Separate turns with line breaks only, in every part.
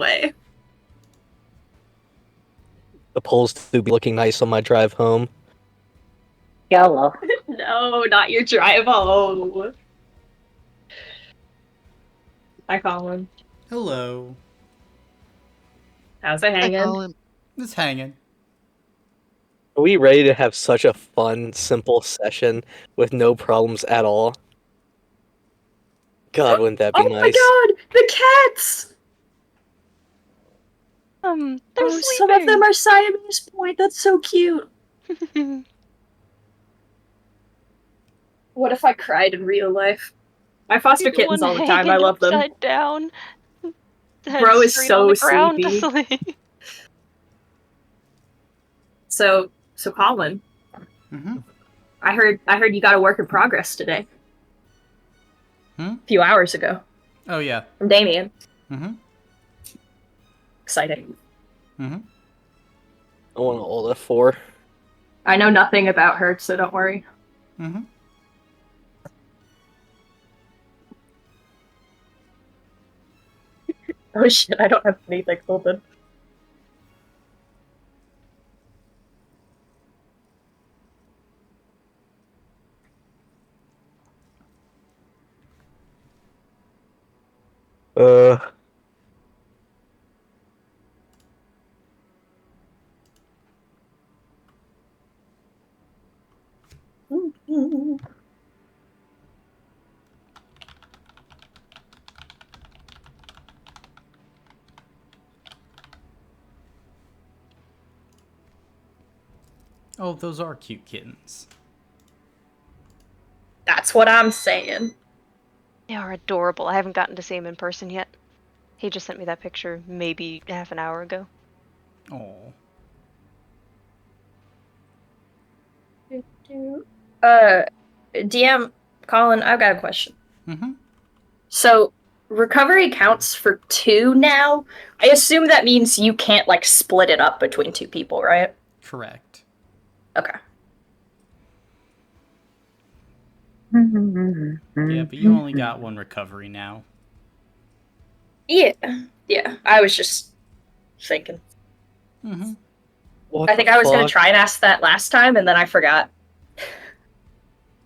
way.
The poles do be looking nice on my drive home.
YOLO.
No, not your drive home. Hi, Colin.
Hello.
How's it
Hi,
hanging?
Colin.
It's hanging.
Are we ready to have such a fun, simple session with no problems at all? God, wouldn't that be
Oh
nice?
my god, the cats!
They're
Oh, some of them
sleeping.
are Siamese point. That's so cute. What if I cried in real life? I foster kittens
One
all the time. I
hanging
love them.
upside down. Head
Bro is
straight on
so
the ground to
sleepy.
sleep.
So Colin,
Mm-hmm.
I heard you got a work in progress today.
Hmm?
A few hours ago.
Oh, yeah.
From Damien.
Mm-hmm.
Exciting.
Mm-hmm.
I want an old F4.
I know nothing about her, so don't worry.
Mm-hmm.
Oh shit, I don't have anything open.
Uh,
Oh, those are cute kittens.
That's what I'm saying.
They are adorable. I haven't gotten to see him in person yet. He just sent me that picture maybe half an hour ago.
Oh.
DM, Colin, I've got a question.
Mm-hmm.
So, recovery counts for 2 now? I assume that means you can't, like, split it up between 2 people, right?
Correct.
Okay.
Yeah, but you only got one recovery now.
Yeah, I was just thinking.
Mm-hmm.
what
I think
the
I was gonna
fuck?
try and ask that last time, and then I forgot.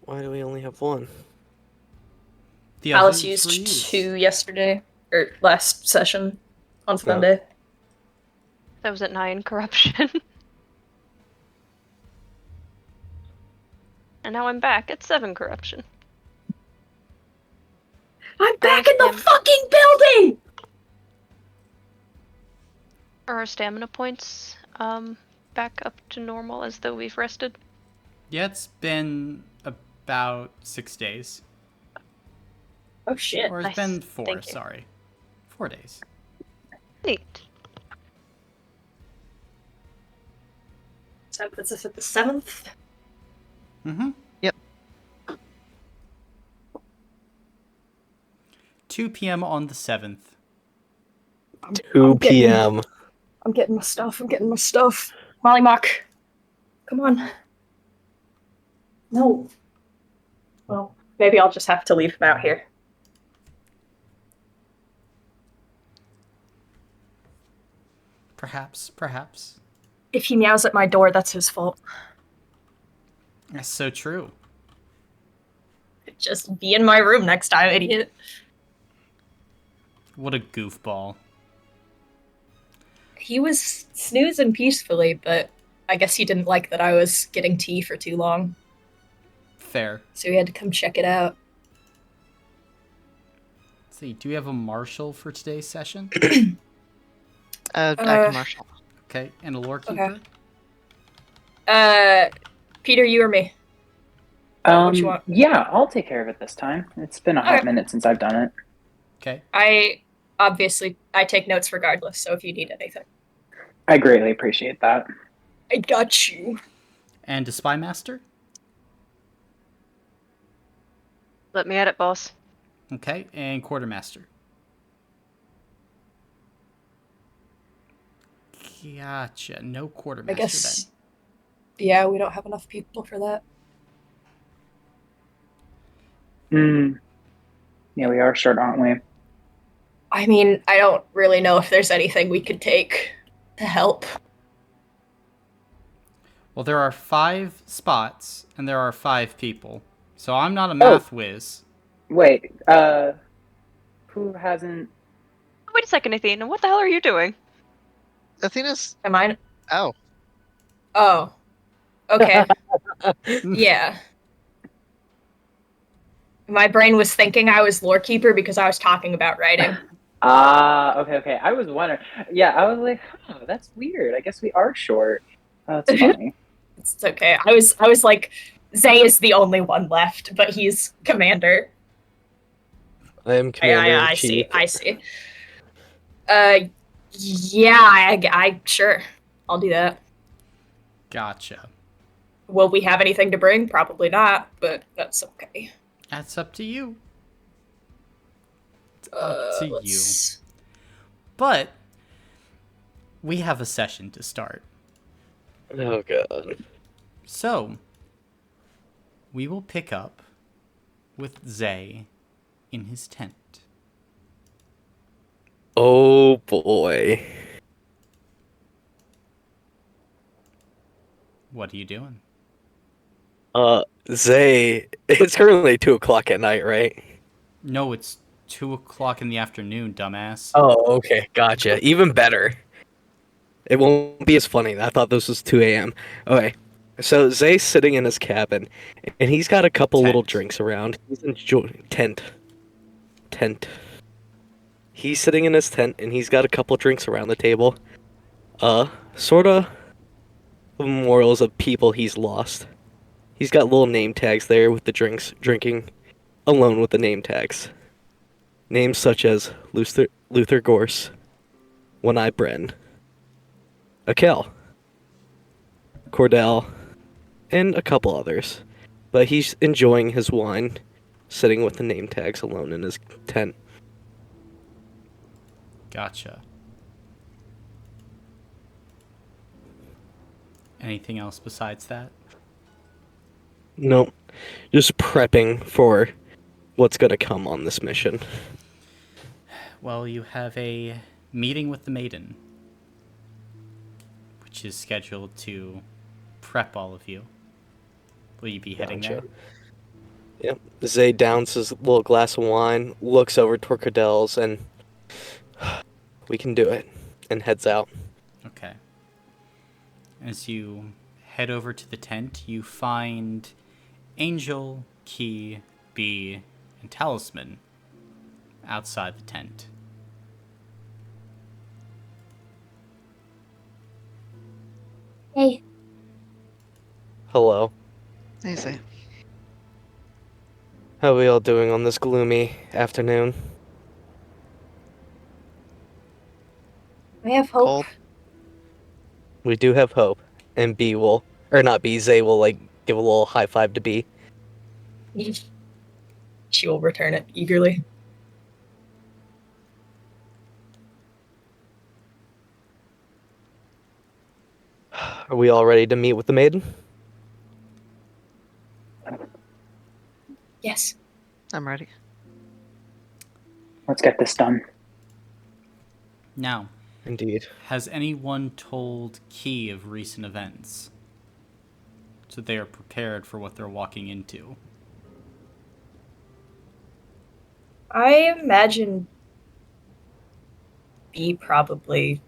Why do we only have one?
The
Alice
other
used
three
2 yesterday, or last session, on
No.
Sunday.
That was at 9 corruption. And now I'm back at 7 corruption.
I'm back
Alice,
in the
damn.
fucking building!
Are our stamina points back up to normal as though we've rested?
Yeah, it's been about 6 days.
Oh shit.
Or it's
Nice.
been 4,
Thank you.
sorry. 4 days.
Neat.
So puts us at the 7th.
Mm-hmm.
Yep.
2 p.m. on the 7th.
2 p.m.
I'm getting my stuff. Molly Mock. Come on. No. Well, maybe I'll just have to leave him out here.
Perhaps.
If he meows at my door, that's his fault.
That's so true.
Just be in my room next time, idiot.
What a goofball.
He was snoozing peacefully, but I guess he didn't like that I was getting tea for too long.
Fair.
So he had to come check it out.
Let's see, do we have a marshal for today's session?
I can marshal.
Okay, and a lore keeper?
Okay. Peter, you or me? What you want?
Yeah, I'll take care of it this time. It's been a hot
Okay.
minute since I've done it.
Okay.
I take notes regardless, so if you need anything.
I greatly appreciate that.
I got you.
And a spy master?
Let me at it, boss.
Okay, and quartermaster. Gotcha. No quartermaster
I guess.
then.
Yeah, we don't have enough people for that.
Yeah, we are short, aren't we?
I mean, I don't really know if there's anything we could take to help.
Well, there are 5 spots, and there are 5 people. So I'm not a math whiz.
Wait, who hasn't?
Wait a second, Athena. What the hell are you doing?
Athena's.
Am I?
Oh.
Oh. Okay. Yeah. My brain was thinking I was lore keeper because I was talking about writing.
Okay. I was wondering. Yeah, I was like, huh, that's weird. I guess we are short. That's funny.
It's okay. I was like, Zay is the only one left, but he's commander.
I am commander in
I
chief.
see. I see. Yeah, I sure. I'll do that.
Gotcha.
Will we have anything to bring? Probably not, but that's okay.
That's up to you. It's up to you.
Let's...
But we have a session to start.
Oh god.
So we will pick up with Zay in his tent.
Oh boy.
What are you doing?
Zay, it's currently 2:00 at night, right?
No, it's 2:00 in the afternoon, dumbass.
Oh, okay, gotcha. Even better. It won't be as funny. I thought this was 2 a.m. Okay, so Zay's sitting in his cabin, and he's got a couple little
Tent.
drinks around. He's enjoying tent. He's sitting in his tent, and he's got a couple drinks around the table. Sorta memorials of people he's lost. He's got little name tags there with the drinks, drinking alone with the name tags. Names such as Luther Gorse, One-Eye Bren, Akel, Cordell, and a couple others. But he's enjoying his wine, sitting with the name tags alone in his tent.
Gotcha. Anything else besides that?
Nope. Just prepping for what's gonna come on this mission.
Well, you have a meeting with the maiden, which is scheduled to prep all of you. Will you be heading
Gotcha.
there?
Yep. Zay downs his little glass of wine, looks over toward Cordell's, and we can do it, and heads out.
Okay. As you head over to the tent, you find Angel, Key, Bee, and Talisman outside the tent.
Hey.
Hello.
Hey, Zay.
How are we all doing on this gloomy afternoon?
I have hope.
Cold.
We do have hope, and B will, or not B, Zay will like give a little high five to B.
She will return it eagerly.
Are we all ready to meet with the maiden?
Yes.
I'm ready.
Let's get this done.
Now,
Indeed.
has anyone told Key of recent events? So they are prepared for what they're walking into.
I imagine B probably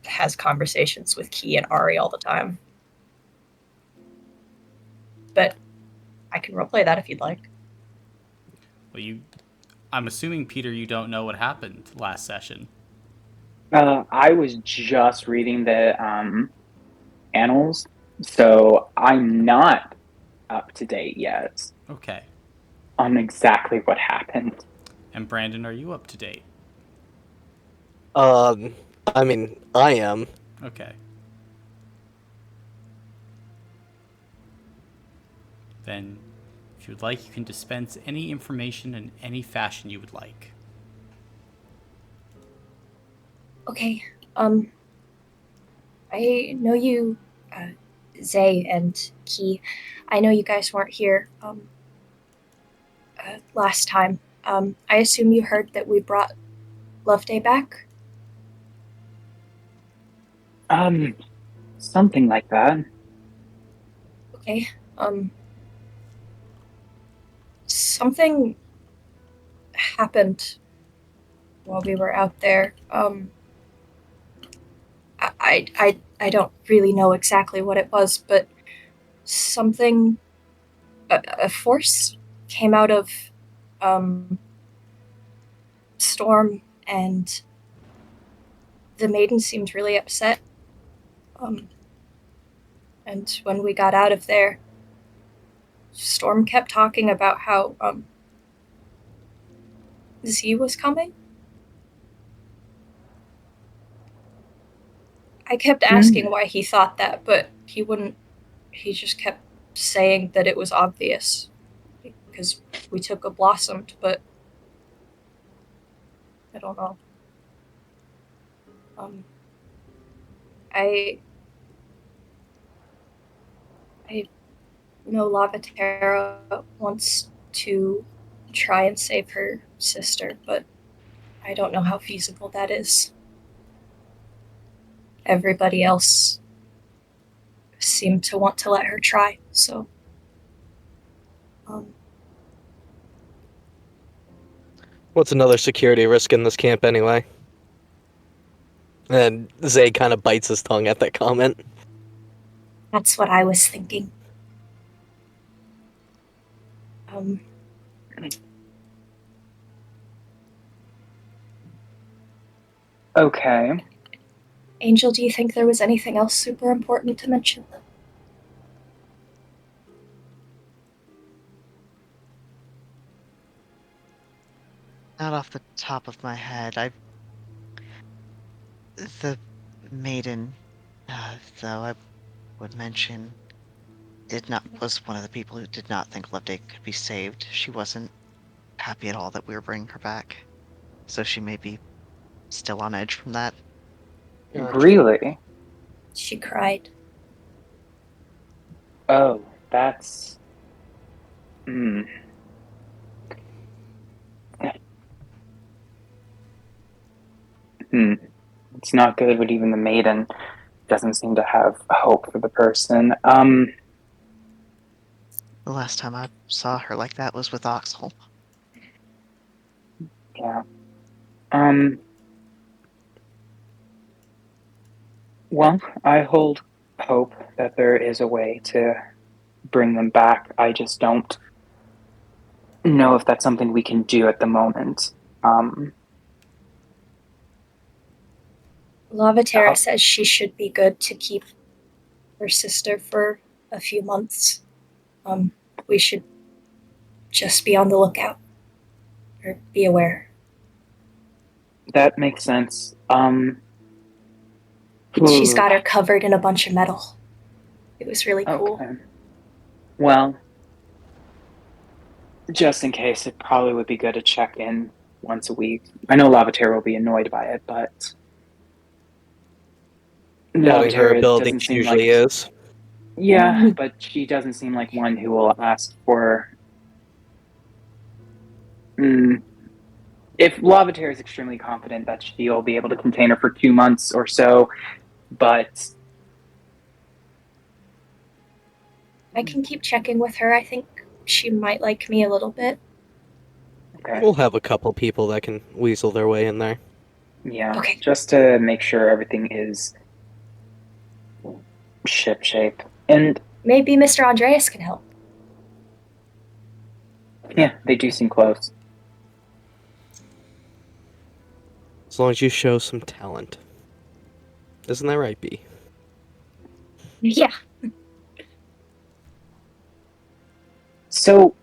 has conversations with Key and Ari all the time. But I can roleplay that if you'd like.
Well, I'm assuming, Peter, you don't know what happened last session.
I was just reading the annals, so I'm not up to date yet
Okay.
on exactly what happened.
And Brandon, are you up to date?
I mean, I am.
Okay. Then, if you would like, you can dispense any information in any fashion you would like.
Okay. I know you, Zay and Key. I know you guys weren't here, last time. I assume you heard that we brought Loveday back?
Something like that.
Okay. Something happened while we were out there. I don't really know exactly what it was, but something, a force came out of, Storm, and the maiden seemed really upset. Um, and when we got out of there, Storm kept talking about how, Z was coming. I kept asking why he thought that, but he wouldn't. He just kept saying that it was obvious because we took a blossomed, but I don't know. Um, I I know Lavaterra wants to try and save her sister, but I don't know how feasible that is. Everybody else seemed to want to let her try, so um,
What's another security risk in this camp anyway? And Zay kind of bites his tongue at that comment.
that's what I was thinking. Um,
Okay.
Angel, do you think there was anything else super important to mention?
Not off the top of my head. The maiden, though I would mention, was one of the people who did not think Loveday could be saved. She wasn't happy at all that we were bringing her back, so she may be still on edge from that.
Gotcha.
Really?
She cried.
Oh, that's. Hmm. Hmm. It's not good when even the maiden doesn't seem to have hope for the person.
The last time I saw her like that was with Oxel.
Yeah. Um, well, I hold hope that there is a way to bring them back. I just don't know if that's something we can do at the moment. Um,
Lavaterra
uh,
says she should be good to keep her sister for a few months. Um, we should just be on the lookout or be aware.
that makes sense.
She's
Ooh,
got her covered in a bunch of metal. It was really cool.
okay. Well, just in case, it probably would be good to check in once a week. I know Lavater will be annoyed by it, but
Doubting her
Lavater
ability
doesn't seem like.
usually is.
Yeah, but she doesn't seem like one who will ask for. Mm, if Lavater is extremely confident that she'll be able to contain her for 2 months or so, but
I can keep checking with her. I think she might like me a little bit.
okay,
We'll have a couple people that can weasel their way in there.
yeah,
Okay.
just to make sure everything is ship shape. And
Maybe Mr. Andreas can help.
yeah, they do seem close.
As long as you show some talent. Isn't that right, B?
Yeah.
So,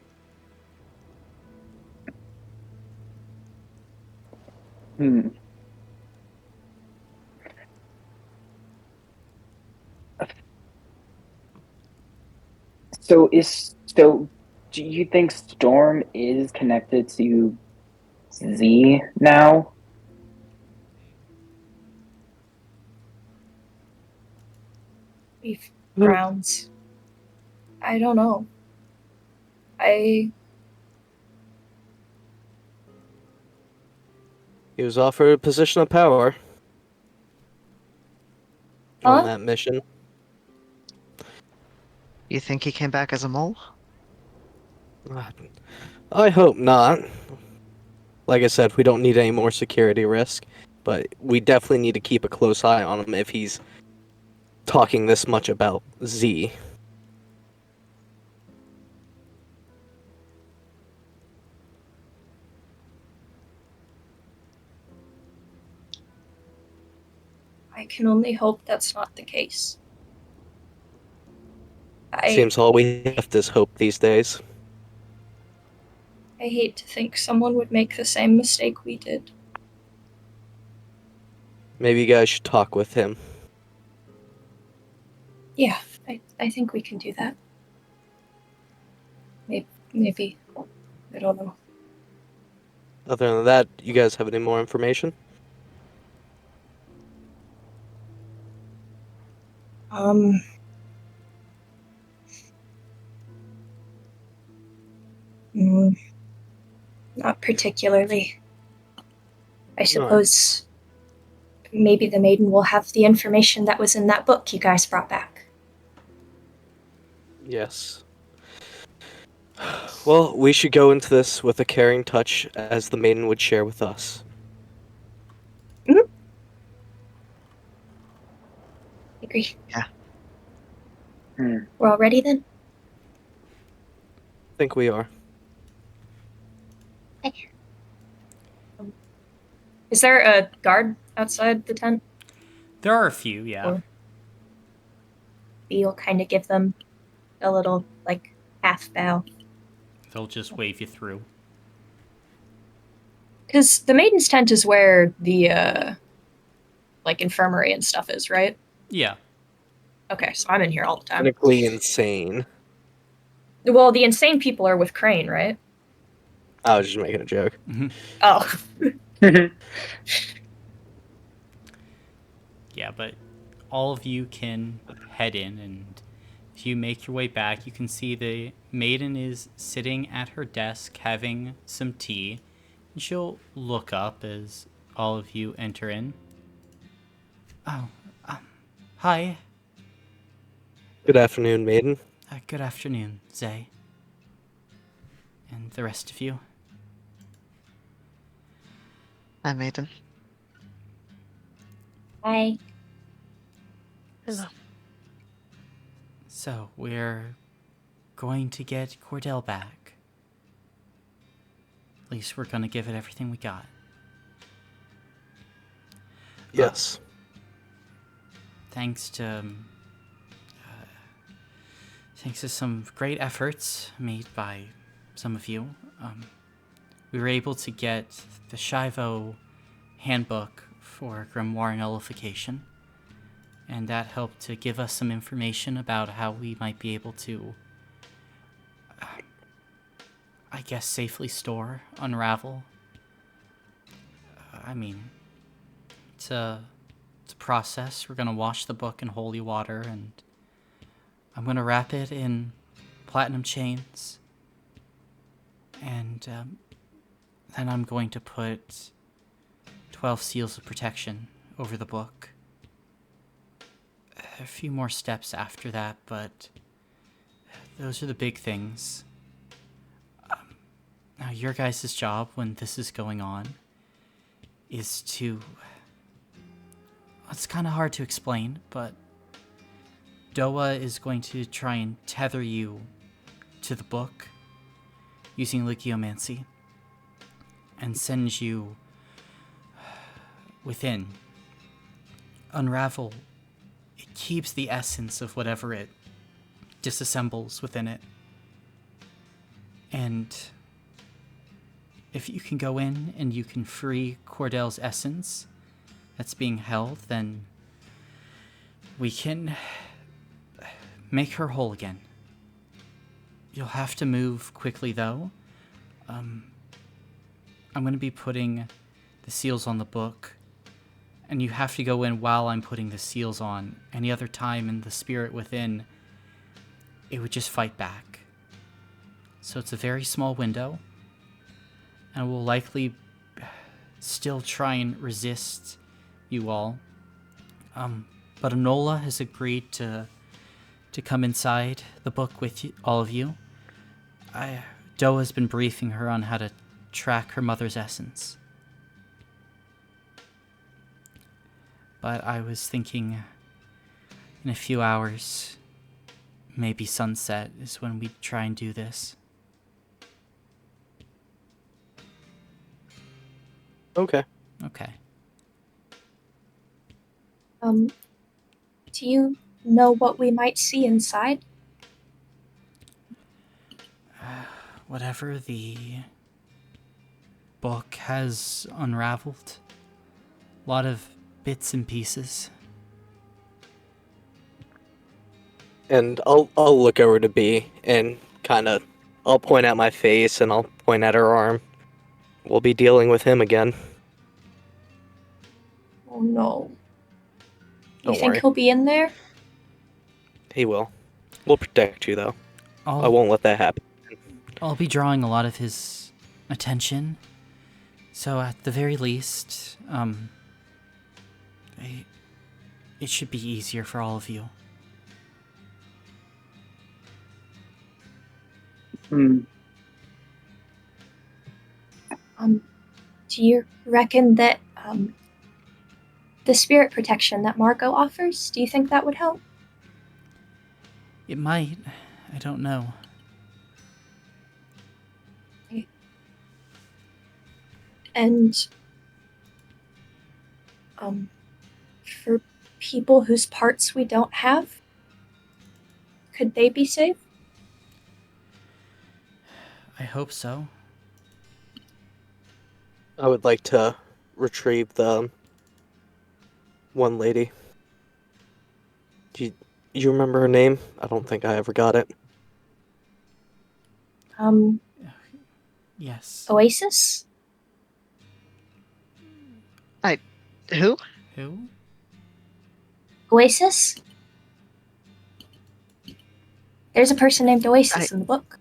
hmm. So do you think Storm is connected to Z now?
Beef grounds. I don't know. I
He was offered a position of power on
Huh?
that mission.
You think he came back as a mole?
I hope not. Like I said, we don't need any more security risk, but we definitely need to keep a close eye on him if he's talking this much about Z.
I can only hope that's not the case. I
Seems all we have is hope these days.
I hate to think someone would make the same mistake we did.
Maybe you guys should talk with him.
Yeah, I think we can do that. Maybe. I don't know.
Other than that, you guys have any more information?
Um. mm, Not particularly. I suppose maybe the maiden will have the information that was in that book you guys brought back.
Yes. Well, we should go into this with a caring touch, as the maiden would share with us.
Agree.
Yeah.
We're all ready then?
I think we are.
Is there a guard outside the tent?
There are a few, yeah.
Or you'll kind of give them a little, like, half bow.
They'll just wave you through.
Because the maiden's tent is where the, like, infirmary and stuff is, right?
Yeah.
Okay, so I'm in here all the time.
Clinically insane.
Well, the insane people are with Crane, right?
I was just making a joke.
Oh.
Yeah, but all of you can head in, and if you make your way back, you can see the maiden is sitting at her desk having some tea, and she'll look up as all of you enter in. Oh, hi.
Good afternoon, maiden.
Good afternoon, Zay. And the rest of you.
Hi, Maiden.
Hi.
Hello.
So, we're going to get Cordell back. At least we're going to give it everything we got.
Yes.
Thanks to some great efforts made by some of you, we were able to get the Shivo handbook for grimoire nullification, and that helped to give us some information about how we might be able to, I guess, safely store Unravel. I mean, it's a process. We're going to wash the book in holy water, and I'm going to wrap it in platinum chains, and then I'm going to put 12 seals of protection over the book. A few more steps after that, but those are the big things. Now, your guys' job when this is going on is to... It's kind of hard to explain, but Doa is going to try and tether you to the book using Legiomancy and send you within. Unravel, it keeps the essence of whatever it disassembles within it. And if you can go in and you can free Cordell's essence that's being held, then we can make her whole again. You'll have to move quickly, though. I'm going to be putting the seals on the book, and you have to go in while I'm putting the seals on. Any other time in the spirit within, it would just fight back. So it's a very small window, and will likely still try and resist you all. But Enola has agreed to come inside the book with all of you. Doe has been briefing her on how to track her mother's essence. But I was thinking in a few hours, maybe sunset is when we try and do this.
Okay.
Okay.
Do you know what we might see inside?
Whatever the book has unraveled. A lot of bits and pieces.
And I'll look over to B and kind of I'll point at my face and I'll point at her arm. We'll be dealing with him again.
Oh no. You
Don't
think
worry.
he'll be in there?
He will. We'll protect you though. I
I'll
won't let that happen.
be drawing a lot of his attention. So at the very least, it should be easier for all of you.
Do you reckon that the spirit protection that Margot offers, do you think that would help?
It might. I don't know.
And for people whose parts we don't have, could they be saved?
I hope so.
I would like to retrieve the one lady. Do you remember her name? I don't think I ever got it.
Yes.
Oasis?
Who?
Who?
Oasis? There's a person named Oasis in the book.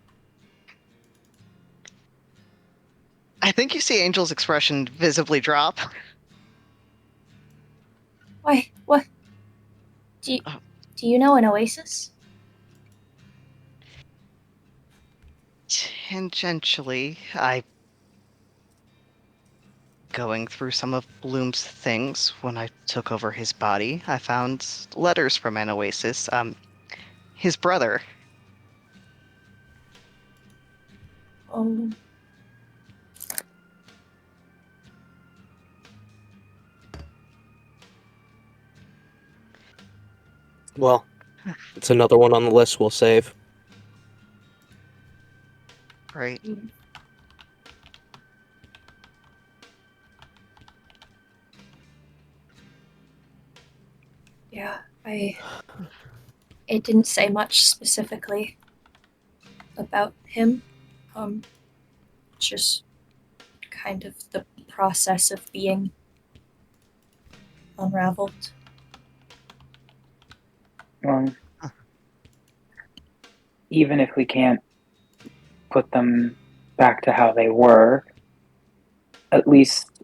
I think you see Angel's expression visibly drop.
Why? What? Do you know an Oasis?
Tangentially, going through some of Bloom's things when I took over his body, I found letters from an Oasis. His brother.
Oh.
Well, it's another one on the list we'll save.
Right.
Yeah, it didn't say much specifically about him. Just kind of the process of being unraveled.
Well, even if we can't put them back to how they were, at least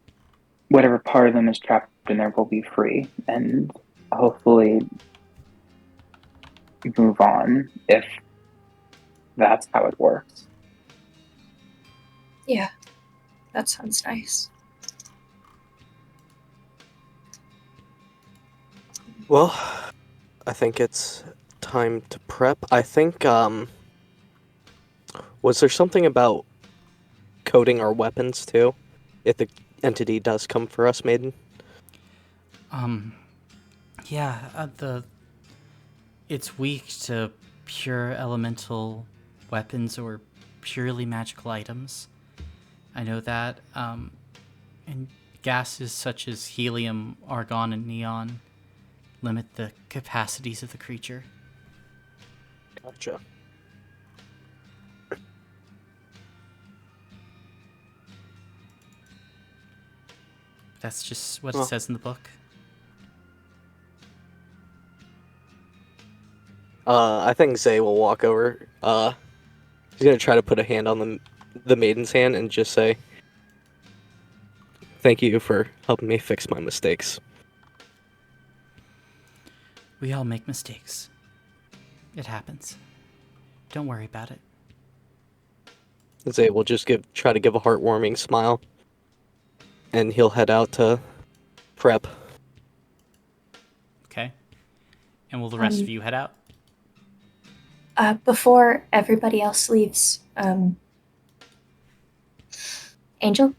whatever part of them is trapped in there will be free and hopefully move on if that's how it works.
Yeah, that sounds nice.
Well, I think it's time to prep. I think, was there something about coding our weapons too? If the entity does come for us, Maiden?
Yeah, it's weak to pure elemental weapons or purely magical items. I know that. And gases such as helium, argon, and neon limit the capacities of the creature.
Gotcha.
That's just what
Well.
it says in the book.
I think Zay will walk over. He's gonna try to put a hand on the maiden's hand and just say, Thank you for helping me fix my mistakes.
We all make mistakes. It happens. Don't worry about it.
Zay will just try to give a heartwarming smile, and he'll head out to prep.
Okay. And will the rest of you head out?
Before everybody else leaves, Angel,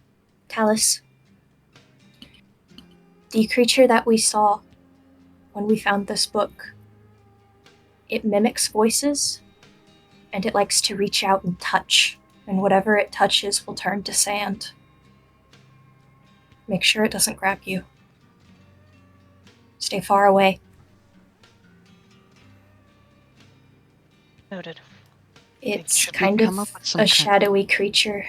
Talus, the creature that we saw when we found this book, it mimics voices, and it likes to reach out and touch, and whatever it touches will turn to sand. Make sure it doesn't grab you. Stay far away.
Noted.
It's
Should we
kind of
come up with some
a
kind-
shadowy creature.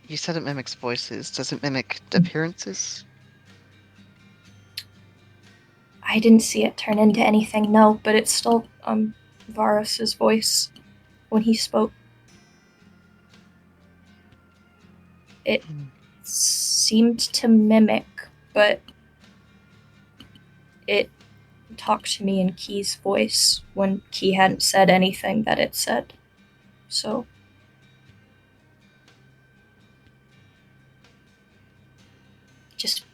You said it mimics voices. Does it mimic appearances?
I didn't see it turn into anything, no, but it's still Varus's voice when he spoke. It seemed to mimic, but it talked to me in Key's voice when Key hadn't said anything that it said. So just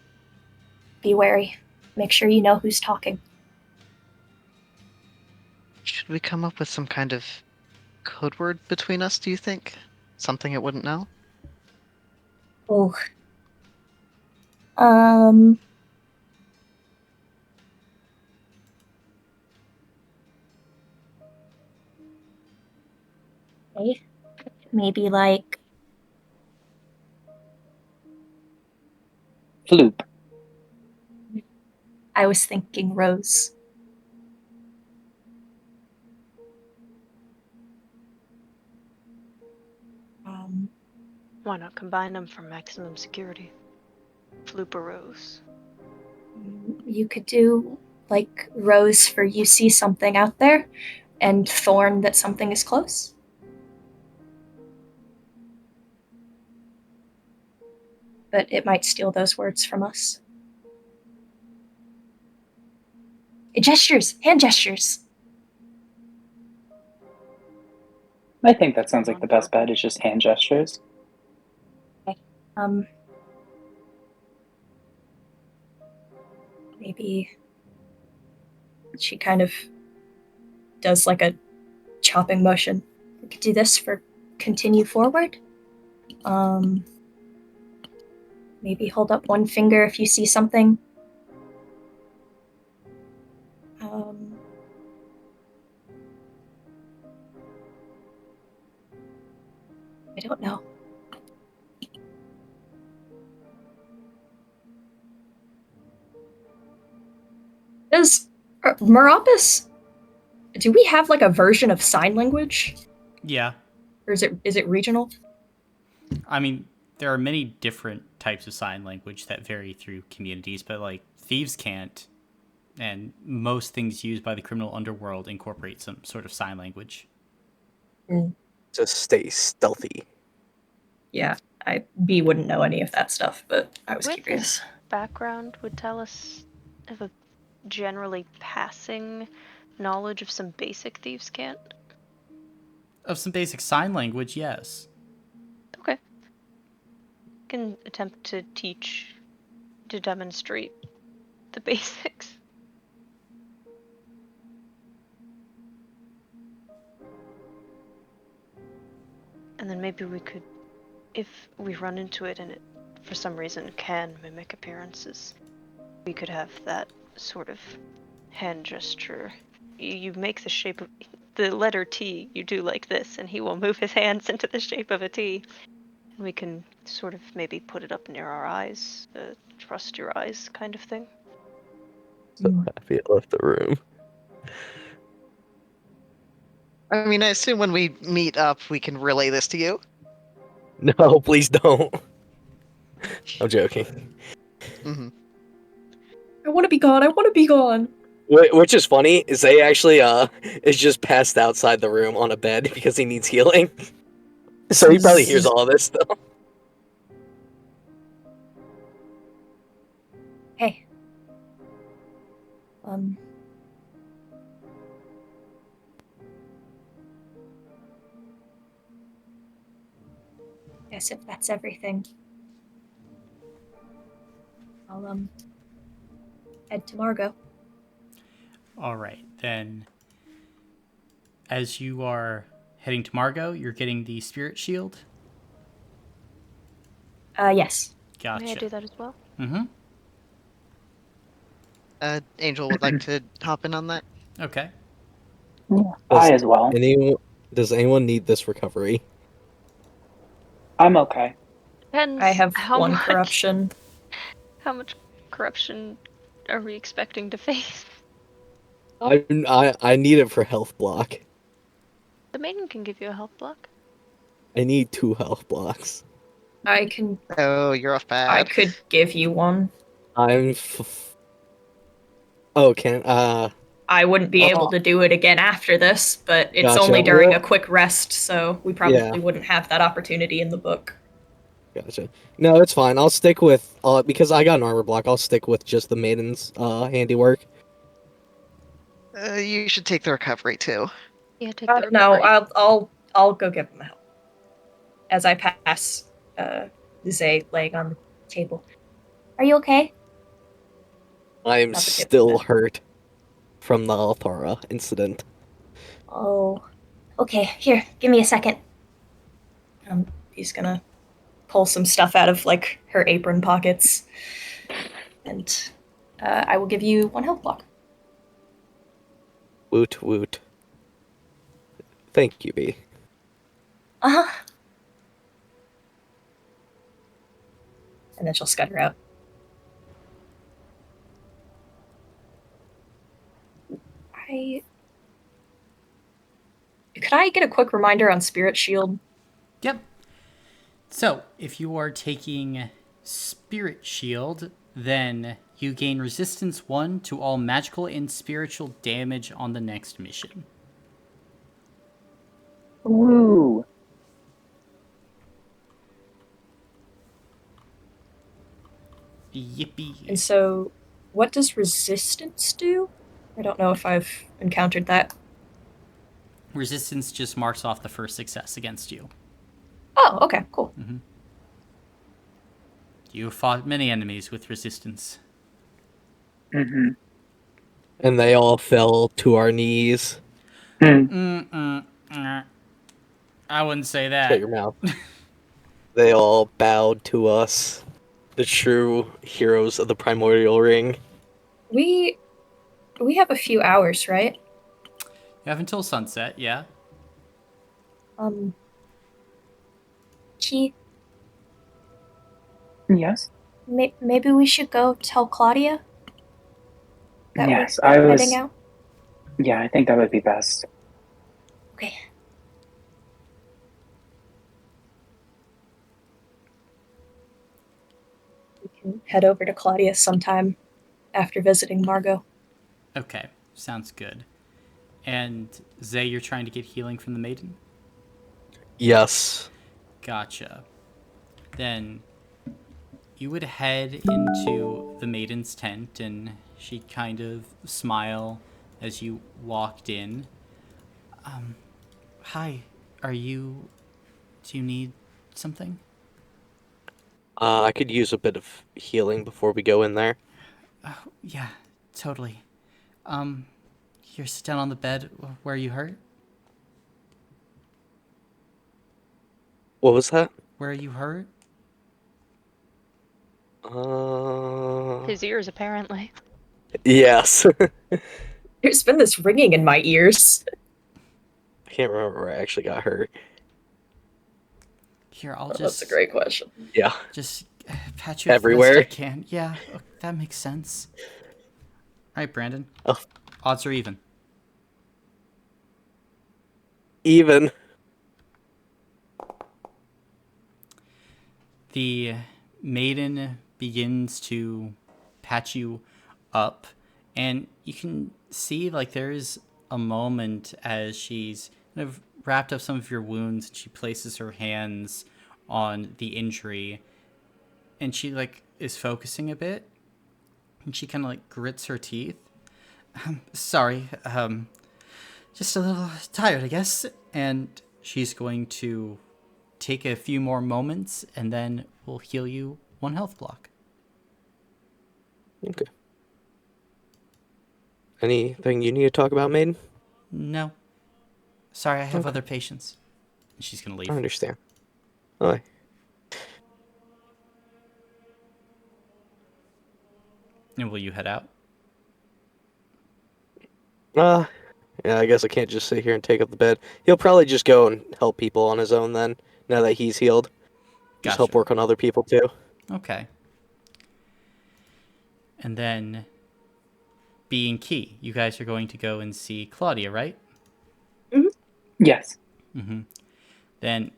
be wary. Make sure you know who's talking.
Should we come up with some kind of code word between us, do you think? Something it wouldn't know?
Oh. Okay. Maybe like
Floop.
I was thinking Rose.
Why not combine them for maximum security? Flooperose.
You could do like Rose for you see something out there, and Thorn that something is close. But it might steal those words from us. Gestures, hand gestures.
I think that sounds like the best bet is just hand gestures.
Okay. Maybe she kind of does like a chopping motion. We could do this for continue forward. Maybe hold up one finger if you see something. I don't know. Does Meropis? Do we have like a version of sign language,
Yeah.
or is it regional?
I mean, there are many different types of sign language that vary through communities, but like thieves can't, and most things used by the criminal underworld incorporate some sort of sign language.
Just stay stealthy.
Yeah, B wouldn't know any of that stuff, but I was
With
curious.
Background would tell us of a generally passing knowledge of some basic thieves can't.
Of some basic sign language, yes.
Okay. Can attempt to teach, to demonstrate the basics. And then maybe we could, if we run into it and it for some reason can mimic appearances, we could have that sort of hand gesture. You make the shape of the letter T, you do like this, and he will move his hands into the shape of a T. And we can sort of maybe put it up near our eyes, trust your eyes kind of thing.
So happy I left the room.
I mean, I assume when we meet up, we can relay this to you.
No, please don't. I'm joking.
Mm-hmm.
I want to be gone. I want to be gone.
Which is funny is they actually is just passed outside the room on a bed because he needs healing. So he probably hears all this still.
Hey. Guess if that's everything, I'll head to Margot.
All right, then. As you are heading to Margot, you're getting the spirit shield.
Yes.
Gotcha.
May I do that as well?
Mm-hmm.
Angel would like to hop in on that.
Okay.
Yeah, I as well.
Does anyone need this recovery?
I'm okay.
Depends
I have
how
one
much,
corruption.
How much corruption are we expecting to face?
I need it for health block.
The maiden can give you a health block.
I need 2 health blocks.
I
Oh, you're off bad.
could give you one.
Oh, can
I wouldn't be able to do it again after this, but it's
Gotcha.
only during
Well,
a quick rest, so we probably
yeah.
wouldn't have that opportunity in the book.
Gotcha. No, it's fine. I'll stick with because I got an armor block. I'll stick with just the maiden's handiwork.
You should take the recovery too.
Yeah, take the recovery.
No, I'll go give him help. As I pass, Zay laying on the table. Are you okay?
I'm
Not the tip,
still
but-
hurt from the Althara incident.
Oh, okay. Here, give me a second. He's gonna pull some stuff out of like her apron pockets, and I will give you 1 health block.
Woot woot. Thank you, B.
Uh-huh. And then she'll scutter out. Could I get a quick reminder on Spirit Shield?
Yep. So, if you are taking Spirit Shield, then you gain resistance 1 to all magical and spiritual damage on the next mission.
Woo!
Yippee.
And so, what does resistance do? I don't know if I've encountered that.
Resistance just marks off the first success against you.
Oh, okay, cool.
You have fought many enemies with resistance.
Mm-hmm.
And they all fell to our knees.
I wouldn't say
Shut
that.
your mouth. They all bowed to us. The true heroes of the Primordial Ring.
We have a few hours, right?
You have until sunset, yeah.
Key,
Yes.
maybe we should go tell Claudia that
Yes,
we're
I was.
heading out.
Yeah, I think that would be best.
Okay. We can head over to Claudia sometime after visiting Margot.
Okay, sounds good. And Zay, you're trying to get healing from the maiden?
Yes.
Gotcha. Then you would head into the maiden's tent, and she'd kind of smile as you walked in. Hi, do you need something?
I could use a bit of healing before we go in there.
Yeah, totally. Here, sit down on the bed. Where are you hurt?
What was that?
Where are you hurt?
His ears, apparently.
Yes.
There's been this ringing in my ears.
I can't remember where I actually got hurt.
Here, I'll
That's a great question.
Yeah.
just pat you
Everywhere?
as best I can. Yeah, that makes sense. All right, Brandon.
Oh.
Odds are even.
Even.
The maiden begins to patch you up, and you can see like there's a moment as she's kind of wrapped up some of your wounds. She places her hands on the injury, and she like is focusing a bit, and she kind of like grits her teeth. Sorry, just a little tired, I guess. And she's going to take a few more moments, and then we'll heal you 1 health block.
Okay. Anything you need to talk about, Maiden?
No. Sorry, I have
Okay.
other patients. And she's going to
I
leave.
understand. Alright.
And will you head out?
Yeah, I guess I can't just sit here and take up the bed. He'll probably just go and help people on his own then, now that he's healed. Just help
Gotcha.
work on other people too.
Okay. And then, being Key, you guys are going to go and see Claudia, right?
Yes.
Mm-hmm. Then,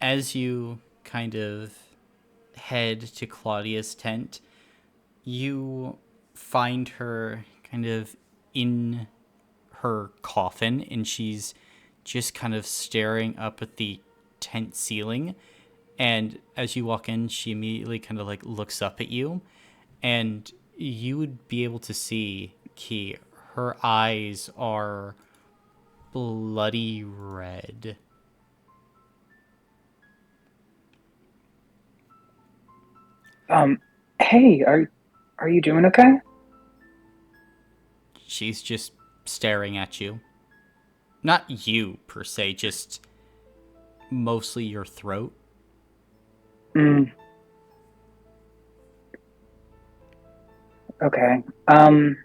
as you kind of head to Claudia's tent, you find her kind of in her coffin, and she's just kind of staring up at the tent ceiling. And as you walk in, she immediately kind of like looks up at you, and you would be able to see Key. Her eyes are bloody red.
Hey, are you doing okay?
She's just staring at you. Not you per se, just mostly your throat.
Mm. Okay.
Are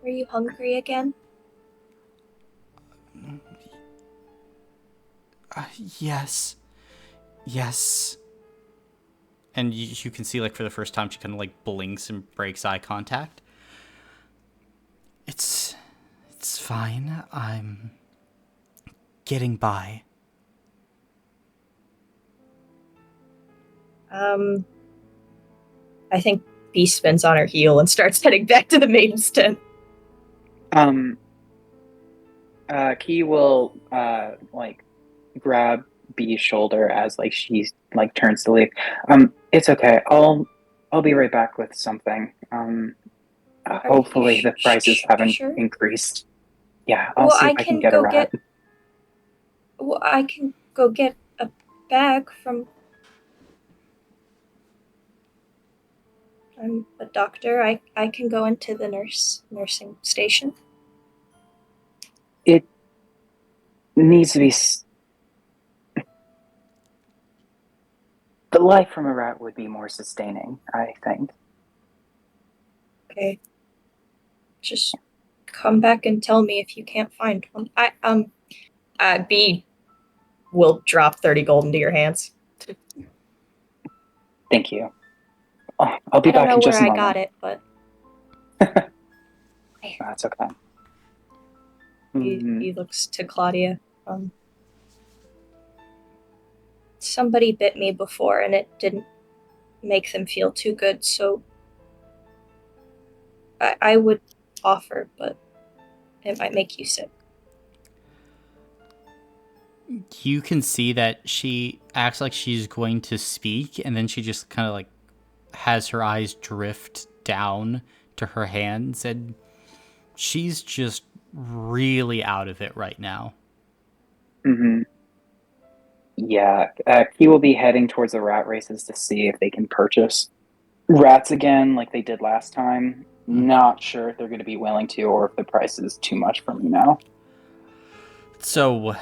you hungry again?
Yes. Yes. And you can see, like, for the first time, she kind of, like, blinks and breaks eye contact. It's fine. I'm getting by.
I think B spins on her heel and starts heading back to the maiden's tent.
Key will like grab B's shoulder as like she like turns to leave. It's okay. I'll be right back with something.
Are
Hopefully
you
the prices haven't
sure?
increased. Yeah, I'll
Well,
see if I can get a rat.
I can go get a bag from. I'm a doctor. I can go into the nursing station.
It needs to be. The life from a rat would be more sustaining, I think.
Okay. Just come back and tell me if you can't find one. B will drop 30 gold into your hands.
Thank you. I'll be
I don't
back
know
in
where
just a
I
moment.
got it, but
That's okay.
he looks to Claudia. Somebody bit me before and it didn't make them feel too good, so I would offer, but it might make you sick.
You can see that she acts like she's going to speak, and then she just kind of like has her eyes drift down to her hands, and she's just really out of it right now.
Mm-hmm. Yeah, Key will be heading towards the rat races to see if they can purchase rats again like they did last time. Not sure if they're going to be willing to or if the price is too much for me now.
So,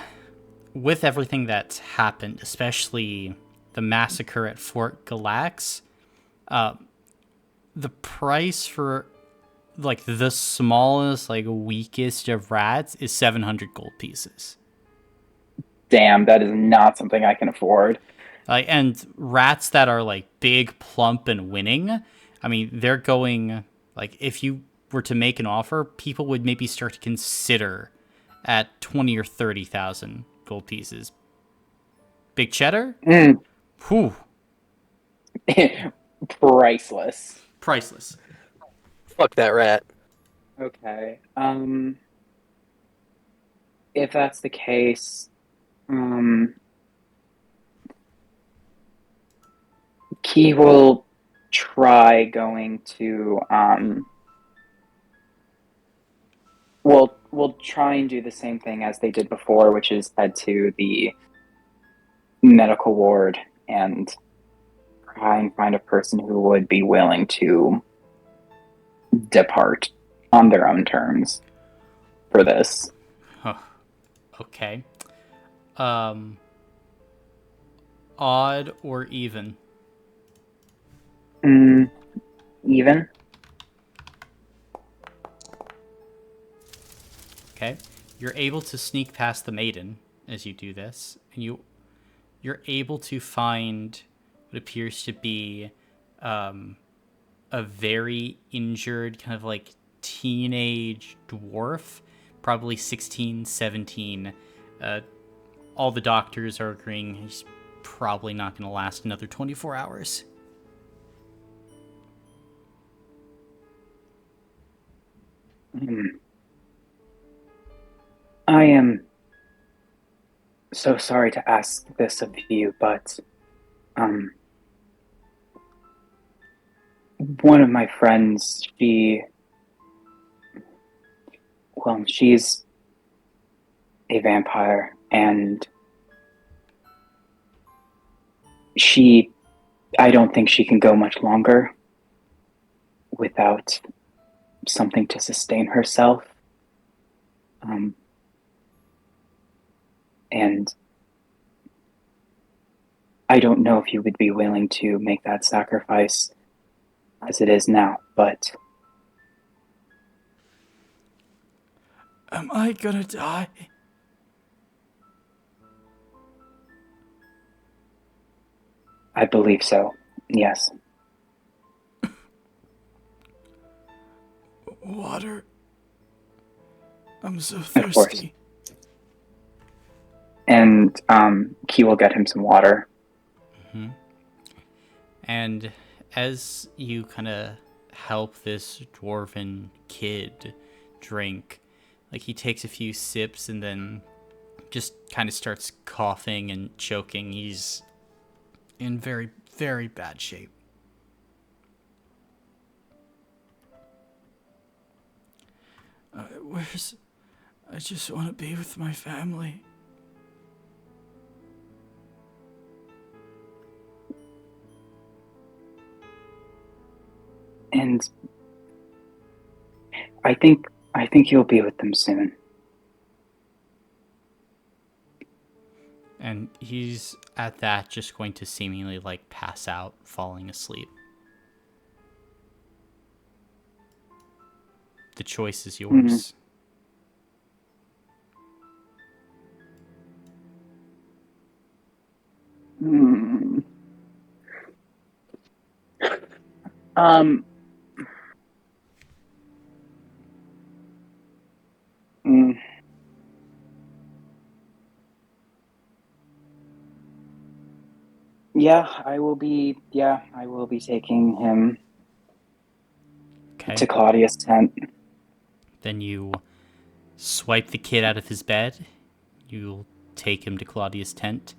with everything that's happened, especially the massacre at Fort Galax, the price for like the smallest, like weakest of rats is 700 gold pieces.
Damn, that is not something I can afford.
And rats that are like big, plump, and winning, I mean, they're going like if you were to make an offer, people would maybe start to consider at 20 or 30,000 gold pieces. Big cheddar, whew,
Priceless.
priceless.
Fuck that rat.
Okay. If that's the case, um, Key will try going to we'll try and do the same thing as they did before, which is head to the medical ward and try and find a person who would be willing to depart on their own terms for this.
Huh. Okay. Um, odd or even?
Even?
Okay. You're able to sneak past the maiden as you do this, and you're able to find what appears to be a very injured, kind of like teenage dwarf, probably 16, 17. All the doctors are agreeing he's probably not going to last another 24 hours.
I am so sorry to ask this of you, but um, one of my friends, she's a vampire, and I don't think she can go much longer without something to sustain herself. Um, and I don't know if you would be willing to make that sacrifice as it is now, but
Am I gonna die?
I believe so. Yes,
Water. I'm so
of course.
thirsty.
And Key will get him some water.
Mm-hmm. And as you kind of help this dwarven kid drink, like he takes a few sips and then just kind of starts coughing and choking. He's in very, very bad shape. Where's. I just want to be with my family.
And I think you'll be with them soon.
And he's at that just going to seemingly like pass out, falling asleep. The choice is yours.
Hmm. Um. mm, Yeah, I will be. Yeah, I will be taking him
Okay.
to Claudia's tent.
Then you swipe the kid out of his bed. You'll take him to Claudia's tent.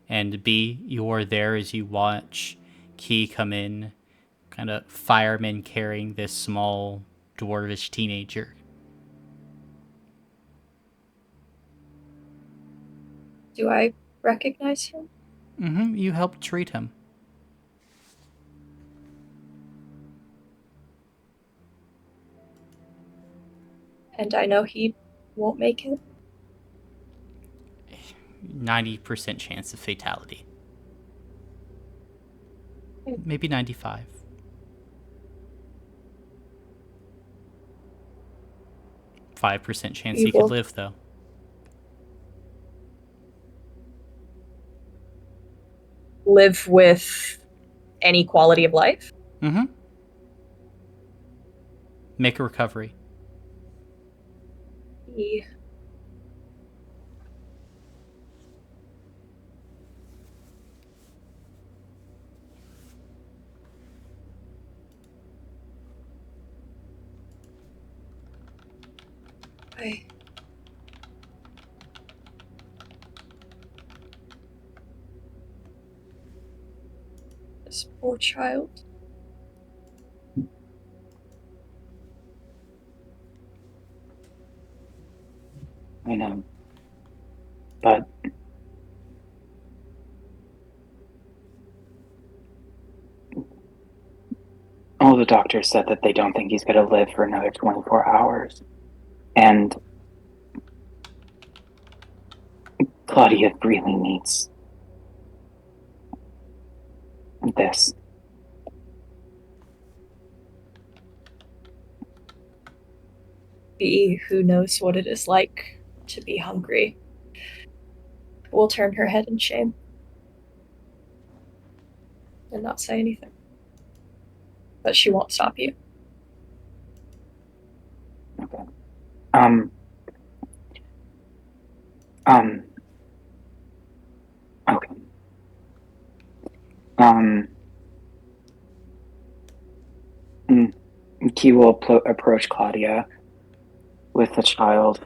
And B, you're there as you watch Key come in, kind of fireman carrying this small dwarvish teenager.
Do I recognize him?
Mm-hmm. You help treat him.
And I know he won't make it.
90% chance of fatality. Maybe 95. 5% chance
We
he could
will
live, though.
live with any quality of life.
Mm-hmm. Make a recovery.
He I. This poor child.
I know. But all the doctors said that they don't think he's going to live for another 24 hours. And Claudia really needs this.
Bee, who knows what it is like to be hungry, will turn her head in shame and not say anything. But she won't stop you.
Okay. Um, okay. Um, Key will approach Claudia with the child.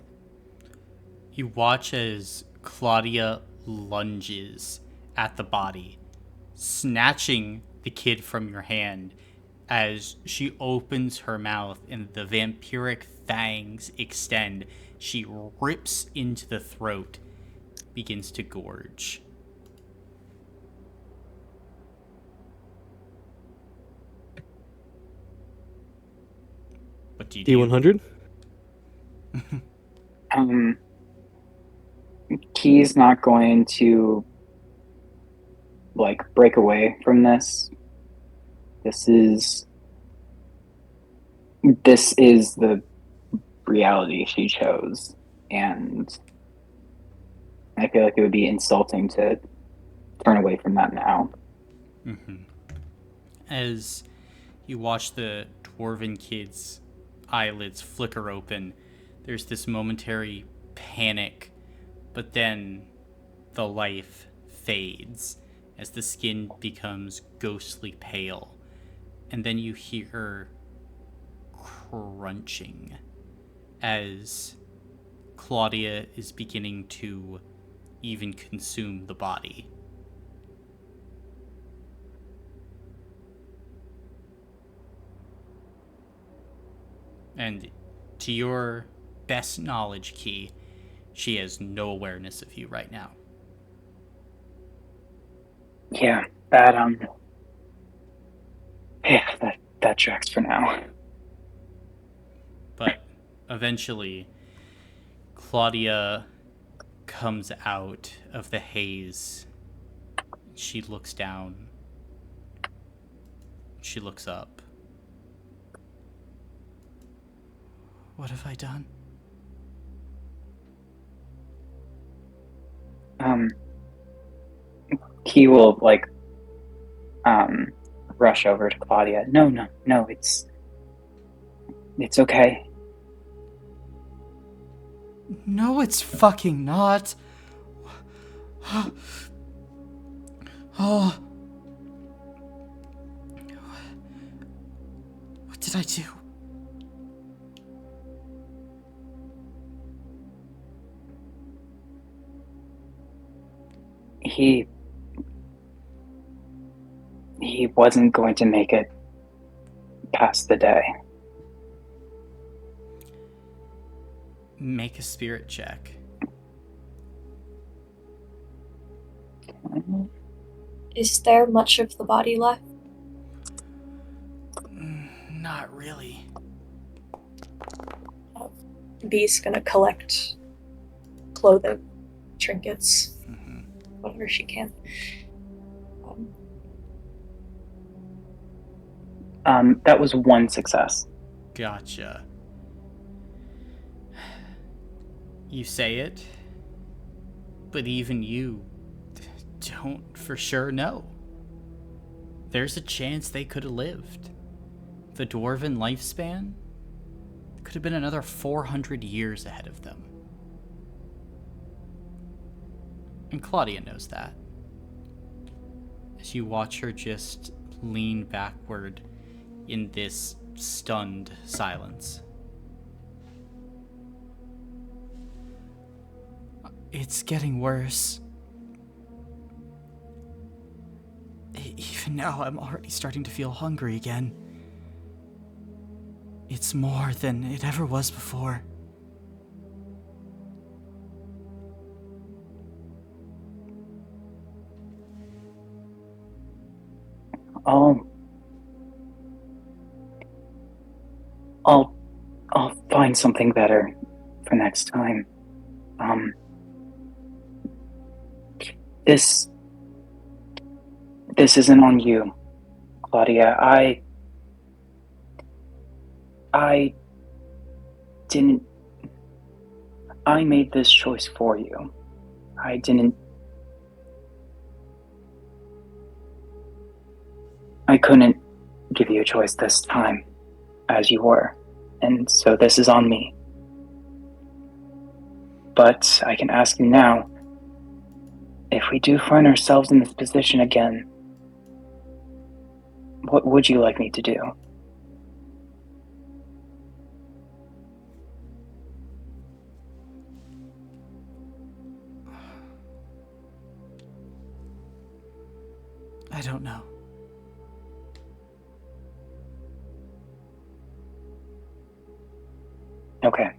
You watch as Claudia lunges at the body, snatching the kid from your hand as she opens her mouth and the vampiric fangs extend. She rips into the throat, begins to gorge. What do you do?
D100?
Key's not going to break away from this. This is the reality she chose, and I feel like it would be insulting to turn away from that now.
As you watch the dwarven kid's eyelids flicker open, there's this momentary panic, but then the life fades as the skin becomes ghostly pale. And then you hear crunching as Claudia is beginning to even consume the body. And to your best knowledge, Key, she has no awareness of you right now.
Yeah, that tracks for now.
But eventually, Claudia comes out of the haze. She looks down. She looks up. What have I done?
He will rush over to Claudia. No, it's okay.
No, it's fucking not. Oh. What did I do?
He wasn't going to make it past the day.
Make a spirit check.
Is there much of the body left?
Not really.
Bee's gonna collect clothing, trinkets, whatever she can.
That was one success.
Gotcha. You say it, but even you don't for sure know. There's a chance they could have lived. The dwarven lifespan could have been another 400 years ahead of them. And Claudia knows that. As you watch her just lean backward in this stunned silence. It's getting worse. Even now, I'm already starting to feel hungry again. It's more than it ever was before.
I'll I'll I'll find something better for next time. Um, this this isn't on you, Claudia. I didn't. I made this choice for you. I didn't. I couldn't give you a choice this time, as you were, and so this is on me. But I can ask you now, if we do find ourselves in this position again, what would you like me to do?
I don't know.
Okay.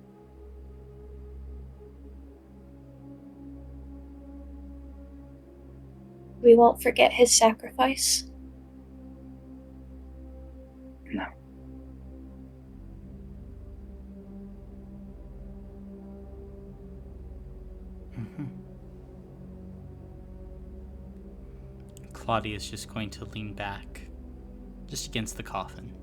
We won't forget his sacrifice.
No.
Claudia's just going to lean back, just against the coffin.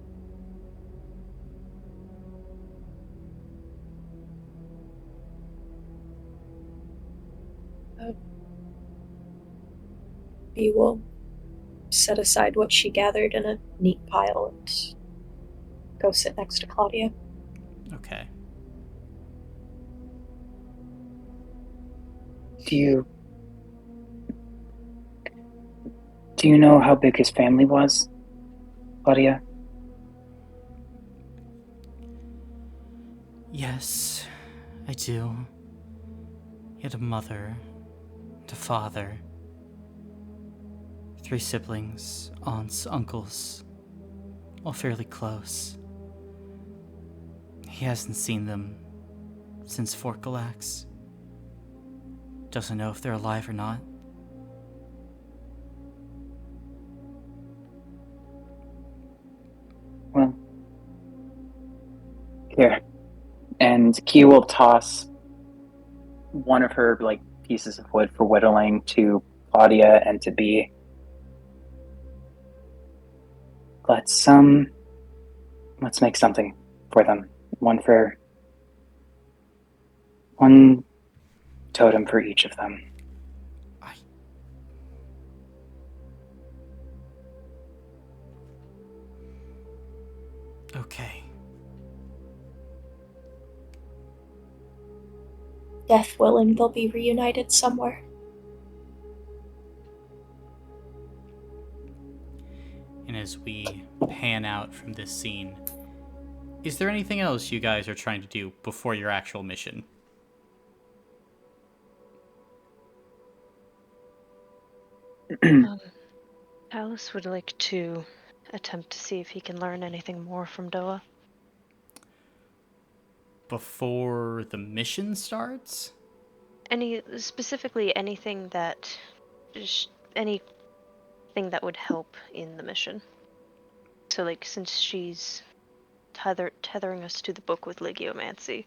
We will set aside what she gathered in a neat pile and go sit next to Claudia.
Okay.
Do you know how big his family was, Claudia?
Yes, I do. He had a mother and a father, 3 siblings, aunts, uncles, all fairly close. He hasn't seen them since Fort Galax. Doesn't know if they're alive or not.
Well, here. And Key will toss one of her pieces of wood for whittling to Claudia and to B. Let's make something for them. One totem for each of them.
Okay.
Death willing, they'll be reunited somewhere.
And as we pan out from this scene, is there anything else you guys are trying to do before your actual mission?
Alice would like to attempt to see if he can learn anything more from Doa.
Before the mission starts?
Specifically anything that would help in the mission. So since she's tethering us to the book with Legiomancy,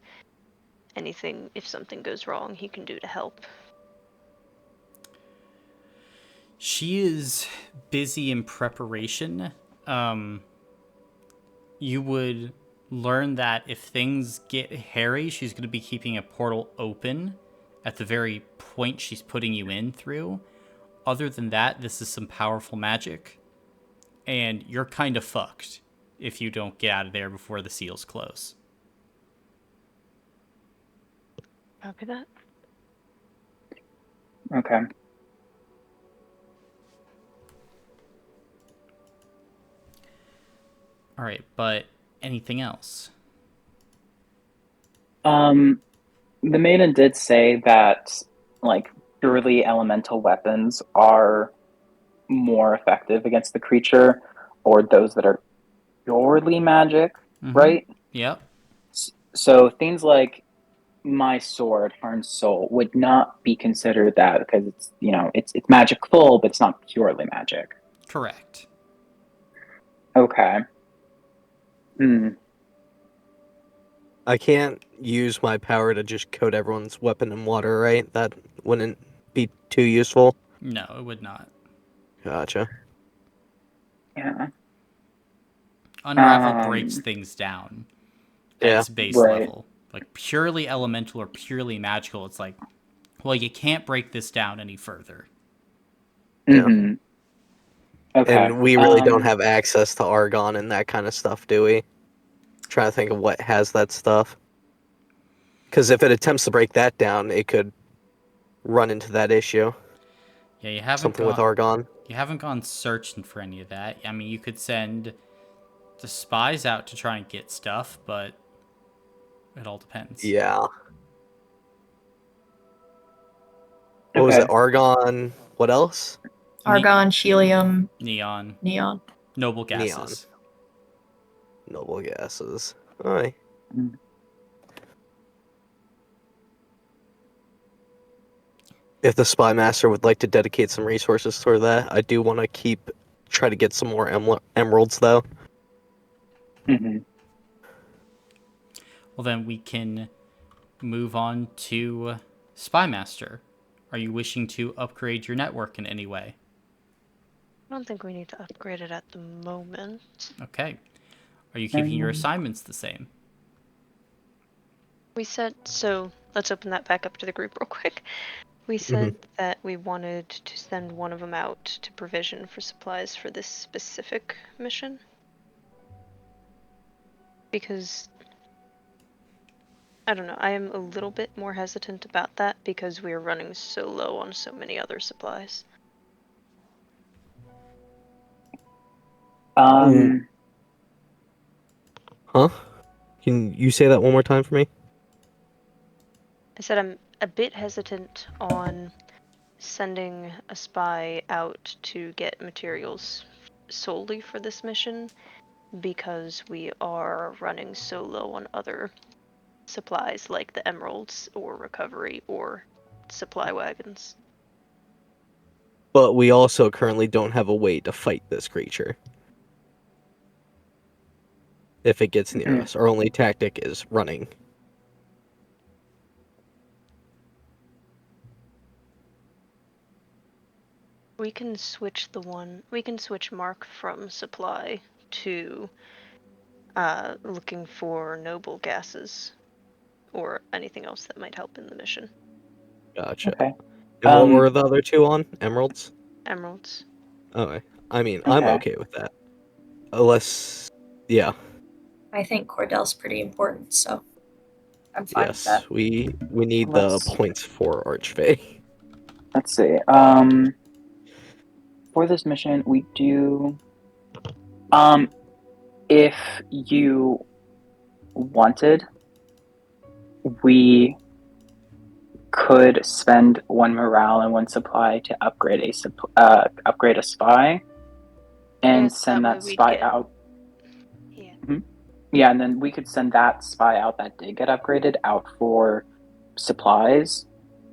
anything, if something goes wrong, he can do to help.
She is busy in preparation. You would learn that if things get hairy, she's going to be keeping a portal open at the very point she's putting you in through. Other than that, this is some powerful magic, and you're kind of fucked if you don't get out of there before the seals close.
Copy that.
Okay.
All right, but anything else?
The maiden did say that like purely elemental weapons are more effective against the creature, or those that are purely magic, right?
Yep.
So things like my sword, Harn's Soul, would not be considered that because it's it's magical, but it's not purely magic.
Correct.
Okay. Hmm.
I can't use my power to just coat everyone's weapon in water, right? That wouldn't be too useful.
No, it would not.
Gotcha.
Yeah.
Unravel breaks things down at
Yeah.
its base
Right.
level. Like purely elemental or purely magical, it's like, well, you can't break this down any further.
Yeah.
Mm-hmm. Okay.
And we really don't have access to Argon and that kind of stuff, do we? Trying to think of what has that stuff. Because if it attempts to break that down, it could run into that issue.
Yeah, you haven't
Something with
gone
Argon.
you haven't gone searching for any of that. I mean, you could send the spies out to try and get stuff, but it all depends.
Yeah. What was it?
Okay.
Argon. What else?
Argon, helium,
Neon,
neon.
noble
Neon.
gases.
Noble gases. Alright.
Mm.
If the Spy Master would like to dedicate some resources toward that, I do want to try to get some more emeralds, though.
Mm-hmm.
Well, then we can move on to Spy Master. Are you wishing to upgrade your network in any way?
I don't think we need to upgrade it at the moment.
Okay. Are you keeping your assignments the same?
We said, so let's open that back up to the group real quick. We said that we wanted to send one of them out to provision for supplies for this specific mission. Because, I don't know, I am a little bit more hesitant about that because we are running so low on so many other supplies.
Huh? Can you say that one more time for me?
I said I'm a bit hesitant on sending a spy out to get materials solely for this mission because we are running so low on other supplies like the emeralds or recovery or supply wagons.
But we also currently don't have a way to fight this creature. If it gets near us, our only tactic is running.
We can switch Mark from supply to looking for noble gases or anything else that might help in the mission.
Gotcha.
Okay.
And what were the other two on? Emeralds?
Emeralds.
Okay. I mean, I'm
Okay.
okay with that. Unless, yeah.
I think Cordell's pretty important, so I'm fine with
Yes,
that.
we need the
Let's
points for Archfey.
let's see. For this mission, we do. If you wanted, we could spend one morale and one supply to upgrade a spy, and send that spy out.
Yeah.
Mm-hmm. Yeah, and then we could send that spy out that did get upgraded out for supplies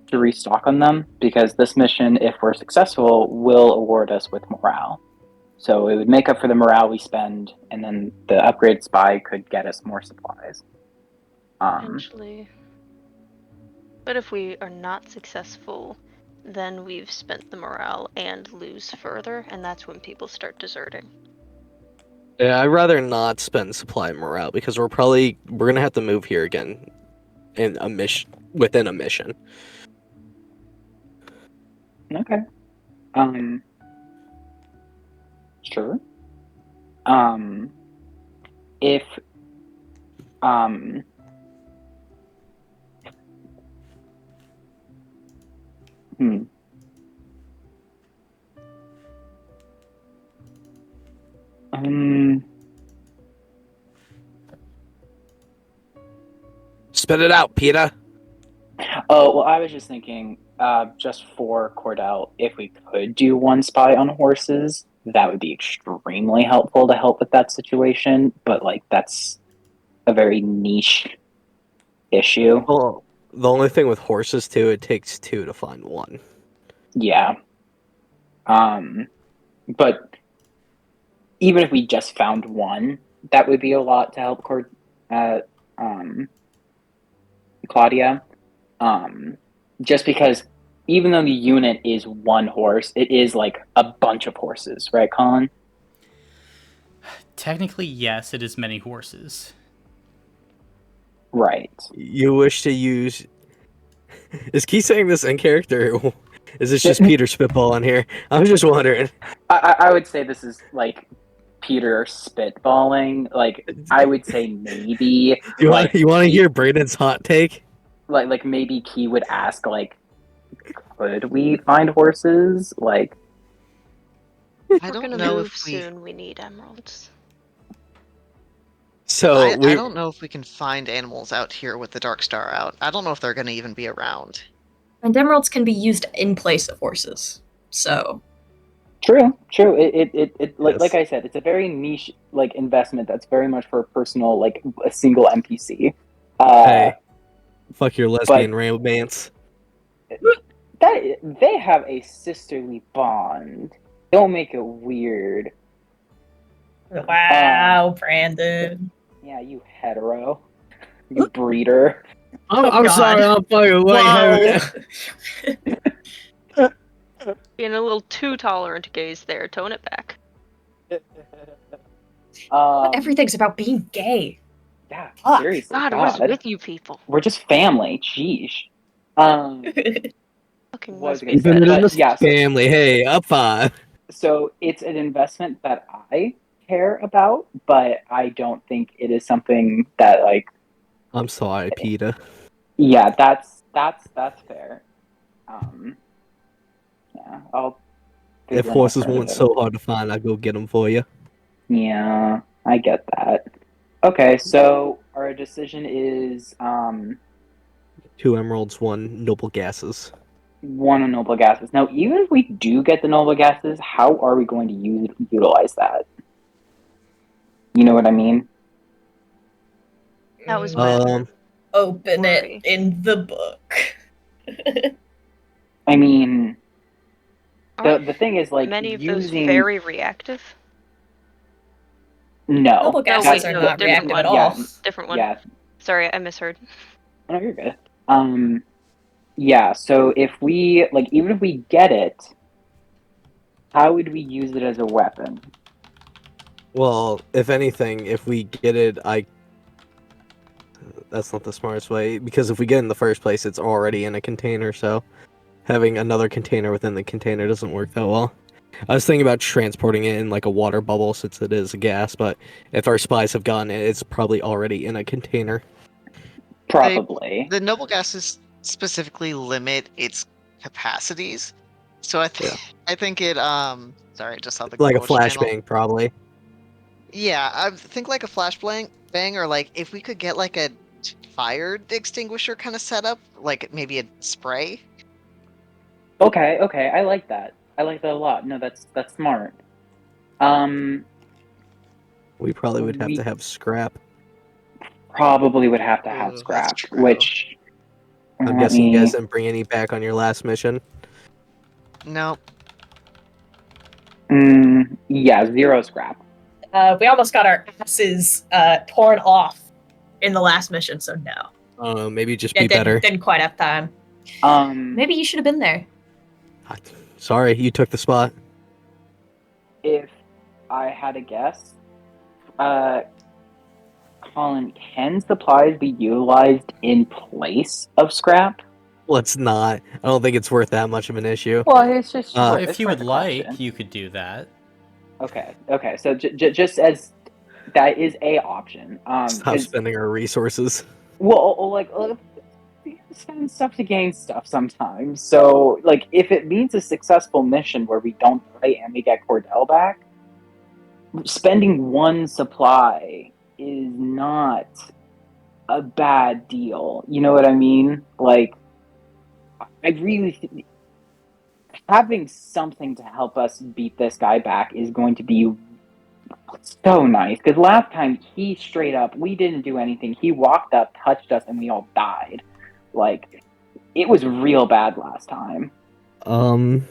to restock on them, because this mission, if we're successful, will award us with morale. So it would make up for the morale we spend, and then the upgrade spy could get us more supplies.
Potentially. But if we are not successful, then we've spent the morale and lose further, and that's when people start deserting.
Yeah, I'd rather not spend supply morale because we're gonna have to move here again in a mission within a mission.
Okay. Sure. If hmm.
Spit it out, Peter.
Oh, well, I was just thinking, just for Cordell, if we could do one spy on horses, that would be extremely helpful to help with that situation. But like, that's a very niche issue.
Well, the only thing with horses too, it takes 2 to find 1.
Yeah. But even if we just found one, that would be a lot to help Claudia. Just because even though the unit is one horse, it is like a bunch of horses, right, Colin?
Technically, yes, it is many horses.
Right.
You wish to use... Is Key saying this in character? Or is this just Peter spitballing here? I was just wondering.
I would say this is like Peter spitballing. Like I would say maybe
You
like
want to hear Brayden's hot take?
like maybe Key would ask like, could we find horses? Like
I
We're
don't
gonna
know
move
if we.
soon. We need emeralds.
So
I don't know if we can find animals out here with the Dark Star out. I don't know if they're going to even be around.
And emeralds can be used in place of horses. So
true. It like
Yes.
I said, it's a very niche like investment that's very much for a personal like a single NPC.
Hey, fuck your lesbian
but
romance.
that they have a sisterly bond. Don't make it weird.
wow, Brandon.
Yeah, you hetero, you breeder.
I'm
God.
sorry, I'm fucking
Whoa.
Being a little too tolerant gaze there. Tone it back.
Everything's about being gay.
Yeah,
Fuck.
seriously,
God, what is
God,
with you people?
we're just family. Sheesh.
Fucking
What was I
lesbian
gonna say?
Even in
But
the
yeah,
family, hey, up 5.
so it's an investment that I care about, but I don't think it is something that like.
I'm sorry, Peter.
Yeah, that's fair. Yeah, I'll
If
figure an
horses weren't
alternative.
so hard to find, I'd go get them for you.
Yeah, I get that. Okay, so our decision is
2 emeralds, 1 noble gases.
one of noble gases. Now, even if we do get the noble gases, how are we going to utilize that? You know what I mean?
That was my
Open
worry.
it in the book.
I mean,
Aren't
the thing is like
many of those
using
very reactive?
no.
Noble
No,
gases
wait,
are
no,
not
different
reactive at
one.
all.
Yeah,
Different one.
yeah.
Sorry, I misheard.
No, you're good. Yeah. So if we like, even if we get it, how would we use it as a weapon?
Well, if anything, if we get it, that's not the smartest way, because if we get it in the first place, it's already in a container, so having another container within the container doesn't work that well. I was thinking about transporting it in like a water bubble since it is a gas, but if our spies have gotten it, it's probably already in a container.
Probably.
The noble gases specifically limit its capacities, so
Yeah.
I think it. Sorry, I just saw the
Like a
Glitch channel.
flashbang, probably.
Yeah, I think like a bang, or like if we could get like a fire extinguisher kind of setup, like maybe a spray.
Okay, I like that. I like that a lot. No, that's smart.
We probably would have
We
to have scrap.
probably would have to have
Ooh, that's
scrap,
true.
which
I'm
let
guessing you guys
me.
didn't bring any back on your last mission.
No,
Yeah, 0 scrap.
We almost got our asses torn off in the last mission, so no.
I don't know, maybe just
Yeah,
be better.
didn't quite have time. Maybe you should have been there.
Sorry, you took the spot.
If I had a guess, Colin, can supplies be utilized in place of scrap?
Let's not. I don't think it's worth that much of an issue.
Well, it's just
If you would like, you could do that.
Okay. So just as that is a option.
Stop spending our resources.
Well, like we spend stuff to gain stuff sometimes. So, like, if it means a successful mission where we don't die and we get Cordell back, spending 1 supply is not a bad deal. You know what I mean? Like, I really having something to help us beat this guy back is going to be so nice. Because last time he straight up, we didn't do anything. He walked up, touched us, and we all died. Like it was real bad last time.
Well,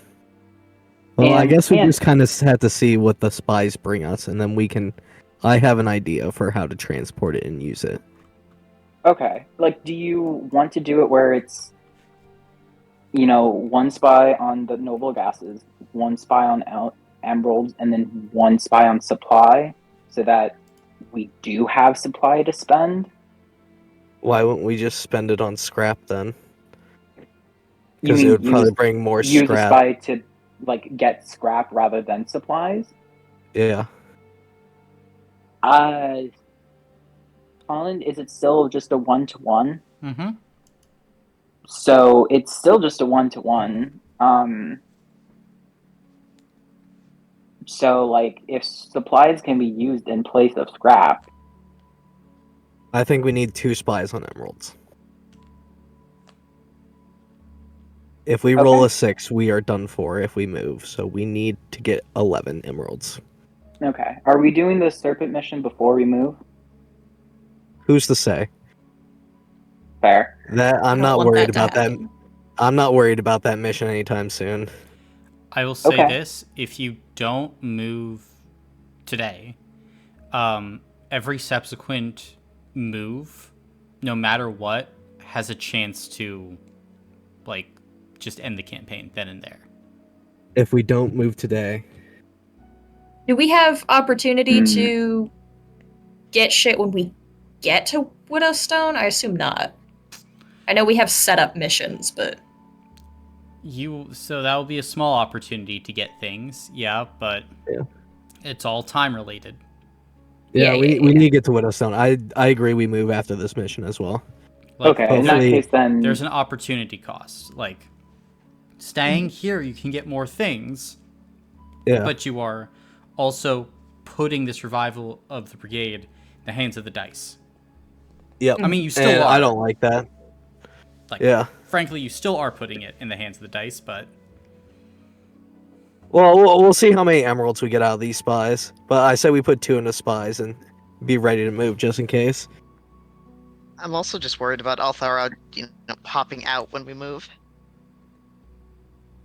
I
And
guess we just kind of had to see what the spies bring us, and then we can. I have an idea for how to transport it and use it.
okay, like, do you want to do it where it's one spy on the noble gases, one spy on emeralds, and then one spy on supply, so that we do have supply to spend?
Why wouldn't we just spend it on scrap then?
You
Because it
mean
would probably bring more
use a
scrap.
spy to like get scrap rather than supplies?
Yeah.
Holland, is it still just a 1-to-1?
Mm-hmm.
So it's still just a 1-to-1. So like if supplies can be used in place of scrap,
I think we need 2 spies on emeralds. If we roll
okay.
a 6, we are done for if we move. So we need to get 11 emeralds.
Okay. Are we doing the serpent mission before we move?
Who's to say?
Fair.
That
I
I'm
don't
not
want
worried
that to
about that.
happen.
I'm not worried about that mission anytime soon.
I will say
Okay.
this: if you don't move today, every subsequent move, no matter what, has a chance to, like, just end the campaign then and there.
If we don't move today,
Do we have opportunity
Hmm.
to get shit when we get to Widowstone? I assume not. I know we have setup missions, but
So that will be a small opportunity to get things, yeah, but
Yeah.
it's all time related.
yeah,
Yeah,
we
yeah,
we
yeah.
need to get to Widowstone. I agree. We move after this mission as well.
Like,
Okay, in that
hopefully-
case then
there's an opportunity cost. Like, staying here, you can get more things,
Yeah.
but you are also putting the survival of the brigade in the hands of the dice.
Yep.
I mean, you still
And
are.
I don't like that.
Like,
Yeah.
frankly, you still are putting it in the hands of the dice, but
Well, we'll see how many emeralds we get out of these spies. But I say we put 2 into spies and be ready to move just in case.
I'm also just worried about Althara, popping out when we move.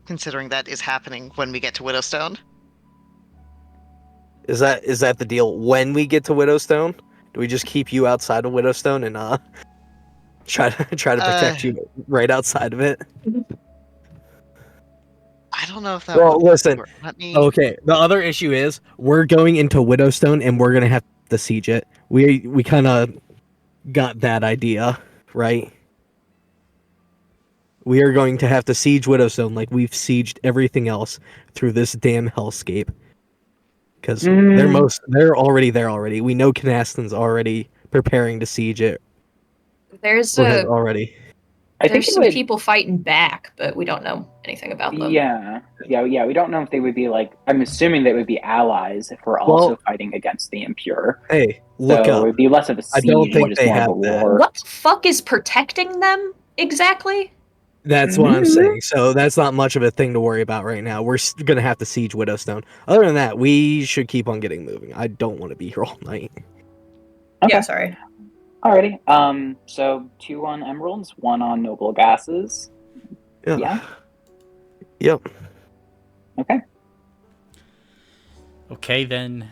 Considering that is happening when we get to Widowstone.
Is that the deal? When we get to Widowstone, do we just keep you outside of Widowstone and try to protect you right outside of it?
I don't know if that
Well,
would
listen.
work. Let me.
Okay. The other issue is we're going into Widowstone and we're gonna have to siege it. We kind of got that idea, right? We are going to have to siege Widowstone like we've sieged everything else through this damn hellscape. Because they're already there already. We know Canaston's already preparing to siege it.
There's
Or has already.
I think
there's
it
some
would
people fighting back, but we don't know anything about them.
yeah. We don't know if they would be like I'm assuming they would be allies if we're also
Well,
fighting against the impure.
Hey, look
So
up.
it'd be less of a
I don't
siege and
think
just
they
more of
have
a
that.
war.
What the fuck is protecting them exactly?
That's what I'm saying. So that's not much of a thing to worry about right now. We're gonna have to siege Widowstone. Other than that, we should keep on getting moving. I don't want to be here all night.
Okay.
Yeah, sorry.
Alrighty. So 2 on emeralds, 1 on noble gases. Yeah.
Yep.
Okay.
okay, then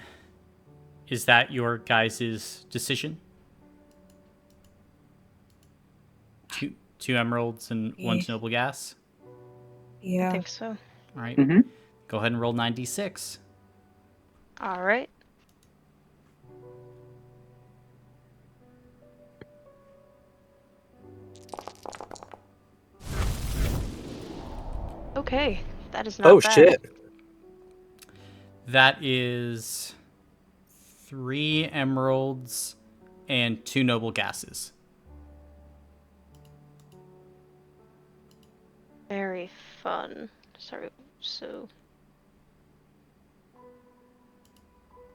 is that your guys' decision? Two emeralds and 1 to noble gas?
I
Yeah.
think so.
All right.
Mm-hmm.
Go ahead and roll 96.
All right. Okay, that is not
Oh
bad.
shit.
That is 3 emeralds and 2 noble gases.
Very fun. Sorry. So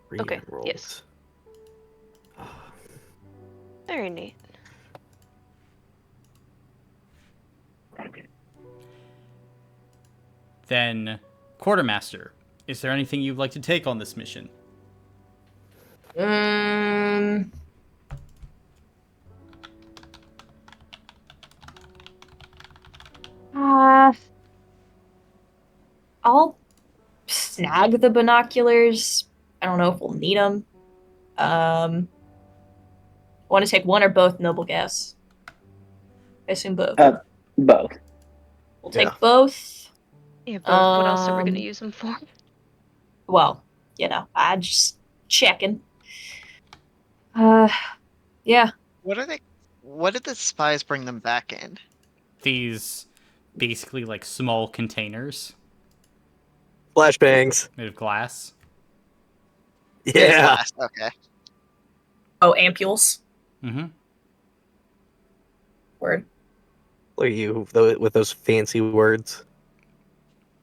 Three
Okay,
emeralds.
yes. Very neat.
Then, Quartermaster, is there anything you'd like to take on this mission?
Uh, I'll snag the binoculars. I don't know if we'll need them. I want to take one or both noble gas. I assume both.
Both.
We'll take
Yeah.
both.
Yeah, both. What else are we gonna
Um,
use them for?
Well, I just checking. Uh, yeah.
What are they? What did the spies bring them back in?
These basically like small containers
Flashbangs.
made of glass.
Made of
Yeah.
glass. Okay.
Oh, ampules.
Mm-hmm.
Word.
Look at you with those fancy words,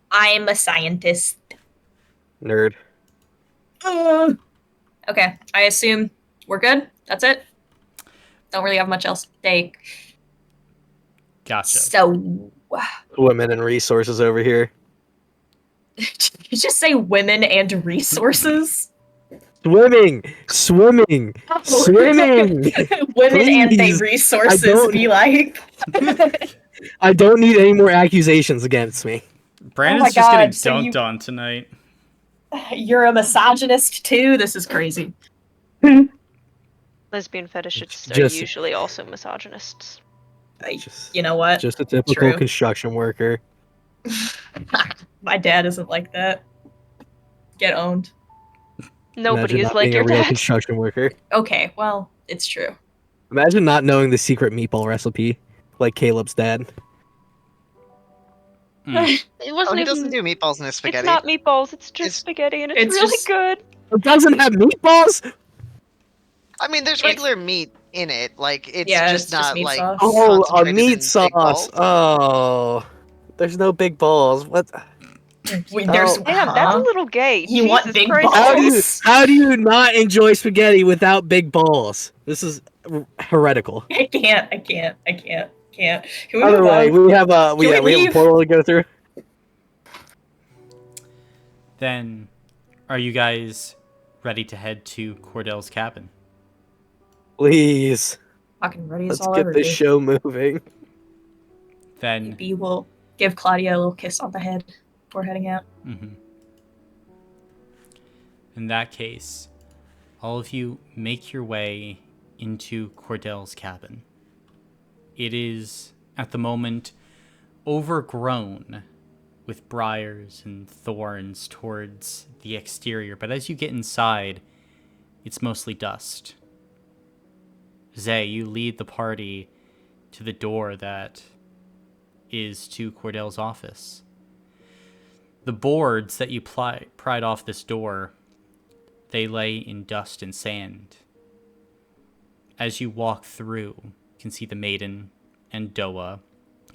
I'm a scientist.
nerd.
Okay, I assume we're good. That's it. Don't really have much else to take.
Gotcha.
So,
Women and resources over here.
did you just say women and resources?
Swimming, swimming, swimming.
Women and they
Please.
resources
don't-
be like.
I don't need any more accusations against me.
Brandon's just
God,
getting
so
dunked on tonight.
You're a misogynist too? This is crazy.
Lesbian fetishists are
Just-
usually also misogynists.
Just,
You know what?
just a typical
True.
construction worker.
My dad isn't like that. Get owned.
Nobody
Imagine
is
not
like
being
your
a real
dad.
construction worker.
Okay, well, it's true.
Imagine not knowing the secret meatball recipe, like Caleb's dad.
It
Oh,
wasn't
he
even.
doesn't do meatballs in his spaghetti.
It's not meatballs. It's just
It's-
spaghetti, and it's
it's
really
just-
good.
It doesn't have meatballs.
I mean, there's
It's-
regular meat in it. Like it's
Yeah,
just
it's just
not
meat
like
sauce.
Oh, a
concentrated
meat
in big
sauce.
balls.
Oh, there's no big balls. What?
Wait, there's
Oh.
Damn, that's a
huh?
little gay.
You want
Jesus
big
Christ.
balls?
How do you not enjoy spaghetti without big balls? This is heretical.
I can't. Can we
Other
move
way,
on?
we have a
we
we have a
leave?
portal to go through.
Then, are you guys ready to head to Cordell's cabin?
Please,
Fucking ready as
let's
all
get
ever
this
be.
show moving.
Then,
Maybe we'll give Claudia a little kiss on the head before heading out.
in that case, all of you make your way into Cordell's cabin. It is, at the moment, overgrown with briars and thorns towards the exterior, but as you get inside, it's mostly dust. Zay, you lead the party to the door that is to Cordell's office. The boards that you pried off this door, they lay in dust and sand. As you walk through, you can see the maiden and Doa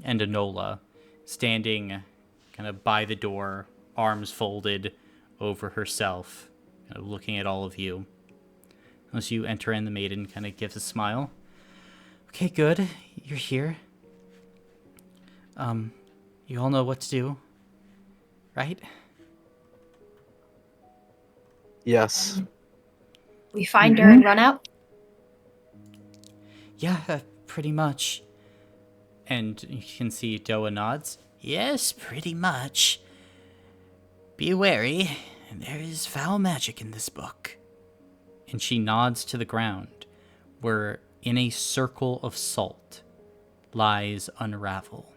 and Enola standing kind of by the door, arms folded over herself, kind of looking at all of you. As you enter in, the maiden kind of gives a smile. Okay, good. You're here. You all know what to do, right?
Yes.
We find her and run out.
Yeah, pretty much. And you can see Doa nods. Yes, pretty much. Be wary, there is foul magic in this book. And she nods to the ground, where in a circle of salt lies Unravel.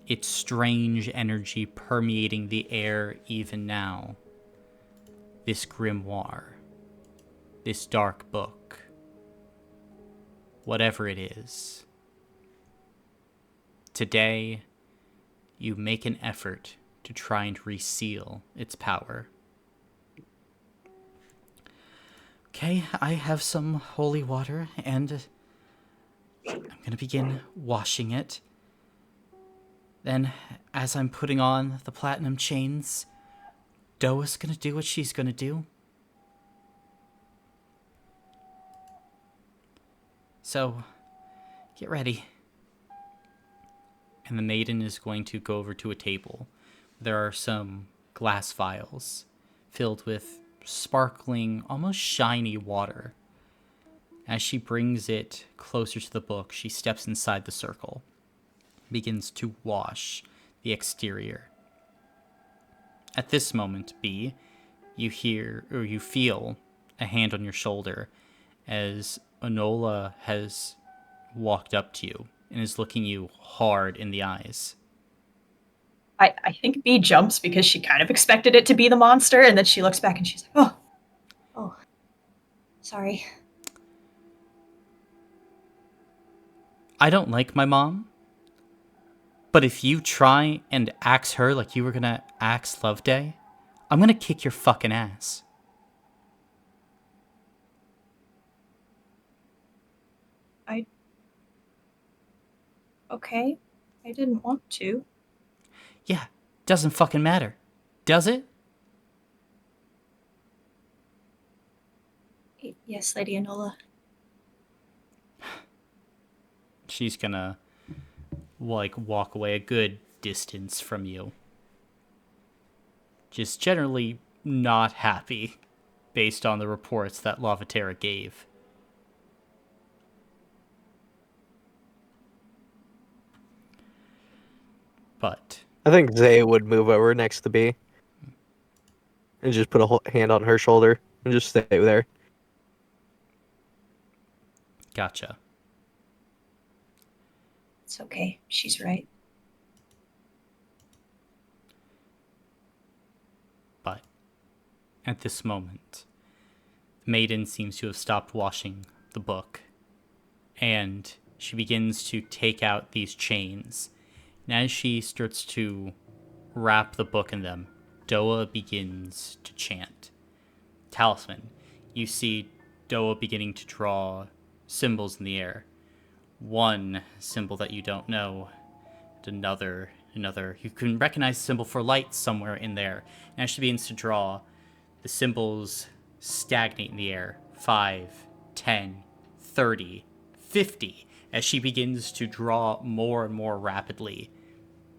Its strange energy permeating the air even now. This grimoire. This dark book. Whatever it is. Today, you make an effort to try and reseal its power. Okay, I have some holy water, and I'm gonna begin washing it. Then, as I'm putting on the platinum chains, Doa's gonna do what she's gonna do. So, get ready. And the maiden is going to go over to a table there are some glass vials filled with sparkling, almost shiny water. As she brings it closer to the book, she steps inside the circle, begins to wash the exterior. At this moment, B, you hear or you feel a hand on your shoulder as Enola has walked up to you and is looking you hard in the eyes.
I think B jumps because she kind of expected it to be the monster, and then she looks back and she's like,
Oh, sorry.
I don't like my mom, but if you try and axe her like you were gonna axe Loveday, I'm gonna kick your fucking ass.
Okay. I didn't want to.
Yeah, doesn't fucking matter. Does it?
Yes, Lady Enola.
She's gonna, like, walk away a good distance from you. Just generally not happy based on the reports that Lavaterra gave. But
I think Zay would move over next to B and just put a hand on her shoulder and just stay there.
gotcha.
It's okay. She's right.
But at this moment, the maiden seems to have stopped washing the book, and she begins to take out these chains. And as she starts to wrap the book in them, Doa begins to chant. Talisman. You see Doa beginning to draw symbols in the air. One symbol that you don't know, and another. You can recognize the symbol for light somewhere in there. And as she begins to draw, the symbols stagnate in the air. 5, 10, 30, 50. As she begins to draw more and more rapidly,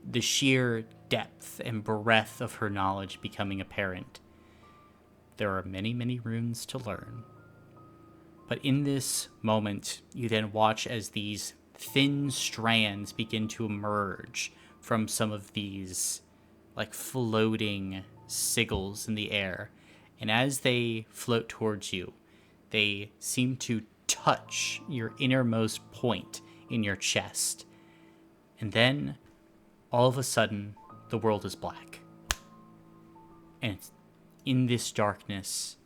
the sheer depth and breadth of her knowledge becoming apparent. There are many, many runes to learn. But in this moment, you then watch as these thin strands begin to emerge from some of these, like, floating sigils in the air. And as they float towards you, they seem to touch your innermost point in your chest. And then, all of a sudden, the world is black. And in this darkness,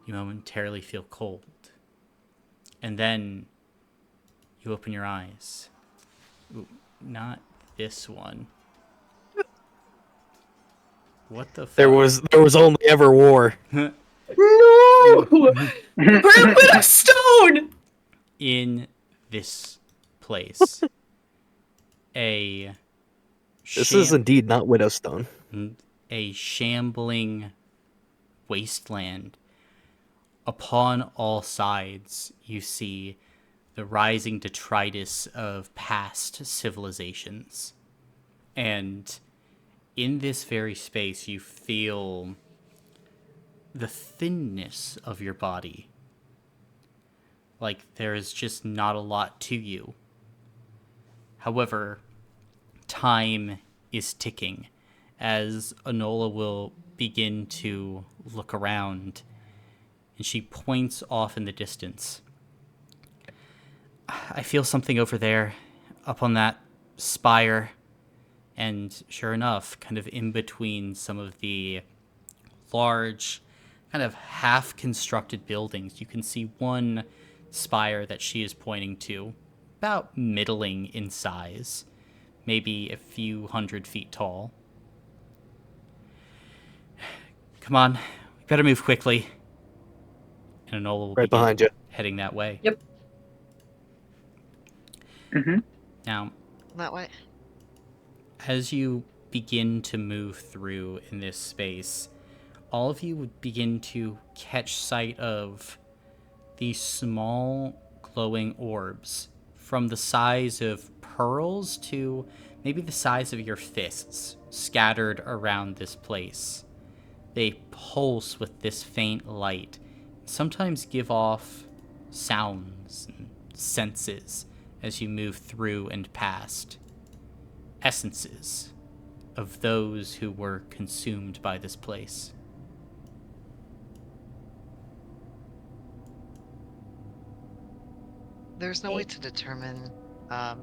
you momentarily feel cold. And then you open your eyes. Ooh, not this one. What the fuck?
There was only ever war.
no! Burn Widow Stone!
In this place,
This is indeed not Widowstone.
a shambling wasteland. Upon all sides, you see the rising detritus of past civilizations. And in this very space, you feel the thinness of your body. Like there is just not a lot to you. However, time is ticking as Enola will begin to look around, and she points off in the distance. I feel something over there, up on that spire. And sure enough, kind of in between some of the large, kind of half-constructed buildings, you can see one spire that she is pointing to, about middling in size, maybe a few 100 feet tall. Come on, we better move quickly. And Enola will
Right
begin
behind you.
heading that way.
Yep.
Mm-hmm.
Now,
That way.
as you begin to move through in this space, all of you would begin to catch sight of these small glowing orbs from the size of pearls to maybe the size of your fists, scattered around this place. They pulse with this faint light, sometimes give off sounds and senses as you move through and past. Essences of those who were consumed by this place.
There's no way to determine um,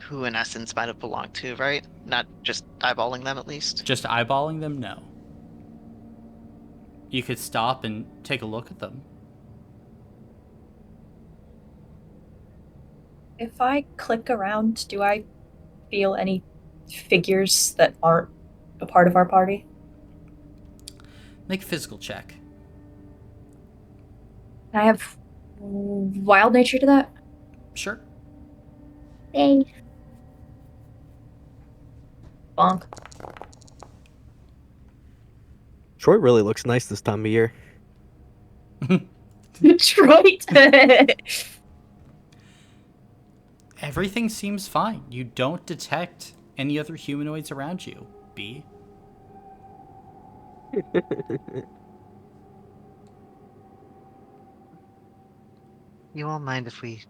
who in essence might have belonged to, right? Not just eyeballing them at least.
Just eyeballing them? No. You could stop and take a look at them.
If I click around, do I feel any figures that aren't a part of our party?
Make a physical check.
Can I have wild nature to that?
Sure.
Hey. Bonk.
Detroit really looks nice this time of year.
Detroit.
Everything seems fine. You don't detect any other humanoids around you, B.
You all mind if we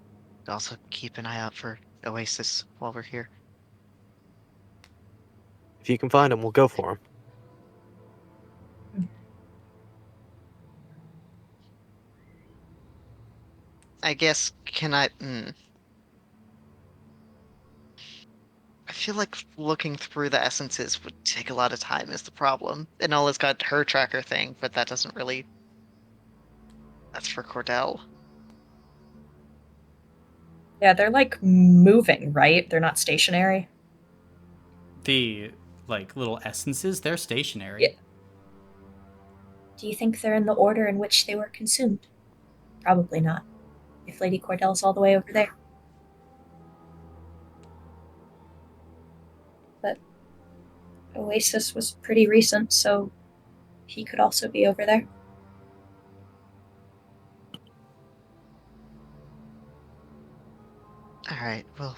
also keep an eye out for Oasis while we're here?
If you can find him, we'll go for him.
I guess, can I... I feel like looking through the essences would take a lot of time is the problem. And Nola's got her tracker thing, but that doesn't really... That's for Cordell.
Yeah, they're like moving, right? They're not stationary.
The, little essences, they're stationary.
Yeah. Do you think they're in the order in which they were consumed? Probably not. If Lady Cordell's all the way over there. But Oasis was pretty recent, so he could also be over there.
Alright, well...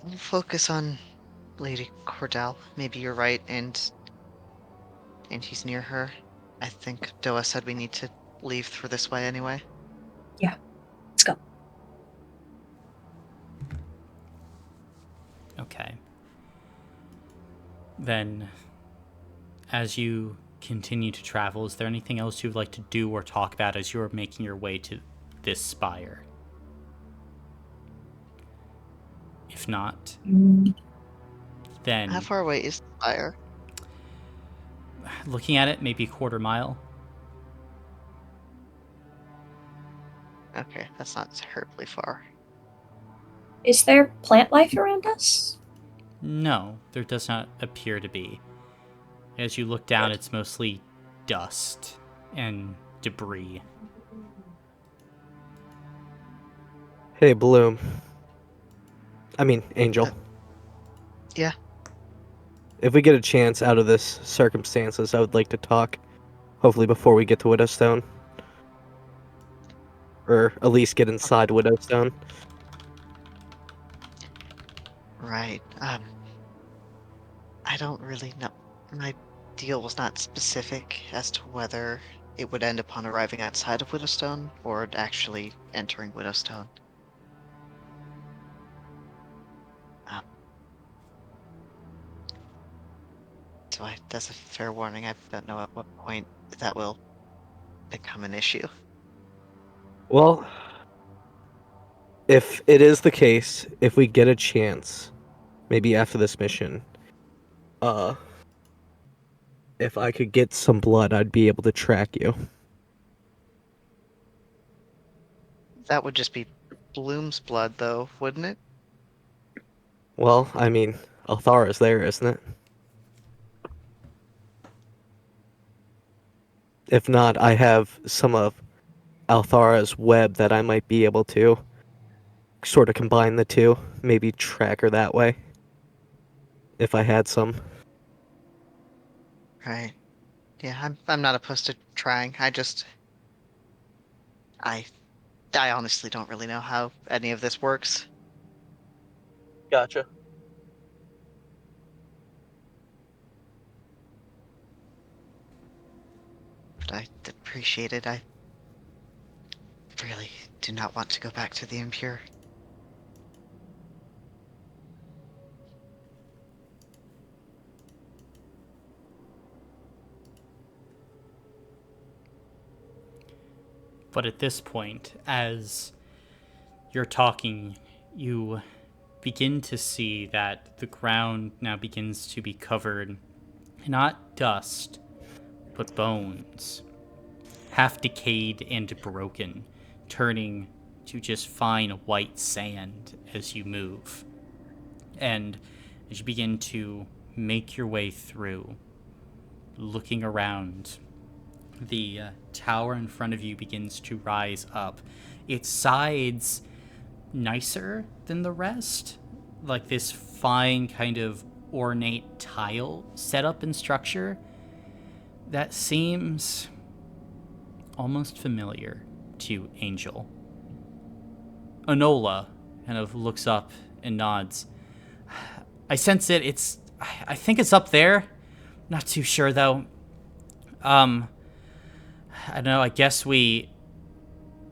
We'll focus on Lady Cordell. Maybe you're right, and he's near her. I think Doa said we need to leave through this way anyway.
Yeah. Let's go.
Okay. Then, as you continue to travel, is there anything else you'd like to do or talk about as you're making your way to this spire? If not, then
How far away is the spire?
looking at it, maybe a quarter mile.
Okay, that's not terribly far.
Is there plant life around us?
No, there does not appear to be. As you look down, it's mostly dust and debris.
Hey, Bloom. I mean, Angel.
Yeah.
If we get a chance out of this circumstances, I would like to talk. Hopefully before we get to Widowstone. Or at least get inside Widowstone.
Right. I don't really know. My deal was not specific as to whether it would end upon arriving outside of Widowstone or actually entering Widowstone. So that's a fair warning. I don't know at what point that will become an issue.
Well, if it is the case, if we get a chance, maybe after this mission, if I could get some blood, I'd be able to track you.
That would just be Bloom's blood, though, wouldn't it?
Well, I mean, Althara's there, isn't it? If not, I have some of Althara's web that I might be able to sort of combine the two, maybe track her that way. If I had some.
Right. Yeah, I'm not opposed to trying. I I honestly don't really know how any of this works.
Gotcha.
But I appreciate it. I really do not want to go back to the Impure.
But at this point, as you're talking, you begin to see that the ground now begins to be covered not dust, but bones, half decayed and broken, turning to just fine white sand as you move. And as you begin to make your way through, looking around, the tower in front of you begins to rise up. Its sides nicer than the rest, like this fine kind of ornate tile setup and structure that seems almost familiar to Angel. Enola kind of looks up and nods. I sense it. I think it's up there. Not too sure though. I don't know. I guess we.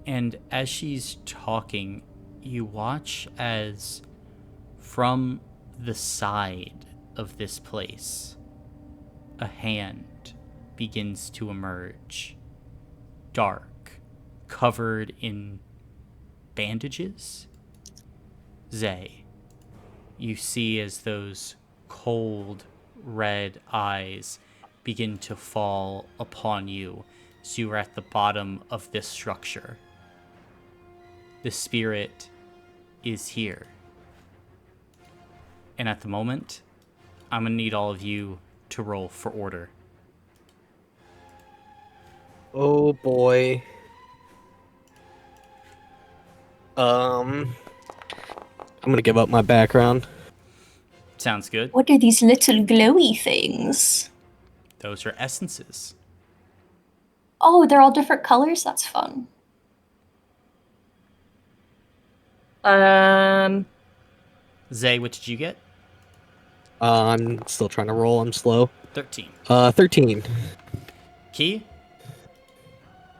And as she's talking, you watch as from the side of this place, a hand begins to emerge. Dark, covered in bandages. Zay, you see as those cold red eyes begin to fall upon you as you are at the bottom of this structure. The spirit is here. And at the moment, I'm going to need all of you to roll for order.
Oh boy. I'm gonna give up my background.
Sounds good.
What are these little glowy things?
Those are essences.
Oh, they're all different colors? That's fun.
Zay, what did you get?
I'm still trying to roll. I'm slow.
13.
13.
Key?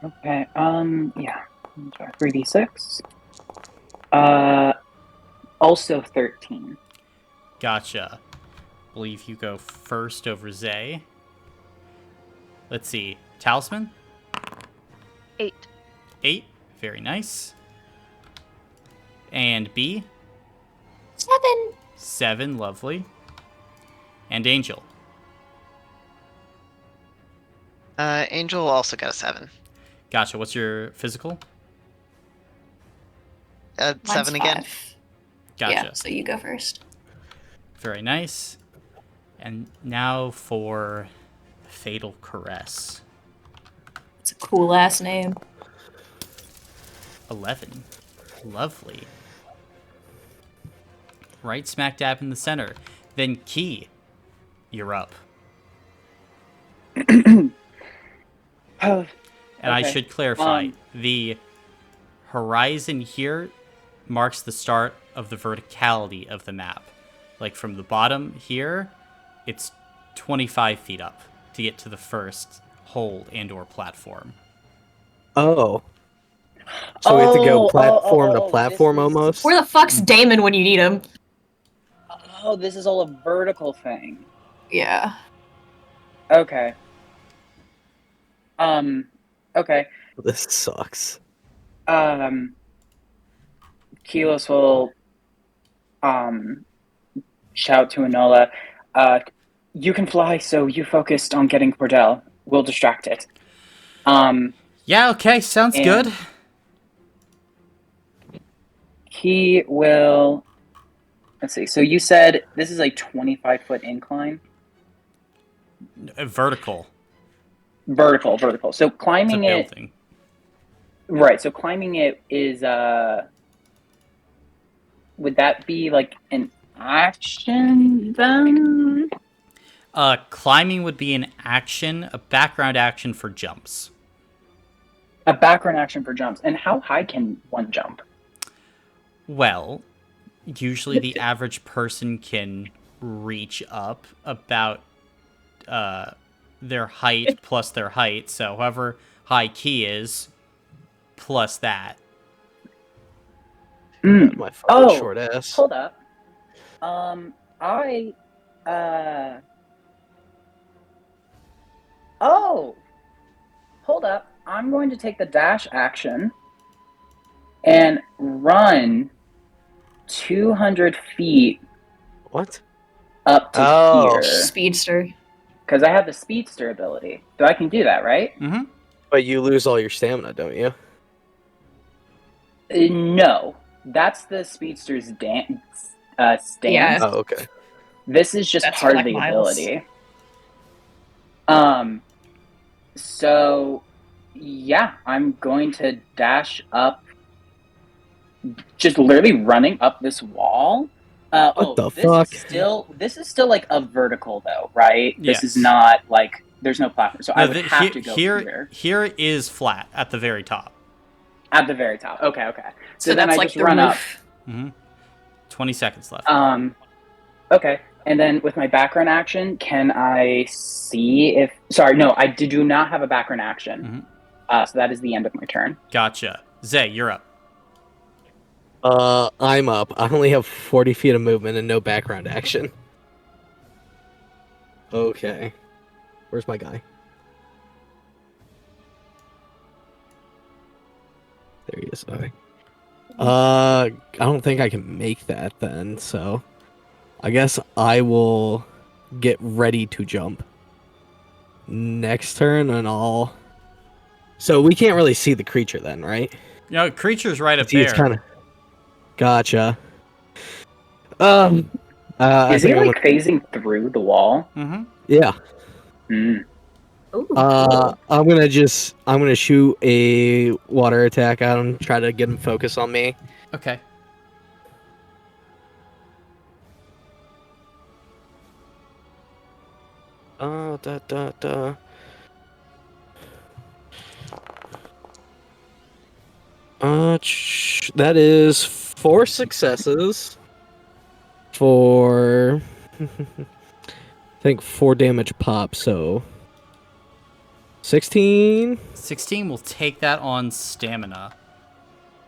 Okay, yeah. 3d6. Also 13.
Gotcha. Believe you go first over Zay. Let's see. Talisman?
8.
8. Very nice. And B?
7.
7. Lovely. And Angel?
Angel also got a 7.
Gotcha. What's your physical?
7 again.
5.
Gotcha.
Yeah, so you go first.
Very nice. And now for Fatal Caress.
It's a cool ass name.
11. Lovely. Right smack dab in the center. Then Key, you're up.
Oh,
And I
okay.
should clarify, the horizon here marks the start of the verticality of the map. Like from the bottom here, it's 25 feet up to get to the first hold and or platform.
Oh. So we have to go platform to platform
this-
almost?
Where the fuck's Damon when you need him?
Oh, this is all a vertical thing.
Yeah.
Okay. Okay.
This sucks.
Keyless will, shout to Enola, you can fly, so you focused on getting Cordell. We'll distract it.
Yeah, okay, sounds
And-
good.
He will, let's see, so you said this is a 25-foot incline?
Vertical.
Vertical. So
It's a
climbing it,
building.
right, so climbing it is, would that be like an action then?
Climbing would be an action, a background action for jumps.
A background action for jumps. And how high can one jump?
Well, usually the average person can reach up about their height plus their height. So however high Key is, plus that.
My fucking short ass.
Hold up. Hold up. I'm going to take the dash action and run 200 feet
What?
up to
Oh.
here.
Speedster.
Because I have the speedster ability. So I can do that, right?
Mm-hmm.
But you lose all your stamina, don't you?
No. That's the speedster's stance.
Yeah.
Oh, okay.
This is just
That's
part
for,
of
like,
the
miles.
ability. So yeah, I'm going to dash up, just literally running up this wall.
What the fuck?
This is still like a vertical though, right?
Yes.
This is not like there's no platform, so I
No,
would have to go here
Here is flat at the very top.
at the very top. Okay.
So
then
that's
I
like
just
the
run
roof.
Mm-hmm. 20 seconds left.
up. Okay. And then with my background action, can I see if? Sorry, no, I do not have a background action. So that is the end of my turn.
Gotcha. Zay, you're up.
I'm up. I only have 40 feet of movement and no background action. Okay. Where's my guy? There he is. Okay. I don't think I can make that then, so I guess I will get ready to jump next turn and I'll. So we can't really see the creature then, right?
You know, creature's right up
See,
there.
it's kind of. Gotcha.
Is he like phasing through the wall?
Mm-hmm.
Yeah.
Mm.
Ooh, cool.
I'm gonna shoot a water attack at him, try to get him focused on me.
Okay.
That is 4 successes for I think 4 damage pop, so 16.
16 will take that on stamina.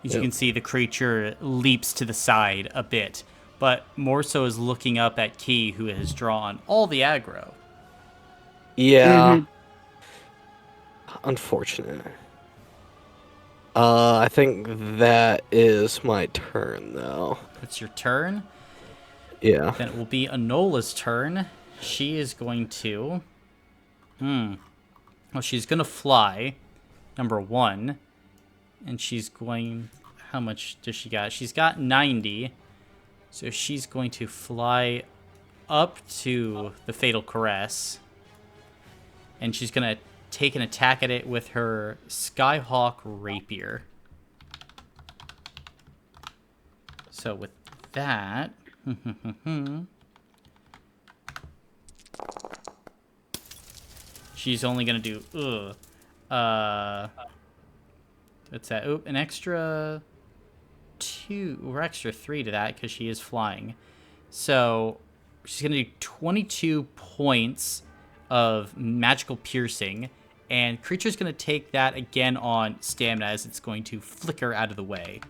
As you
Yep.
can see, the creature leaps to the side a bit, but more so is looking up at Key, who has drawn all the aggro.
Yeah. Unfortunate. I think that is my turn, though.
It's your turn.
Yeah.
Then it will be Anola's turn. She is going to... Well, she's going to fly, number 1. And she's going... How much does she got? She's got 90. So she's going to fly up to the Fatal Caress. And she's going to take an attack at it with her Skyhawk Rapier. So with that... she's only going to do... what's that? Oop, an extra 2 or extra 3 to that because she is flying. So she's going to do 22 points of magical piercing, and creature's going to take that again on stamina as it's going to flicker out of the way.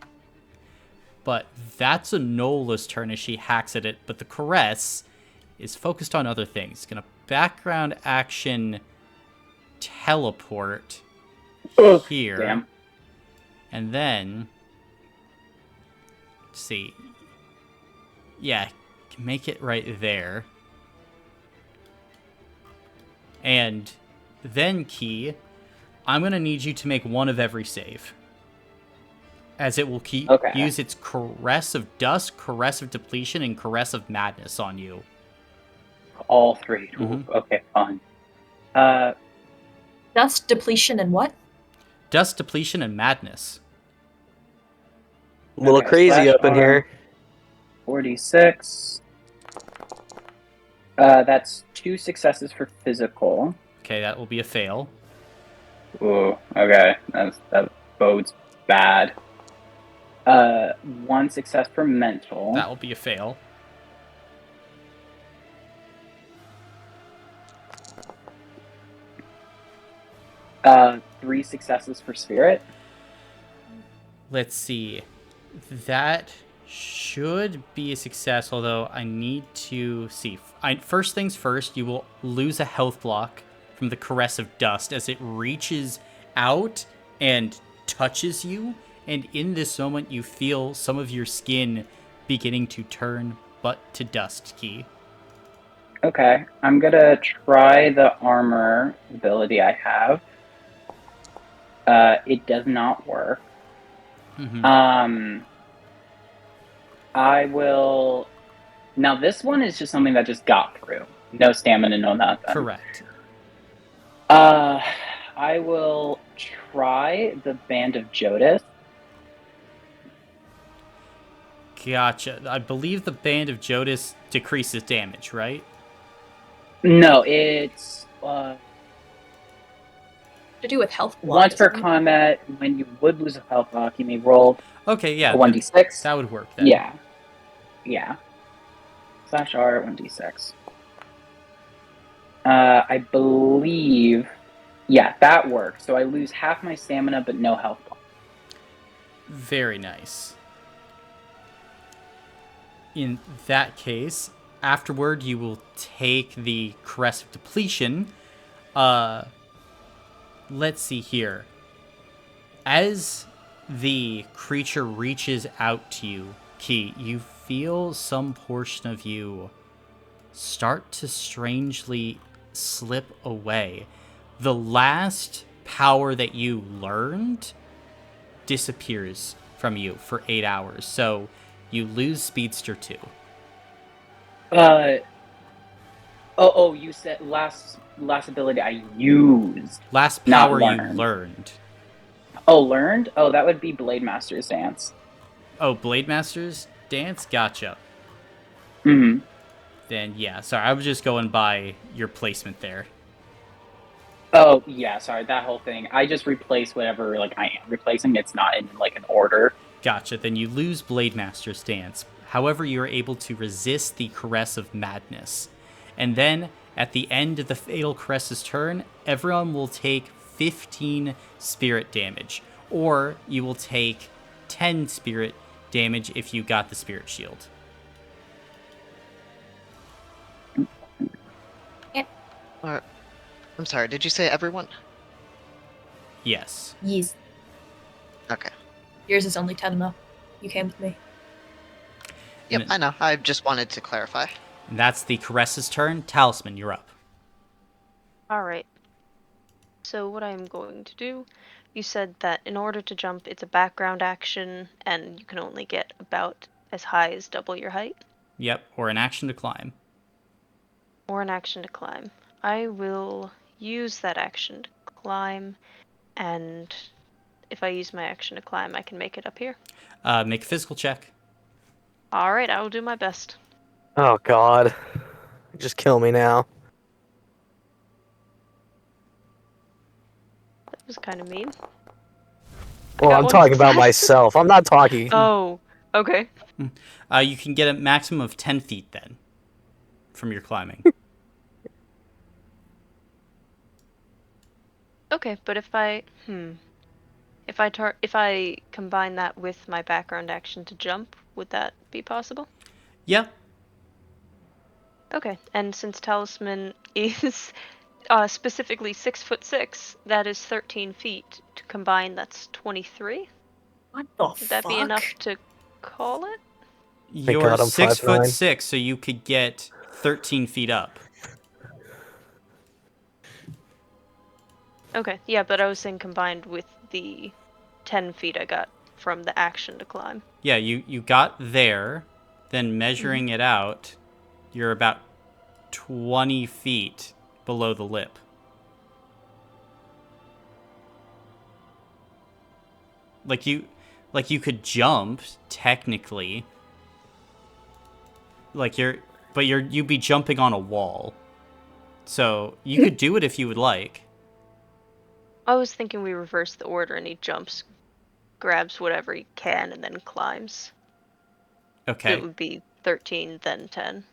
But that's Anola's turn as she hacks at it, but the Caress is focused on other things. It's going to background action teleport here.
Damn.
And then, let's see. Yeah, make it right there. And then, Key, I'm going to need you to make one of every save. As it will use its Caress of Dust, Caress of Depletion, and Caress of Madness on you.
All 3.
Mm-hmm.
Okay, fine.
Dust, depletion, and what?
Dust, Depletion, and Madness.
A little crazy up in here.
46. That's 2 successes for physical.
Okay, that will be a fail.
Ooh, okay. That bodes bad. One success for mental.
That will be a fail.
Three successes for spirit.
Let's see. That should be a success, although I need to see. First things first, you will lose a health block from the Caress of Dust as it reaches out and touches you. And in this moment, you feel some of your skin beginning to turn but to dust, Key.
Okay, I'm gonna try the armor ability I have. It does not work.
Mm-hmm.
I will. Now, this one is just something that just got through. No stamina, no nothing.
Correct.
I will try the Band of Jodis.
Gotcha. I believe the Band of Jodis decreases damage, right?
No, it's
To do with health block.
once per combat. When you would lose a health block, you may roll
Okay, yeah.
a 1d6.
That would work then.
Yeah. Slash R 1d6. I believe. Yeah, that works. So I lose half my stamina, but no health block.
Very nice. In that case, afterward you will take the Caress of Depletion. Let's see here. As the creature reaches out to you, Key, you feel some portion of you start to strangely slip away. The last power that you learned disappears from you for 8 hours. So you lose Speedster 2.
You said last ability I used.
Last
Not
power you
learned.
learned.
Oh, learned? Oh, that would be Blade Master's Dance.
Oh, Blade Master's Dance? Gotcha.
Mm-hmm.
Then, yeah, sorry, I was just going by your placement there.
Oh, yeah, sorry, that whole thing. I just replace whatever, like, I am replacing. It's not in, like, an order.
Gotcha, then you lose Blade Master's Dance. However, you are able to resist the Caress of Madness. And then, at the end of the Fatal Caress's turn, everyone will take 15 spirit damage. Or you will take 10 spirit damage if you got the Spirit Shield.
I'm sorry, did you say everyone?
Yes.
Yes.
Okay.
Yours is only 10, though. You came with me.
Yep, I know. I just wanted to clarify.
And that's the Caress's turn. Talisman, you're up.
Alright. So what I'm going to do, you said that in order to jump, it's a background action, and you can only get about as high as double your height.
Yep, or an action to climb.
Or an action to climb. I will use that action to climb, and if I use my action to climb, I can make it up here.
Make a physical check.
Alright, I will do my best.
Oh God, just kill me now.
That was kind of mean.
Well, I'm talking about myself. I'm not talking.
Oh, okay.
You can get a maximum of 10 feet then from your climbing.
Okay, but if I combine that with my background action to jump, would that be possible?
Yeah.
Okay, and since Talisman is specifically 6'6", that is 13 feet. To combine, that's 23.
What the
Would that be enough to call it?
You're
God, I'm
6'6", so you could get 13 feet up.
Okay, yeah, but I was saying combined with the 10 feet I got from the action to climb.
Yeah, you got there, then measuring it out, you're about 20 feet below the lip. Like you could jump technically. You'd be jumping on a wall. So you could do it if you would like.
I was thinking we reverse the order and he jumps, grabs whatever he can, and then climbs. So
Okay.
it would be 13, then 10.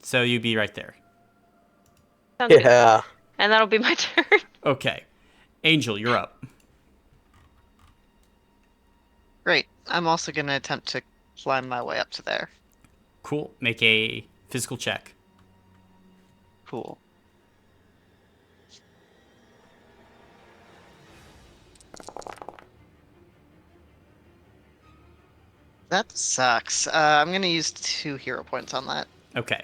So you'd be right there.
Sounds good.
Yeah.
And that'll be my turn.
Okay. Angel, you're up.
Great. I'm also going to attempt to climb my way up to there.
Cool. Make a physical check.
Cool. That sucks. I'm going to use 2 hero points on that.
Okay.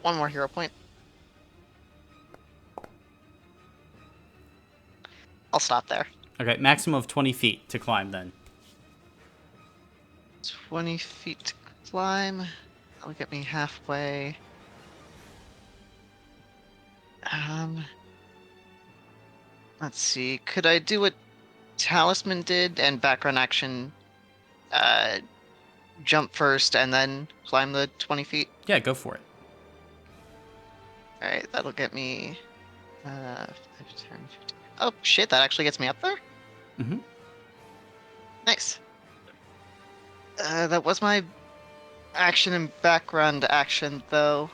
One more hero point. I'll stop there.
Okay, maximum of 20 feet to climb then.
20 feet to climb. That'll get me halfway. Let's see. Could I do what Talisman did and background action jump first and then climb the 20 feet?
Yeah, go for it.
Alright, that'll get me 5, 10, 15. Oh shit, that actually gets me up there?
Mm-hmm.
Nice. That was my action and background action, though.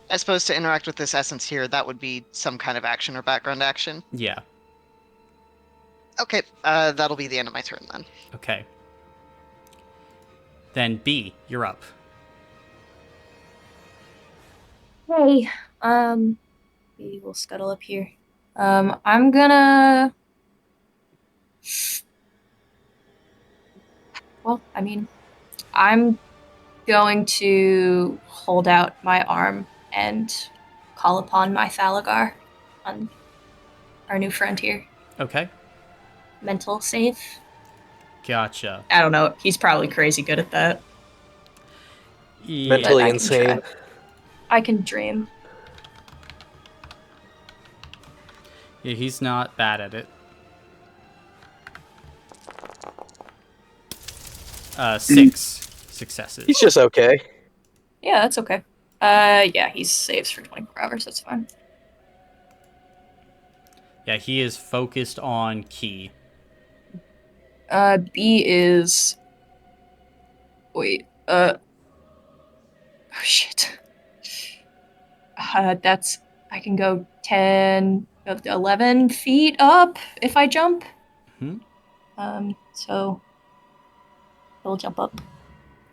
As opposed to interact with this essence here, that would be some kind of action or background action.
Yeah.
Okay, that'll be the end of my turn then.
Okay. Then B, you're up.
Hey, we will scuttle up here. I'm gonna. Well, I mean, I'm going to hold out my arm and call upon my Thalagar on our new friend here.
Okay.
Mental save.
Gotcha.
I don't know. He's probably crazy good at that.
Yeah.
Mentally
I can
insane.
try. I can dream.
Yeah, he's not bad at it. 6 successes.
He's just okay.
Yeah, that's okay. Yeah, he saves for 24 hours. That's fine.
Yeah, he is focused on Key.
B is. Wait. Oh shit. That's. I can go 10, 11 feet up if I jump. So. He'll jump up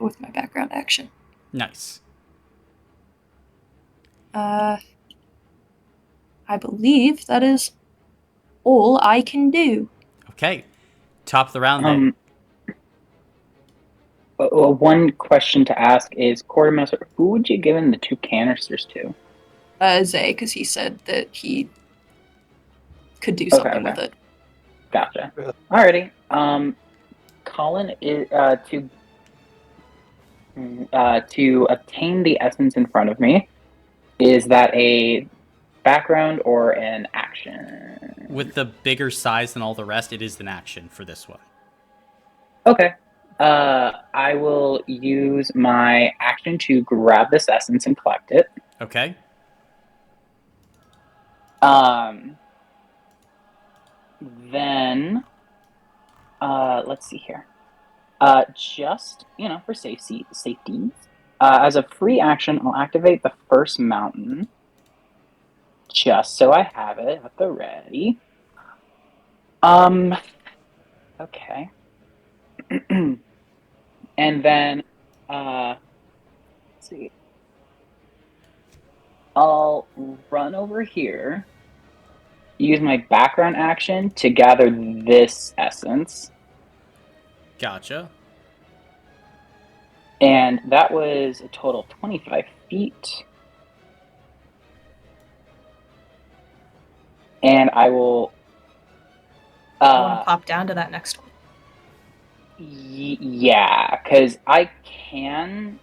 with my background action.
Nice.
I believe that is all I can do.
Okay. Top of the round then.
One question to ask is, Quartermaster, who would you given the 2 canisters to?
Zay, because he said that he could do something with it.
Gotcha. Alrighty. Colin is to obtain the essence in front of me. Is that a background or an action?
With the bigger size than all the rest, it is an action for this one.
Okay. I will use my action to grab this essence and collect it.
Okay.
Then, let's see here. Just, for safety, as a free action, I'll activate the first mountain. Just so I have it at the ready. Okay. And then, let's see. I'll run over here, use my background action to gather this essence.
Gotcha.
And that was a total of 25 feet. And I will...
I want to pop down to that next one.
Yeah, because I can...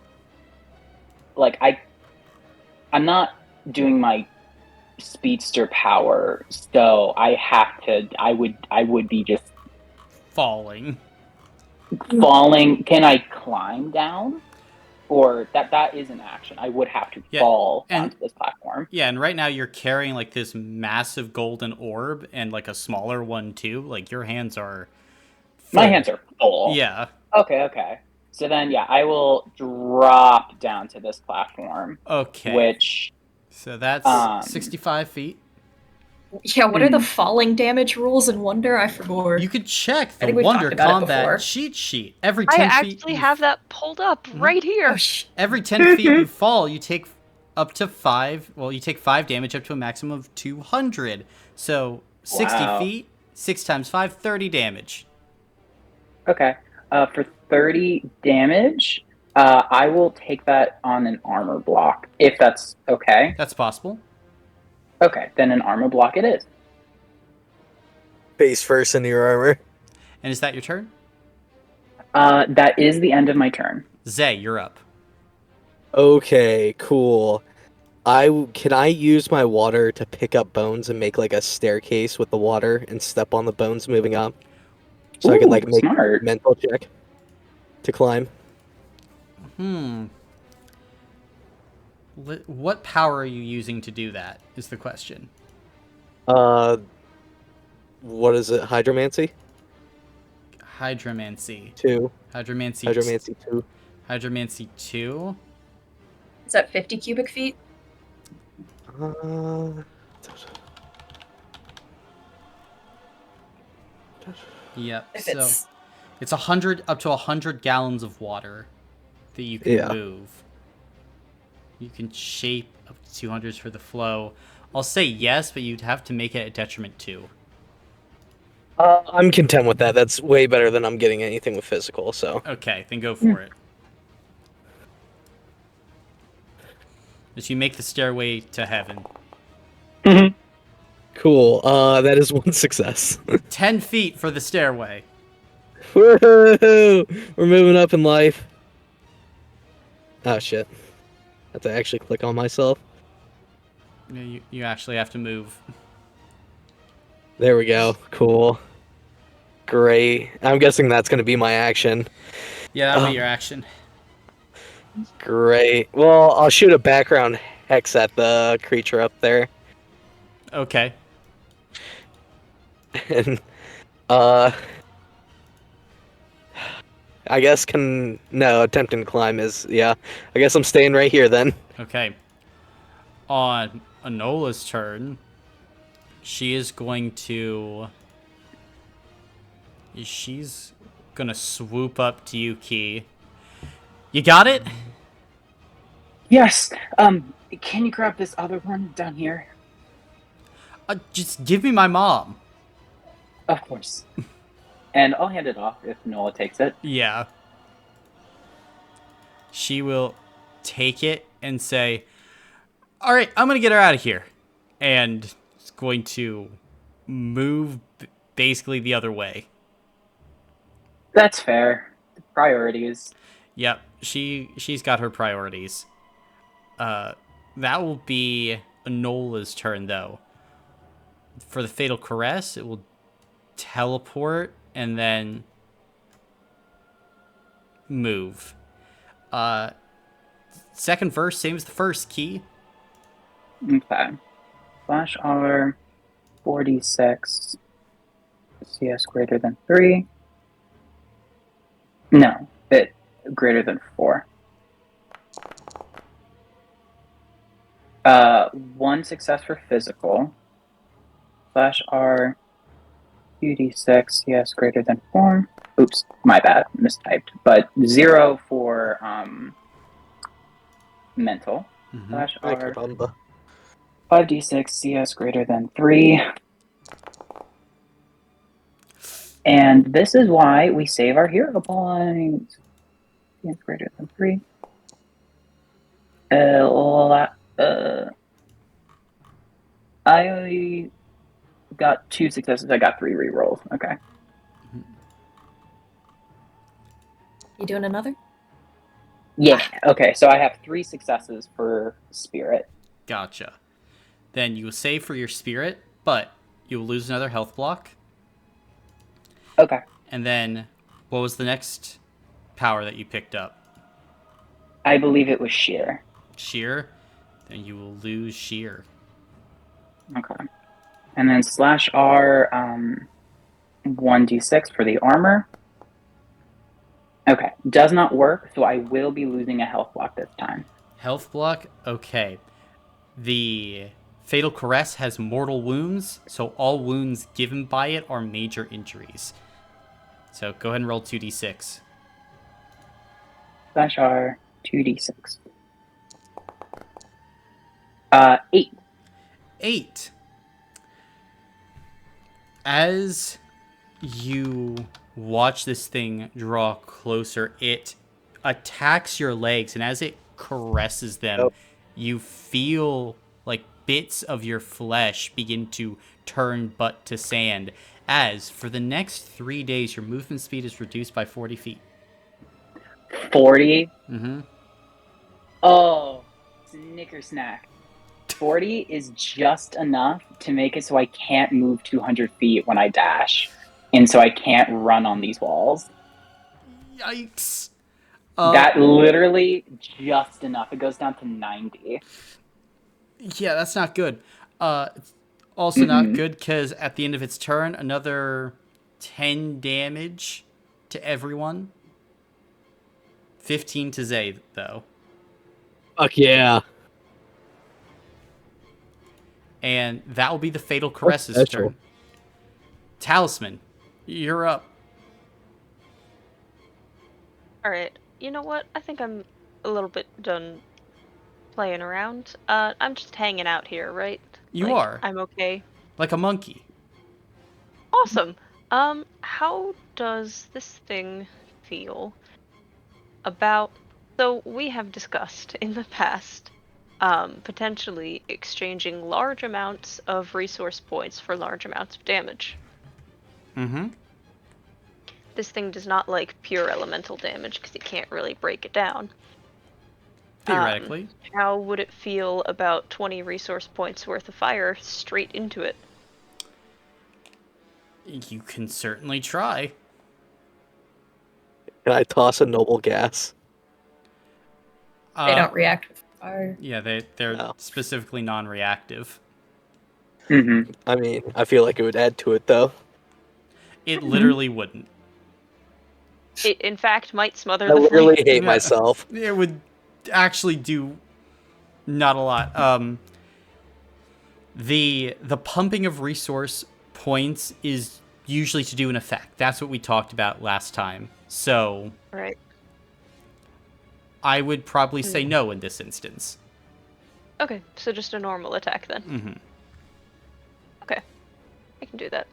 I'm not doing my speedster power, so I have to... I would be just...
Falling.
Falling. Can I climb down? or that is an action. I would have to fall onto this platform.
Yeah, and right now you're carrying like this massive golden orb and like a smaller one too. Like your hands are full.
My hands are full.
Yeah.
Okay. So then, yeah, I will drop down to this platform.
Okay.
Which.
So that's 65 feet.
Yeah, what are the falling damage rules in Wonder? I forgot.
You could check
I
the
think we've
Wonder
talked about it before.
Combat cheat sheet. Every 10
I
feet.
actually have that pulled up right here.
Every 10 feet you fall, you take up to 5. Well, you take 5 damage up to a maximum of 200. So 60 feet, 6 times 5, 30 damage.
Okay. For 30 damage, I will take that on an armor block, if that's okay.
That's possible.
Okay, then an armor block it is.
Face first in your armor.
And is that your turn?
That is the end of my turn.
Zay, you're up.
Okay, cool. Can I use my water to pick up bones and make like a staircase with the water and step on the bones moving up? So I can like make a mental check to climb.
What power are you using to do that is the question.
What is it? Hydromancy?
Hydromancy.
2.
Hydromancy
2.
Hydromancy 2.
Is that 50 cubic feet?
Yep. So it's 100 up to 100 gallons of water that you can move. You can shape up to 200s for the flow. I'll say yes, but you'd have to make it a detriment too.
I'm content with that. That's way better than I'm getting anything with physical, so.
Okay, then go for it. As you make the stairway to heaven.
Cool. That is 1 success.
10 feet for the stairway.
Woohoo! We're moving up in life. Oh, shit. I have to actually click on myself.
You actually have to move.
There we go. Cool. Great. I'm guessing that's going to be my action.
Yeah, that'll be your action.
Great. Well, I'll shoot a background hex at the creature up there.
Okay.
And, I guess attempting to climb is, yeah. I guess I'm staying right here then.
Okay. On Enola's turn, she is going to... She's gonna swoop up to you, Key. You got it?
Yes. Can you grab this other one down here?
Just give me my mom.
Of course. And I'll hand it off if Nola takes it.
Yeah. She will take it and say, all right, I'm going to get her out of here. And it's going to move basically the other way.
That's fair. Priorities.
Yep, she's got her priorities. That will be Enola's turn, though. For the Fatal Caress, it will teleport and then move. Second verse, same as the first, Key.
Okay. Flash R 46 CS greater than 3. No, it greater than 4. 1 success for physical. Flash R 2d6 CS greater than 4. Oops, my bad, mistyped. But 0 for mental. Flash R 5d6 CS greater than 3. And this is why we save our hero points. CS greater than 3. I got 2 successes. I got 3 rerolls. Okay.
You doing another?
Yeah. Okay. So I have 3 successes for spirit.
Gotcha. Then you will save for your spirit, but you will lose another health block.
Okay.
And then, what was the next power that you picked up?
I believe it was sheer.
Sheer, then you will lose sheer.
Okay. And then slash R, 1d6 for the armor. Okay. Does not work, so I will be losing a health block this time.
Health block, okay. The Fatal Caress has mortal wounds, so all wounds given by it are major injuries. So go ahead and roll 2d6.
Slash R, 2d6. 8.
8. As you watch this thing draw closer, it attacks your legs, and as it caresses them,
Yep.
you feel like bits of your flesh begin to turn but to sand. As for the next 3 days, your movement speed is reduced by 40 feet.
40.
Mm-hmm.
Oh, snicker snack. 40 is just enough to make it so I can't move 200 feet when I dash. And so I can't run on these walls.
Yikes.
That literally just enough. It goes down to 90.
Yeah, that's not good. It's also not good because at the end of its turn, another 10 damage to everyone. 15 to Zay, though.
Fuck yeah.
And that will be the Fatal Caress's
special.
turn. Talisman, you're up.
Alright, you know what? I think I'm a little bit done playing around. I'm just hanging out here, right?
You
Like,
are.
I'm okay.
Like a monkey.
Awesome. How does this thing feel about... So, we have discussed in the past, potentially exchanging large amounts of resource points for large amounts of damage.
Mm-hmm.
This thing does not like pure elemental damage because it can't really break it down.
Theoretically.
How would it feel about 20 resource points worth of fire straight into it?
You can certainly try.
Can I toss a noble gas?
They don't react with fire.
Yeah, they're
No.
specifically non-reactive.
Mm-hmm.
I mean, I feel like it would add to it, though.
It literally wouldn't.
It, in fact, might smother
I
the flame.
literally hate myself.
It would actually do not a lot. The pumping of resource points is usually to do an effect. That's what we talked about last time. So
Right.
I would probably say no in this instance.
Okay, so just a normal attack then.
Mm-hmm.
Okay, I can do that.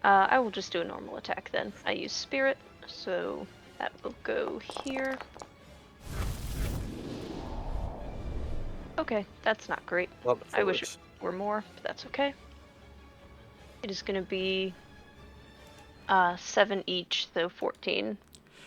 I will just do a normal attack then. I use Spirit, so that will go here. Okay, that's not great. I wish it were more, but that's okay. It is going to be 7 each, so 14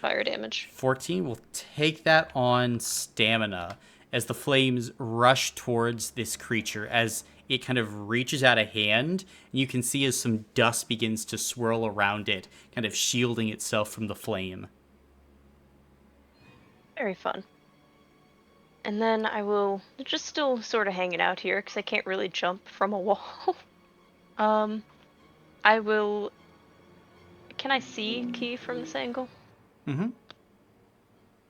fire damage.
14 will take that on stamina as the flames rush towards this creature as it kind of reaches out a hand. And you can see as some dust begins to swirl around it, kind of shielding itself from the flame.
Very fun. And then I will just still sort of hanging out here because I can't really jump from a wall. I will. Can I see Key from this angle?
Mm-hmm.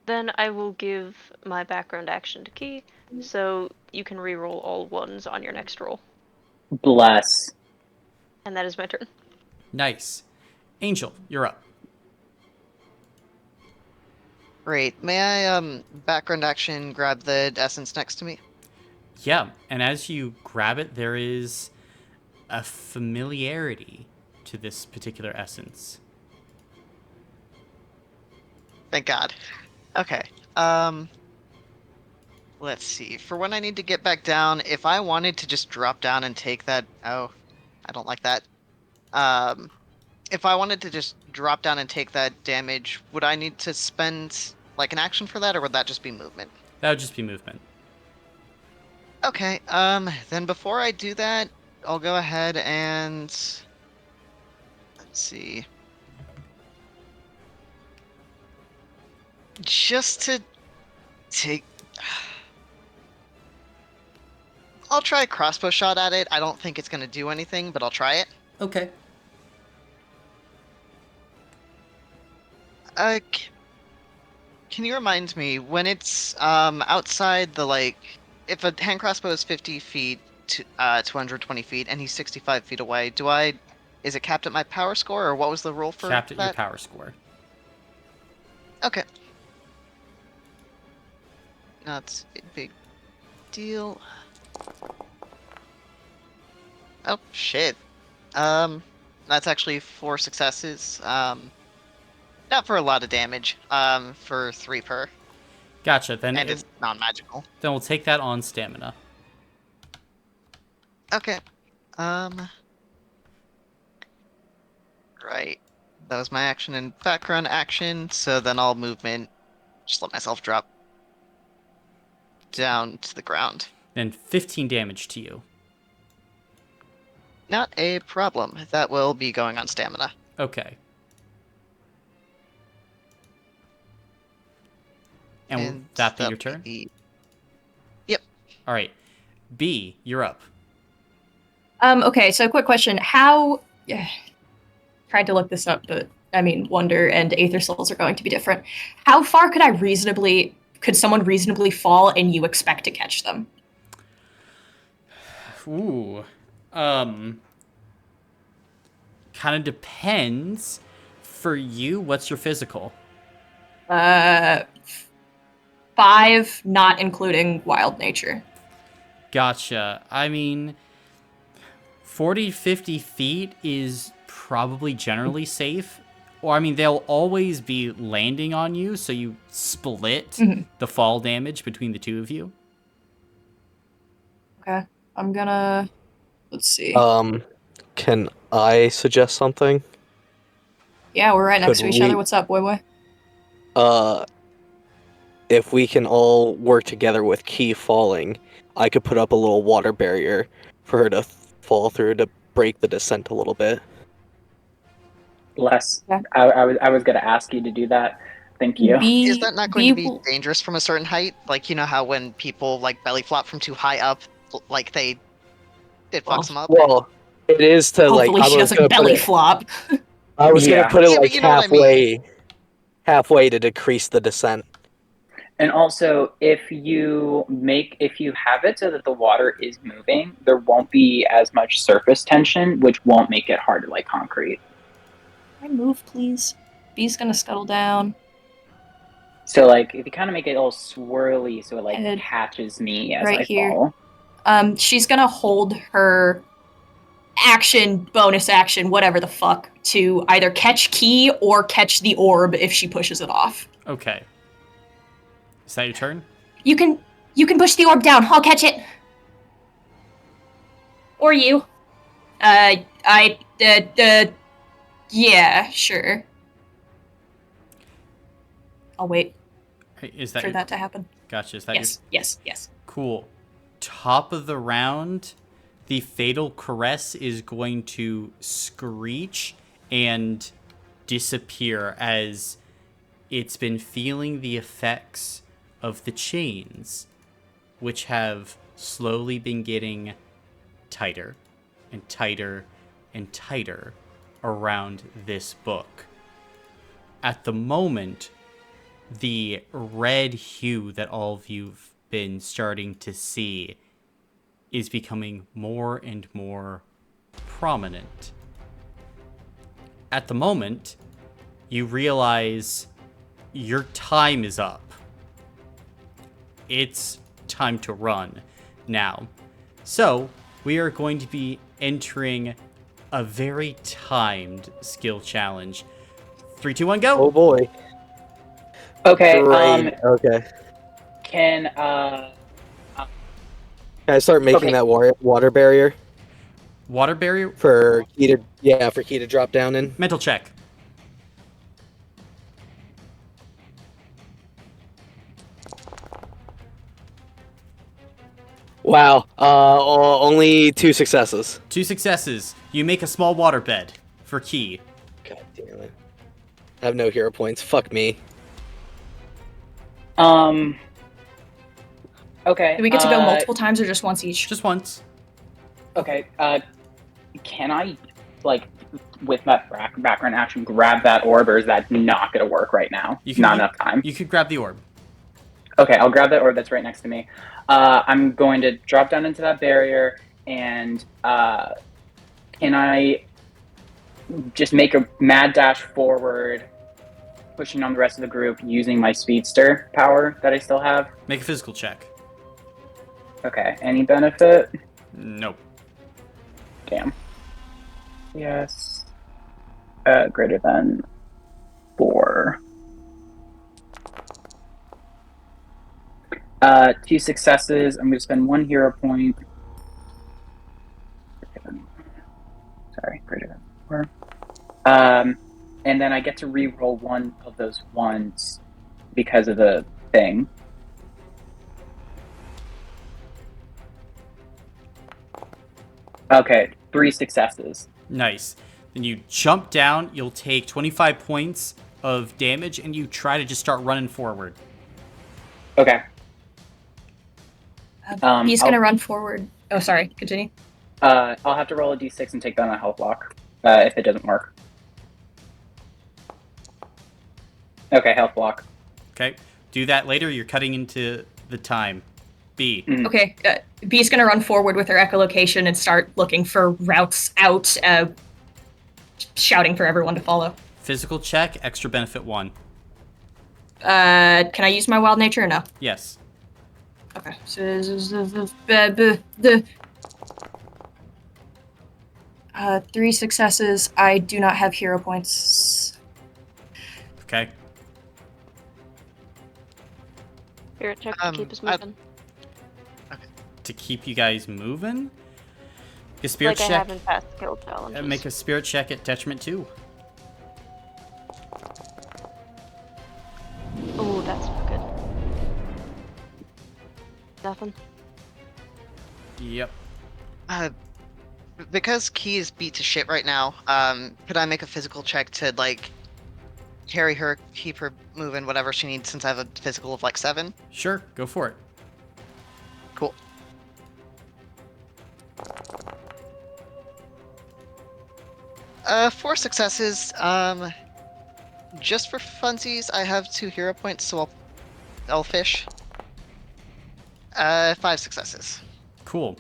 Then I will give my background action to Key, so you can reroll all ones on your next roll.
Bless.
And that is my turn.
Nice. Angel, you're up.
Great. May I background action grab the essence next to me?
Yeah, and as you grab it, there is a familiarity to this particular essence.
Thank God. Okay. Let's see. For when I need to get back down, if I wanted to just drop down and take that... Oh, I don't like that. If I wanted to just drop down and take that damage, would I need to spend, like, an action for that, or would that just be movement?
That would just be movement.
Okay, then before I do that, I'll go ahead and... Let's see. Just to take. I'll try a crossbow shot at it. I don't think it's gonna do anything, but I'll try it.
Okay.
Can you remind me when it's outside the if a hand crossbow is 50 feet to 220 feet and he's 65 feet away, is it capped at my power score or what was the rule for
Capped at your
that?
power score.
Okay. Not a big deal. Oh shit. That's actually 4 successes. Not for a lot of damage. For 3 per.
Gotcha. Then
And it's non-magical.
then we'll take that on stamina.
Okay. Right. That was my action and background action, so then I'll movement. Just let myself drop down to the ground.
Then 15 damage to you.
Not a problem. That will be going on stamina.
Okay. And will that be your turn?
Yep.
All right. B, you're up.
Okay, so quick question. How... Tried to look this up, but, I mean, Wonder and Aether Souls are going to be different. How far could someone reasonably fall and you expect to catch them?
Ooh. Kind of depends. For you, what's your physical?
5, not including wild nature.
Gotcha. I mean, 40, 50 feet is probably generally safe. Or, I mean, they'll always be landing on you, so you split the fall damage between the two of you.
Okay, I'm gonna... Let's see.
Can I suggest something?
Yeah, we're right next
Could
to each other. What's up, boy?
If we can all work together with Key falling, I could put up a little water barrier for her to fall through to break the descent a little bit.
Less.
Yeah.
I was gonna ask you to do that. Thank you.
Is that not going to be dangerous from a certain height? Like, you know how when people belly flop from too high up, it fucks them up?
Well, it is to
Hopefully she doesn't belly flop.
I was gonna put it
but you know what I mean.
halfway to decrease the descent.
And also, if you have it so that the water is moving, there won't be as much surface tension, which won't make it hard to concrete.
Can I move, please? B's gonna scuttle down.
So if you kind of make it all swirly, so it catches me as
right
I
here.
fall.
She's gonna hold her bonus action, whatever the fuck, to either catch Key or catch the orb if she pushes it off.
Okay. Is that your turn?
You can push the orb down. I'll catch it. Or you. Yeah, sure. I'll wait
Is that
for that to happen.
Gotcha. Is that
Yes.
Cool. Top of the round, the Fatal Caress is going to screech and disappear as it's been feeling the effects of the chains, which have slowly been getting tighter and tighter and tighter around this book. At the moment, the red hue that all of you've been starting to see is becoming more and more prominent. At the moment, you realize your time is up. It's time to run now. So, we are going to be entering a very timed skill challenge. 3, 2, 1, go!
Oh boy.
Okay.
Great. Okay.
Can
Can I start making that water barrier
Water barrier?
for Key to drop down in?
Mental check.
Wow. Only 2 successes.
2 successes. You make a small water bed for Key.
God damn it. I have no hero points. Fuck me.
Okay.
Do we get to go multiple times or just once each?
Just once.
Okay. Can I, like, with that background action, grab that orb, or is that not going to work right now? Not enough time.
You could grab the orb.
Okay, I'll grab that orb that's right next to me. I'm going to drop down into that barrier, and can I just make a mad dash forward, pushing on the rest of the group using my speedster power that I still have?
Make a physical check.
Okay, any benefit?
Nope.
Damn. Yes. Greater than 4. 2 successes. I'm going to spend 1 hero point. Sorry, greater than 4. And then I get to re-roll 1 of those ones because of the thing. Okay, 3 successes.
Nice. Then you jump down. You'll take 25 points of damage, and you try to just start running forward.
Okay.
He's gonna run forward. Oh, sorry. Continue.
I'll have to roll a d6 and take down a health block if it doesn't work. Okay, health block.
Okay. Do that later. You're cutting into the time. B.
Okay. B's gonna run forward with her echolocation and start looking for routes out, shouting for everyone to follow.
Physical check. Extra benefit 1.
Can I use my wild nature or no?
Yes.
Okay. 3 successes. I do not have hero points.
Okay.
Spirit check to keep us moving.
To keep you guys moving? A spirit
Like I
check.
haven't passed skill challenges.
Make a spirit check at detriment 2.
Oh, that's not good. Nothing.
Yep.
Because Key is beat to shit right now, could I make a physical check to, like, carry her, keep her moving, whatever she needs, since I have a physical of, like, 7?
Sure. Go for it.
Cool. Four successes. Just for funsies, I have 2 hero points, so I'll fish. 5 successes.
Cool.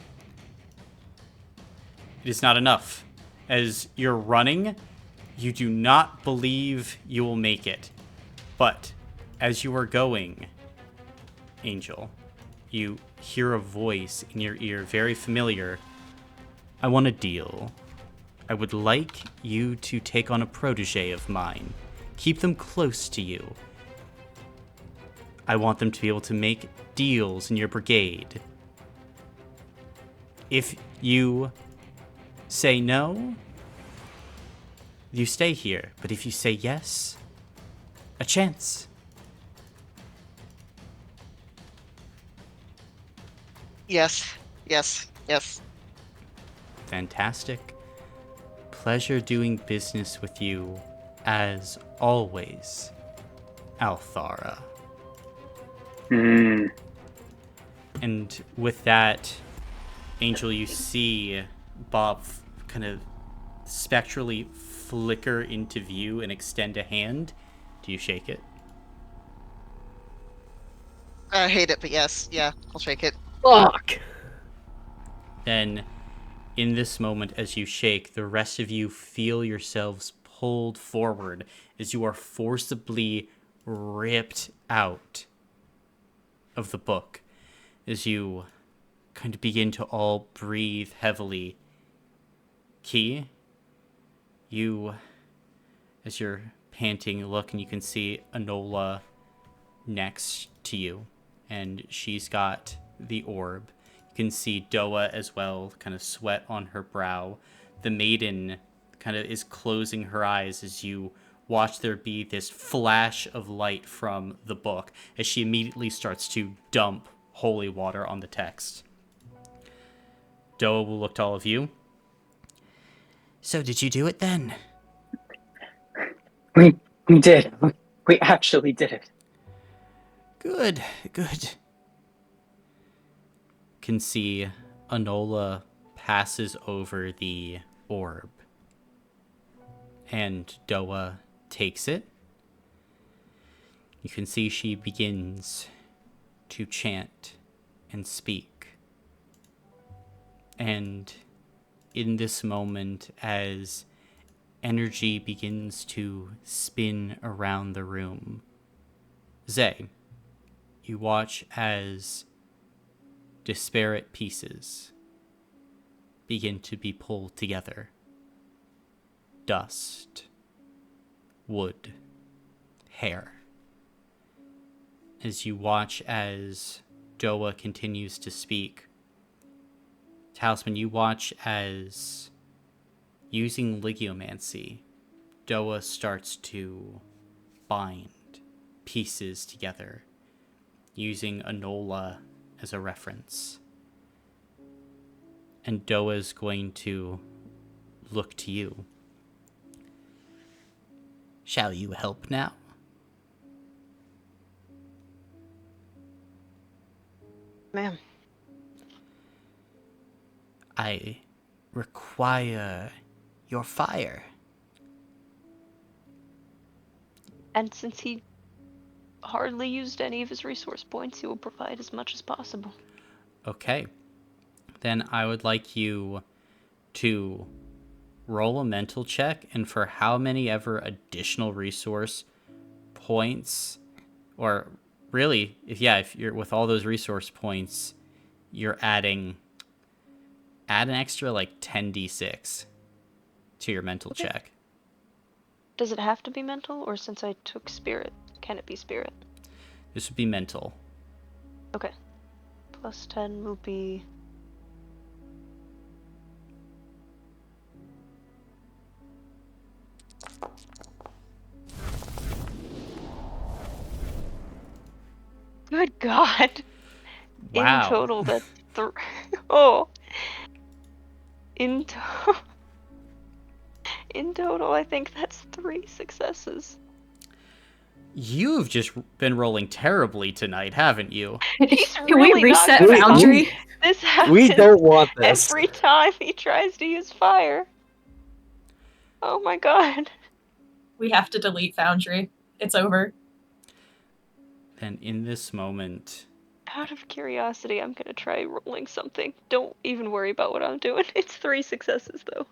It is not enough. As you're running, you do not believe you will make it. But as you are going, Angel, you hear a voice in your ear, very familiar. I want a deal. I would like you to take on a protege of mine. Keep them close to you. I want them to be able to make deals in your brigade. If you say no, you stay here. But if you say yes, a chance.
Yes. Yes. Yes.
Fantastic. Pleasure doing business with you, as always, Althara. And with that, Angel, you see Bob kind of spectrally flicker into view and extend a hand. Do you shake it?
I hate it, but yes. Yeah, I'll shake it.
Fuck!
Then, in this moment, as you shake, the rest of you feel yourselves pulled forward as you are forcibly ripped out of the book. As you kind of begin to all breathe heavily. Key, you, as you're panting, look and you can see Enola next to you. And she's got the orb. You can see Doa as well, kind of sweat on her brow. The maiden kind of is closing her eyes as you watch there be this flash of light from the book as she immediately starts to dump holy water on the text. Doa will look to all of you. So did you do it then?
We did. We actually did it.
Good, good. can see Enola passes over the orb, and Doa takes it. You can see she begins to chant and speak. And in this moment, as energy begins to spin around the room, Zay, you watch as disparate pieces begin to be pulled together. Dust, wood, hair. As you watch as Doa continues to speak, Talisman, you watch as, using Ligiomancy, Doa starts to bind pieces together, using Enola as a reference. And Doa is going to look to you. Shall you help now?
Ma'am.
I require your fire.
And since he hardly used any of his resource points, he will provide as much as possible.
Okay. Then I would like you to roll a mental check, and for how many ever additional resource points, or really, if you're with all those resource points, you're add an extra like 10d6 to your mental check.
Does it have to be mental, or since I took spirit, can it be spirit?
This would be mental.
Okay. Plus 10 will be... Good God!
Wow.
In total, that's oh! In total, I think that's 3 successes.
You've just been rolling terribly tonight, haven't you?
He's
Can
really
we reset
not good.
Foundry?
This happens
We don't want this.
every time he tries to use fire. Oh my God.
We have to delete Foundry. It's over.
Then in this moment,
Out of curiosity, I'm gonna try rolling something. Don't even worry about what I'm doing. It's 3 successes, though.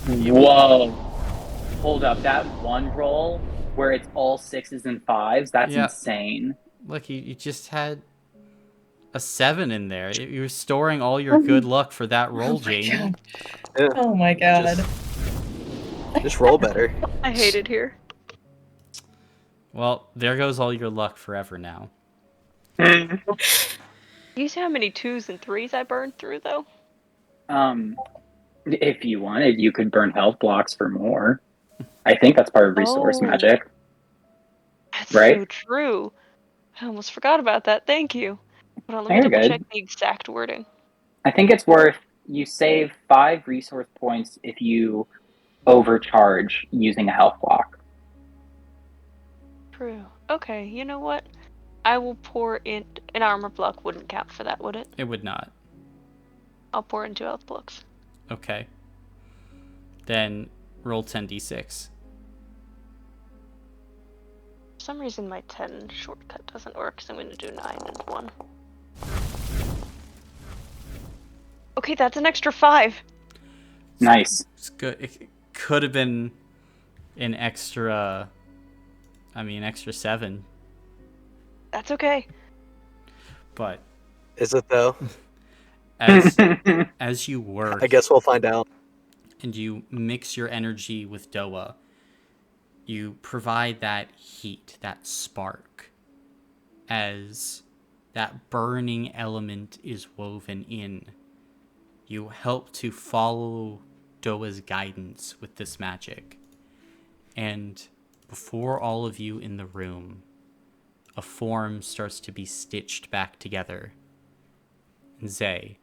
Whoa. Hold up. That one roll where it's all 6s and 5s, that's
Yeah.
insane.
Look, you just had a 7 in there. You're storing all your good luck for that roll, Jamie.
Yeah,
Oh my god.
just roll better.
I hate it here.
Well, there goes all your luck forever now.
You see how many 2s and 3s I burned through, though?
If you wanted, you could burn health blocks for more. I think that's part of resource magic,
That's
right?
so true. I almost forgot about that. Thank you. Hold on, let me
You're
double
good.
check the exact wording.
I think it's worth, you save 5 resource points if you overcharge using a health block.
True. Okay, you know what? I will pour in... An armor block wouldn't count for that, would it?
It would not.
I'll pour in 2 health blocks.
Okay. Then roll 10d6.
For some reason my 10 shortcut doesn't work, so I'm going to do 9 and 1. Okay, that's an extra 5.
Nice.
It's good. It could have been an extra... extra 7.
That's okay.
But
Is it though?
as you work...
I guess we'll find out.
And you mix your energy with Doa, you provide that heat, that spark, as that burning element is woven in. You help to follow Doa's guidance with this magic. And before all of you in the room, a form starts to be stitched back together. And Zay,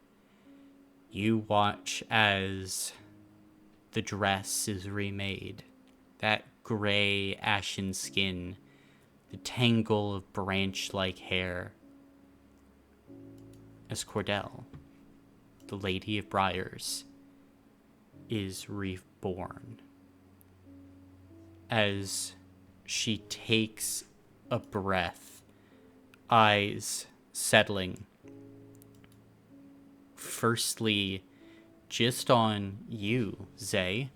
you watch as the dress is remade. That gray, ashen skin, the tangle of branch-like hair, as Cordell, the Lady of Briars, is reborn. As she takes a breath, eyes settling, firstly, just on you, Zay.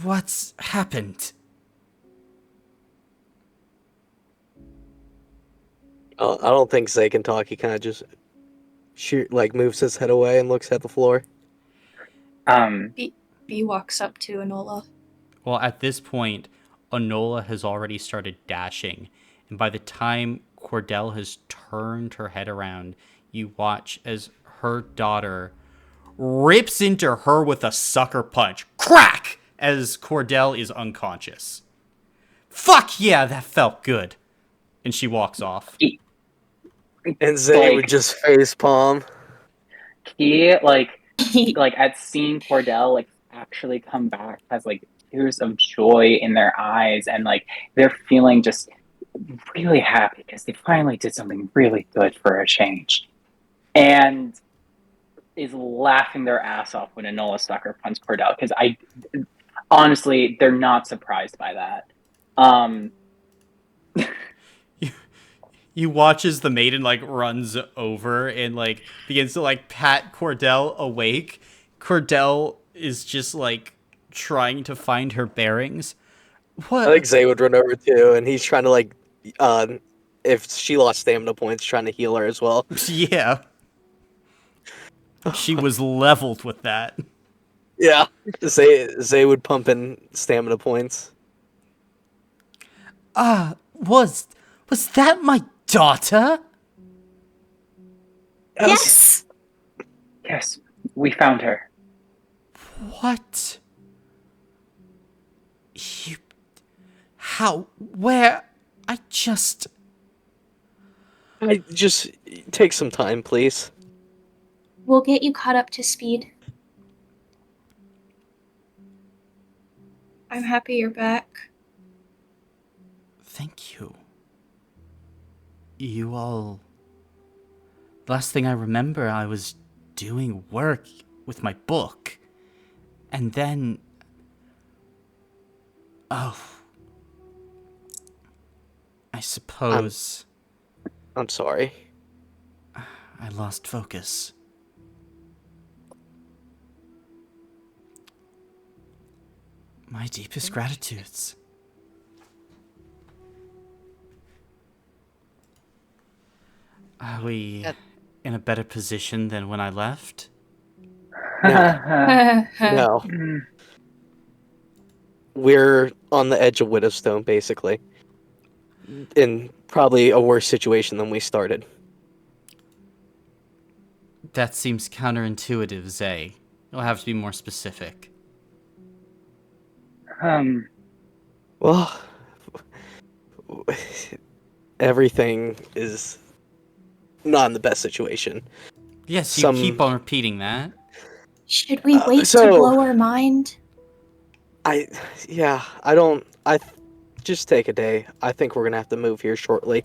What's happened?
I don't think Zay can talk. He kind of just moves his head away and looks at the floor.
B walks up to Enola.
Well, at this point, Enola has already started dashing, and by the time Cordell has turned her head around, you watch as her daughter rips into her with a sucker punch. Crack! As Cordell is unconscious. Fuck yeah, that felt good. And she walks off.
And Zay would just face palm.
He like at seeing Cordell like actually come back has like tears of joy in their eyes, and like they're feeling just really happy because they finally did something really good for a change, and is laughing their ass off when Enola sucker punch Cordell, because I honestly they're not surprised by that.
You watch as the maiden like runs over and like begins to like pat Cordell awake. Cordell is just like trying to find her bearings. What?
I think Zay would run over too, and he's trying to if she lost stamina points, trying to heal her as well.
Yeah. She was leveled with that.
Yeah, Zay would pump in stamina points.
Was that my daughter?
Yes!
Yes, we found her.
What? How? Where? I just
take some time, please.
We'll get you caught up to speed. I'm happy you're back.
Thank you. You all... Last thing I remember, I was doing work with my book. And then... Oh. I suppose...
I'm sorry.
I lost focus. My deepest gratitudes. Are we in a better position than when I left?
No. We're on the edge of Widowstone, basically. In probably a worse situation than we started.
That seems counterintuitive, Zay. You'll have to be more specific.
Well, everything is not in the best situation.
Yes, you keep on repeating that.
Should we wait to blow our mind?
Just take a day. I think we're gonna have to move here shortly.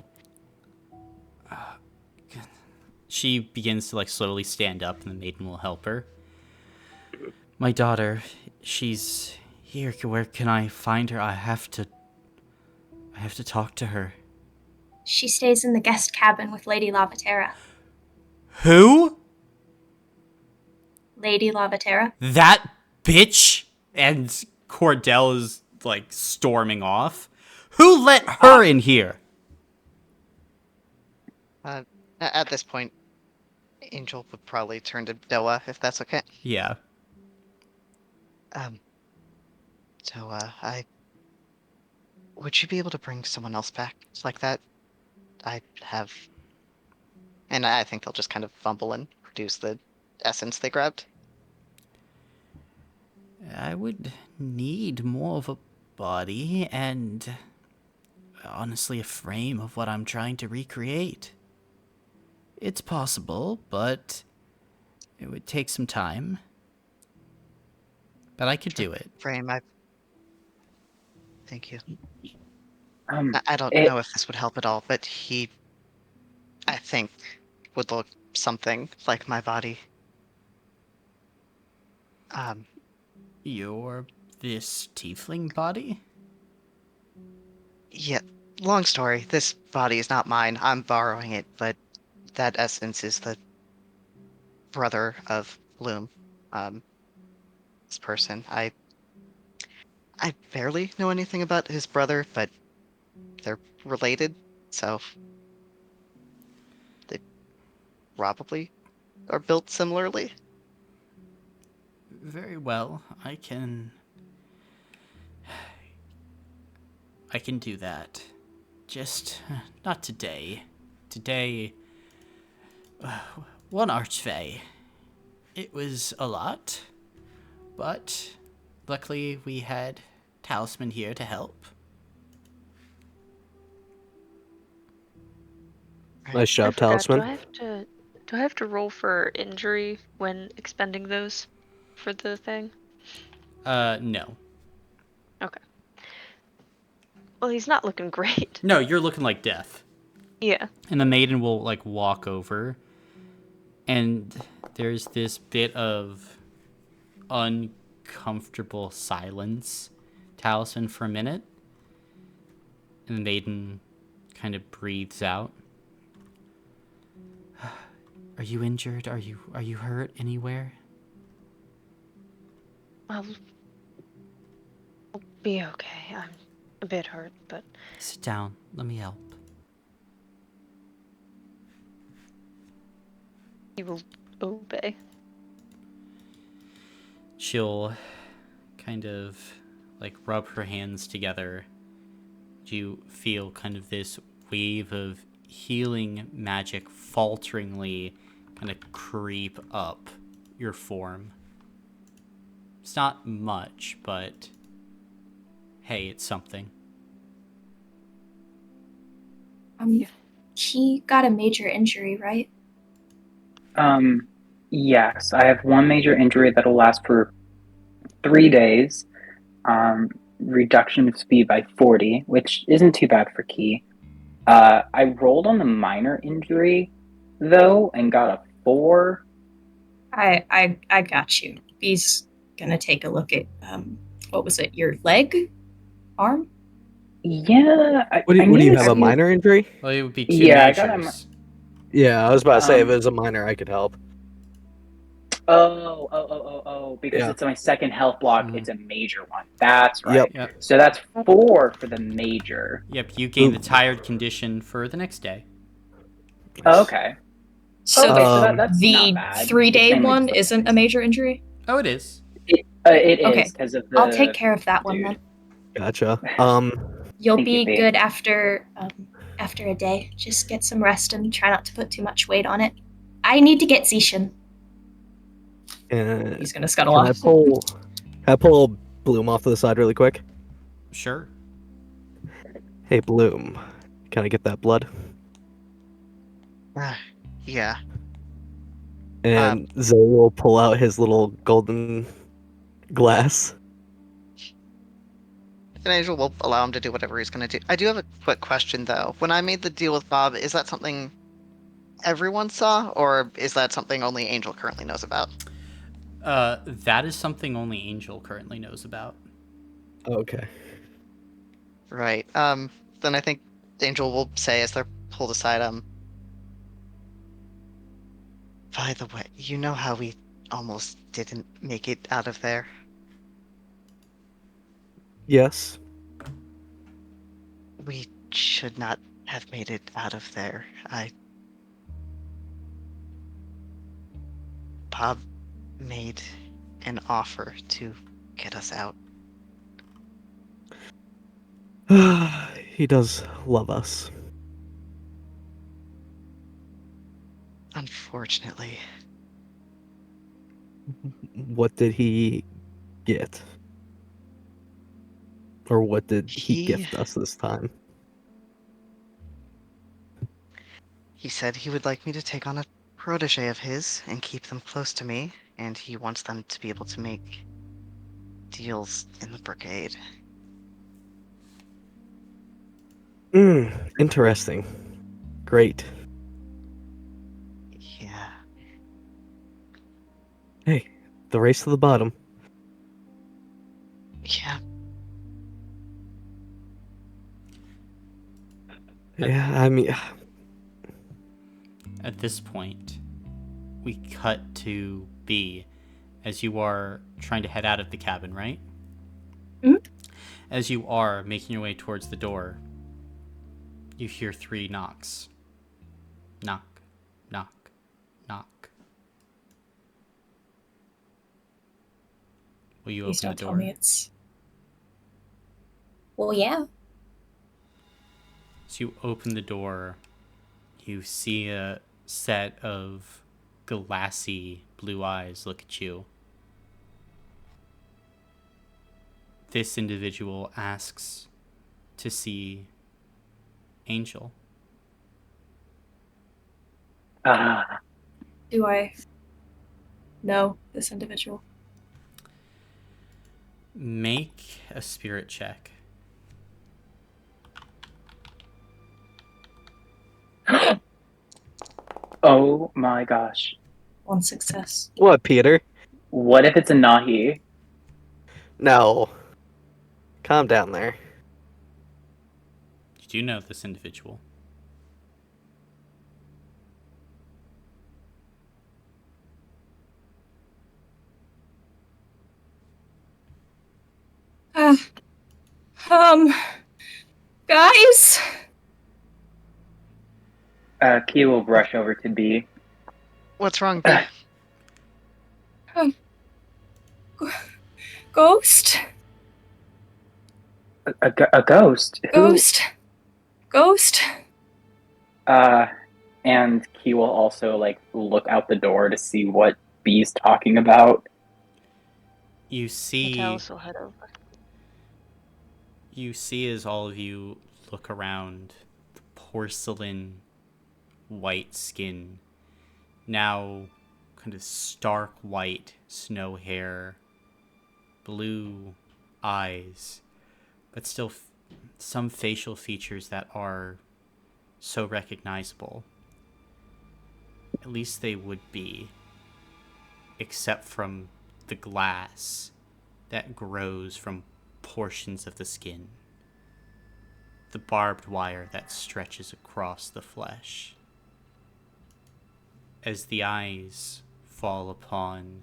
She begins to like slowly stand up, and the maiden will help her. My daughter, she's here. Where can I find her? I have to talk to her.
She stays in the guest cabin with Lady Lavatera.
Who?
Lady Lavatera.
That bitch? And Cordell is like storming off. Who let her in here?
At this point, Angel would probably turn to Doa, if that's okay.
Yeah.
Would you be able to bring someone else back like that? And I think they'll just kind of fumble and produce the essence they grabbed.
I would need more of a body and, honestly, a frame of what I'm trying to recreate. It's possible, but it would take some time. but I could do it.
Frame, thank you.
Um,
I don't
it
know if this would help at all, but he, I think, would look something like my body.
You're this tiefling body?
Yeah, long story. This body is not mine. I'm borrowing it, but that essence is the brother of Bloom. This person. I barely know anything about his brother, but they're related, so they probably are built similarly.
Very well. I can do that. Just not today. Today, one archfey. It was a lot, but luckily we had Talisman here to help.
Nice
I
job,
forgot.
Talisman.
Do I have to roll for injury when expending those for the thing?
No.
Okay. Well, he's not looking great.
No, you're looking like death.
Yeah.
And the maiden will, like, walk over, and there's this bit of uncomfortable silence. Talisman for a minute, and the maiden kind of breathes out. Are you injured? Are you hurt anywhere?
I'll be okay. I'm a bit hurt, but
Sit down. Let me help.
he will obey.
She'll kind of like rub her hands together. You feel kind of this wave of healing magic falteringly kind of creep up your form. It's not much, but hey, it's something.
He got a major injury, right?
yes, I have one major injury that'll last for 3 days. Reduction of speed by 40, which isn't too bad for Key. I rolled on the minor injury though and got a 4.
I got you. He's gonna take a look at what was it? Your leg, arm?
Yeah,
What
I
do
need
you
to
have, a
see.
minor injury?
Well, it would be two
Yeah, I got
majors.
Yeah, I was about to say, if it
um.
was a minor, I could help.
Oh, because
Yeah.
it's my second health block. It's a major one. That's
Yep.
right.
Yep.
So that's 4 for the major.
Yep, you gain the tired condition for the next day.
Okay.
So
Okay, so
the
that's not
the
bad. It's
3-day
mainly
one
just like
isn't a major injury?
Oh, it is.
it
Okay.
is because of
I'll take
the
care of that one
dude.
then.
Gotcha.
You'll
Thank you,
be
V.
good after a day. Just get some rest and try not to put too much weight on it. I need to get Zishan.
He's gonna scuttle
Can I
off.
pull Bloom off to the side really quick?
Sure.
Hey, Bloom, can I get that blood?
Yeah.
And Zoe will pull out his little golden glass.
And Angel will allow him to do whatever he's going to do. I do have a quick question, though. When I made the deal with Bob, is that something everyone saw, or is that something only Angel currently knows about?
That is something only Angel currently knows about.
Okay.
Right. Then I think Angel will say as they're pulled aside, by the way, you know how we almost didn't make it out of there?
Yes.
We should not have made it out of there. Bob made an offer to get us out.
He does love us.
Unfortunately.
What did he get? Or what did he gift us this time?
He said he would like me to take on a protege of his and keep them close to me, and he wants them to be able to make deals in the brigade.
Interesting. Great.
Yeah.
Hey, the race to the bottom.
Yeah.
Yeah, I mean,
At this point, we cut to B as you are trying to head out of the cabin, right?
Mhm.
As you are making your way towards the door, you hear 3 knocks. Knock, knock, knock. Will you
Please
open the
don't tell
door?
me it's.
Well, yeah.
As you open the door, you see a set of glassy blue eyes look at you. This individual asks to see Angel.
Ah,
Do I know this individual?
Make a spirit check.
oh my gosh.
1 success.
what, Peter?
What if it's a Nahi?
No. Calm down there.
You do know this individual.
Uh, um, guys?
Key will rush over to B.
What's wrong, B?
Um, ghost?
A ghost? Who?
Ghost? Ghost?
And Key will also like look out the door to see what B's talking about.
You see
Natalis will head over.
as all of you look around, the porcelain white skin, now kind of stark white snow hair, blue eyes, but still some facial features that are so recognizable. At least they would be, except from the glass that grows from portions of the skin, the barbed wire that stretches across the flesh. As the eyes fall upon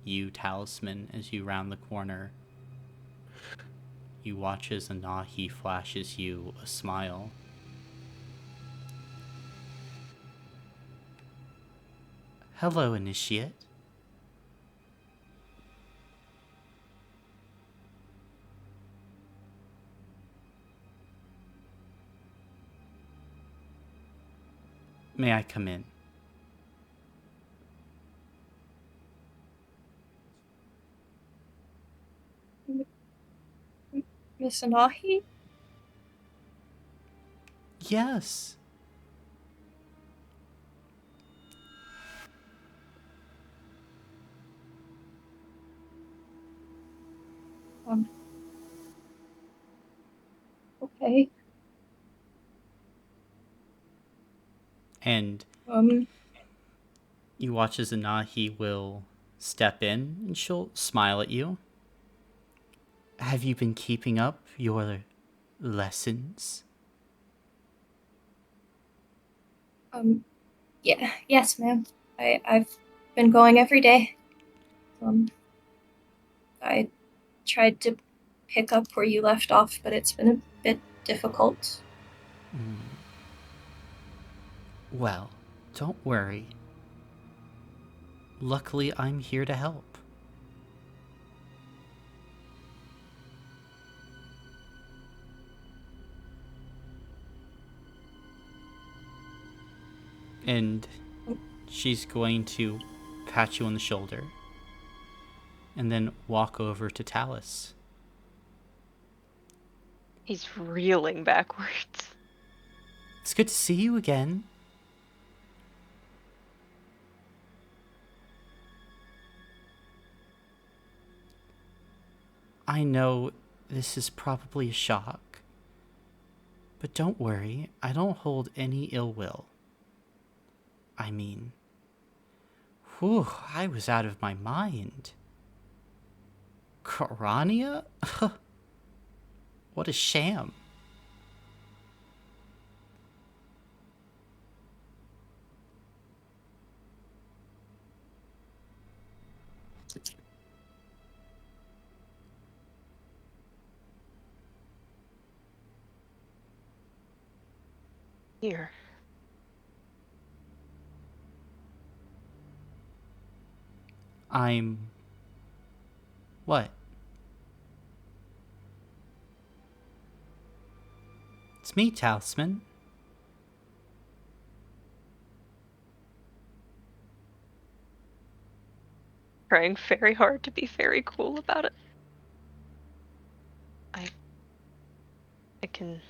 you, Talisman, as you round the corner, you watch as Anahi flashes you a smile. Hello, Initiate. May I come in?
Miss Anahi?
Yes.
Okay.
And
Um,
you watch as Anahi will step in and she'll smile at you. Have you been keeping up your lessons?
yeah, yes, ma'am. I've been going every day. I tried to pick up where you left off, but it's been a bit difficult.
Well, don't worry. Luckily, I'm here to help. And she's going to pat you on the shoulder and then walk over to Talus.
He's reeling backwards.
It's good to see you again. I know this is probably a shock, but don't worry, I don't hold any ill will. I mean, whew, I was out of my mind. Crania? What a sham.
Here.
I'm... What? It's me, Talisman.
Trying very hard to be very cool about it. I can...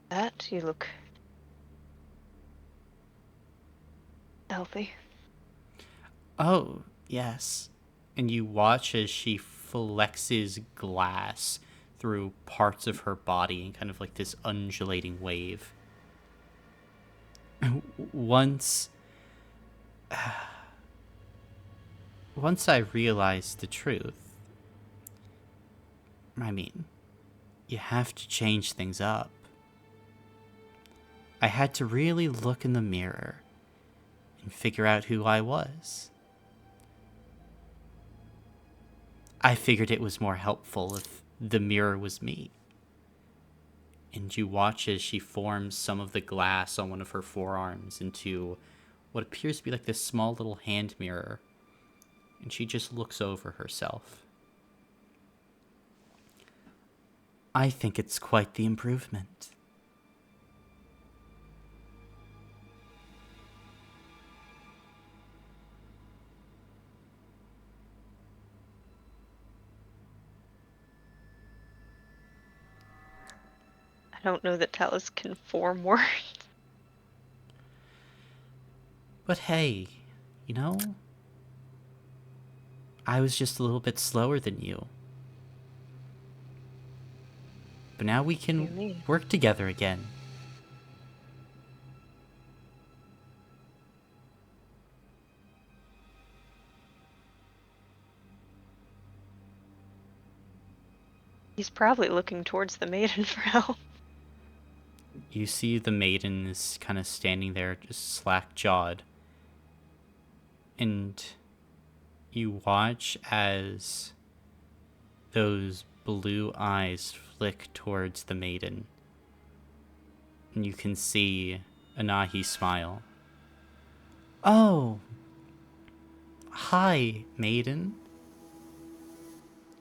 That, you look... healthy.
Oh, yes. And you watch as she flexes glass through parts of her body in kind of like this undulating wave. Once I realized the truth, I mean, you have to change things up. I had to really look in the mirror and figure out who I was. I figured it was more helpful if the mirror was me. And you watch as she forms some of the glass on one of her forearms into what appears to be like this small little hand mirror. And she just looks over herself. I think it's quite the improvement.
I don't know that Talus can form words.
But hey, you know, I was just a little bit slower than you. But now we
What do you
can
mean?
work together again.
He's probably looking towards the maiden for help.
You see the maiden is kind of standing there, just slack-jawed. And you watch as those blue eyes flick towards the maiden. And you can see Anahi smile. Oh! Hi, maiden.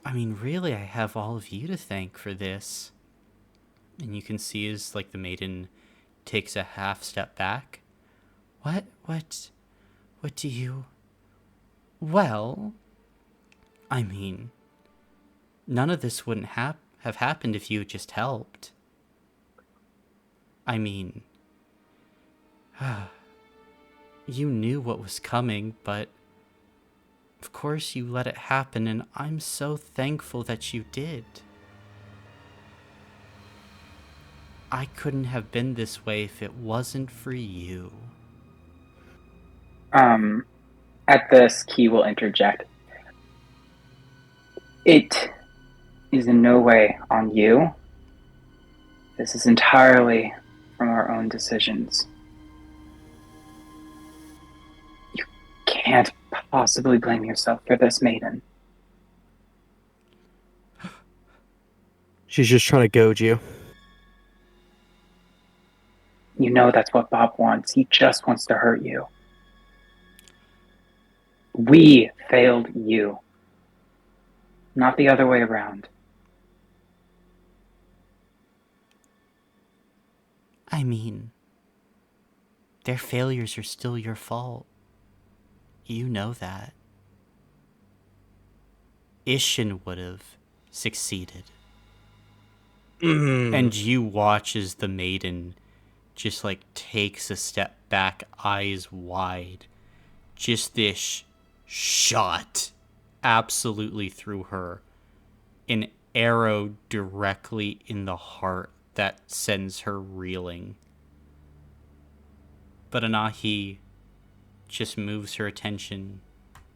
I mean, really, I have all of you to thank for this. And you can see as, like, the maiden takes a half step back. What do you... Well, I mean, none of this wouldn't have happened if you had just helped. I mean, you knew what was coming, but of course you let it happen, and I'm so thankful that you did. I couldn't have been this way if it wasn't for you.
At this, Key will interject. It is in no way on you. This is entirely from our own decisions. You can't possibly blame yourself for this, maiden.
She's just trying to goad you.
You know that's what Bob wants. He just wants to hurt you. We failed you, not the other way around.
I mean, their failures are still your fault. You know that. Ishin would have succeeded. And you watch as the maiden just like takes a step back, eyes wide. Just this shot absolutely through her an arrow directly in the heart that sends her reeling. But Anahi just moves her attention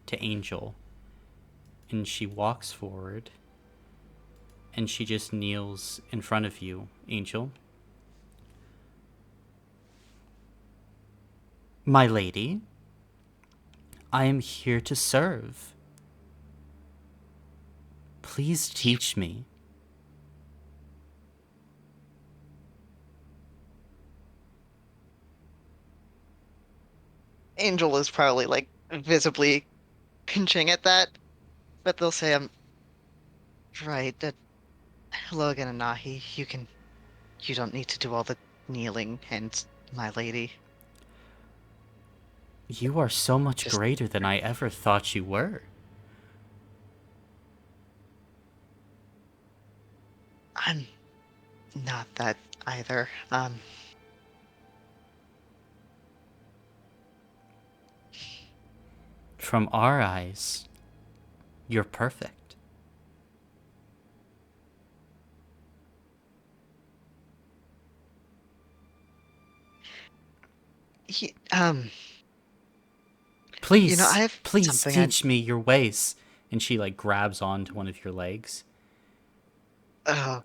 to Angel, and she walks forward, and she just kneels in front of you, Angel. My lady, I am here to serve. Please teach me.
Angel is probably like visibly pinching at that, but they'll say, right. Hello again, Anahi. You don't need to do all the kneeling, and my lady.
You are so much
Just
greater than I ever thought you were.
I'm not that either.
From our eyes, you're perfect.
He, I
Please,
have
please
something I.
teach me your ways. And she like grabs onto one of your legs.
Oh,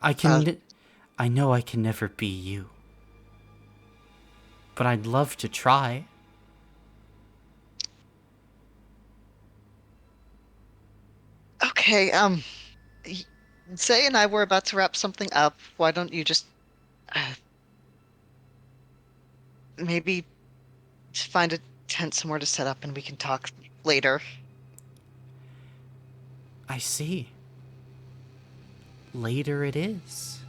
I know I can never be you. But I'd love to try.
okay. Zay and I were about to wrap something up. Why don't you just uh, maybe find a tent somewhere to set up, and we can talk later.
I see. Later it is.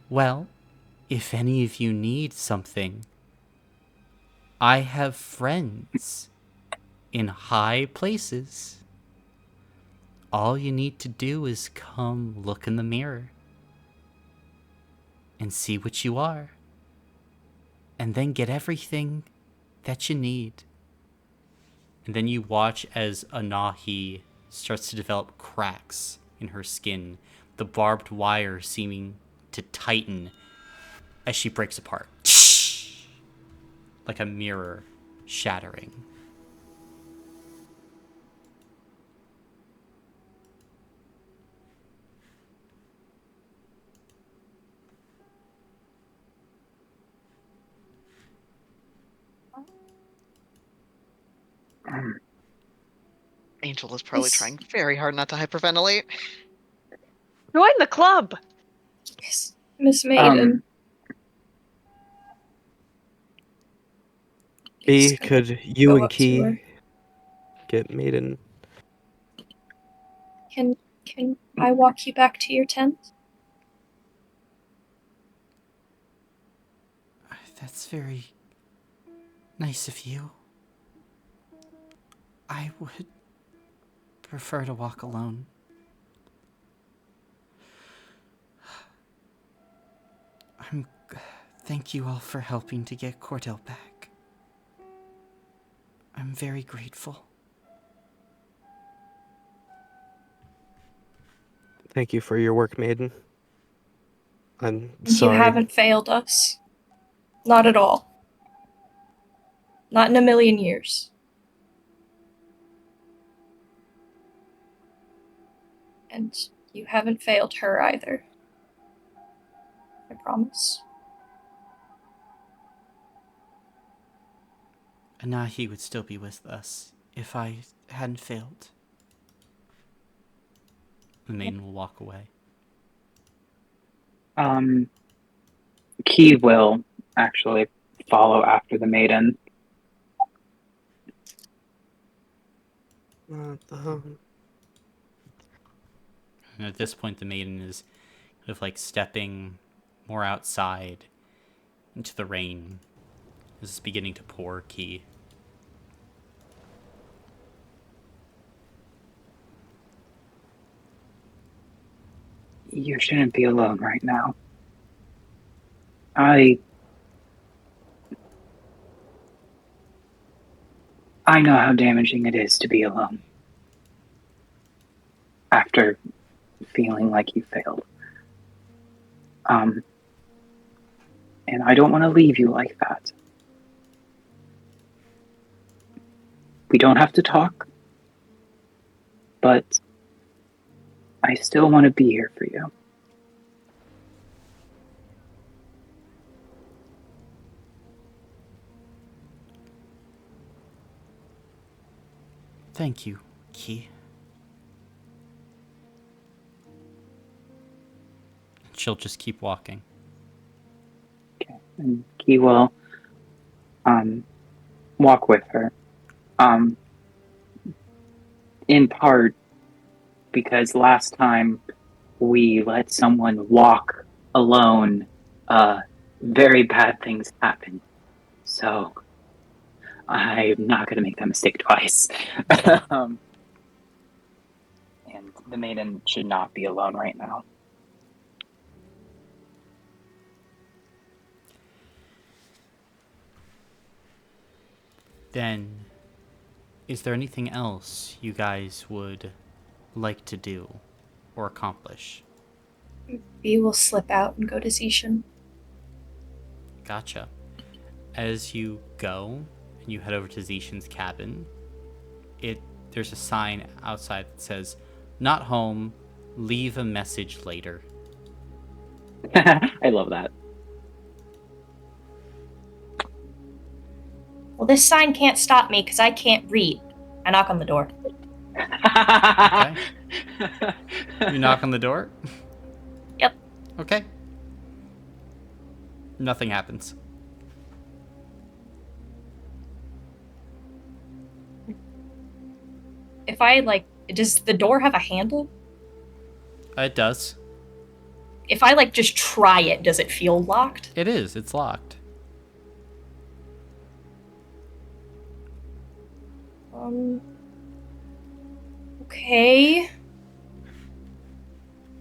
Well, if any of you need something, I have friends in high places. All you need to do is come look in the mirror and see what you are, and then get everything that you need. And then you watch as Anahi starts to develop cracks in her skin, the barbed wire seeming to tighten as she breaks apart. Like a mirror shattering.
Angel is probably
Miss,
trying very hard not to hyperventilate.
Join the club!
Miss Maiden.
B,
Just
could you
go
and
up to her.
Key get Maiden?
Can I walk you back to your tent?
That's very nice of you. I would prefer to walk alone. Thank you all for helping to get Cordell back. I'm very grateful.
Thank you for your work, Maiden. I'm
You
sorry.
haven't failed us. Not at all. Not in a million years. And you haven't failed her either. I promise.
Anahi would still be with us if I hadn't failed. The maiden will walk away.
Key will actually follow after the maiden.
And at this point, the maiden is kind of like stepping more outside into the rain. This is beginning to pour, Key.
You shouldn't be alone right now. I know how damaging it is to be alone. after feeling like you failed. And I don't want to leave you like that. We don't have to talk, but I still want to be here for you.
Thank you, Key. She'll just keep walking.
Okay. And he will walk with her. In part because last time we let someone walk alone, very bad things happened. So I'm not going to make that mistake twice. And the maiden should not be alone right now.
Then, is there anything else you guys would like to do or accomplish?
B will slip out and go to Zishan.
Gotcha. As you go and you head over to Zishan's cabin, there's a sign outside that says, "Not home, leave a message later."
I love that.
Well, this sign can't stop me because I can't read. I knock on the door.
Okay. You knock on the door?
Yep.
Okay. Nothing happens.
If I, does the door have a handle?
It does.
If I, just try it, does it feel locked?
It is. It's locked.
Okay.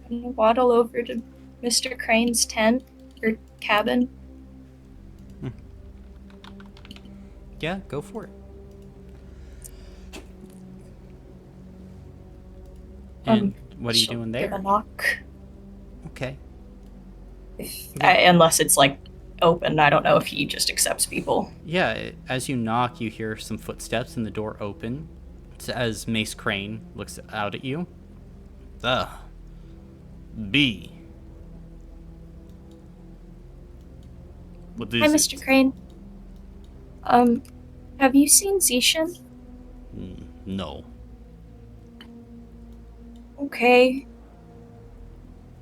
I'm gonna waddle over to Mr. Crane's tent, or cabin.
Yeah, go for it. And what are you doing there?
Give a knock.
Okay.
Unless it's, open. I don't know if he just accepts people.
Yeah, as you knock, you hear some footsteps and the door open. It's as Mace Crane looks out at you. B. What is
Hi,
it?
Mr. Crane. Have you seen Zishan?
No.
Okay.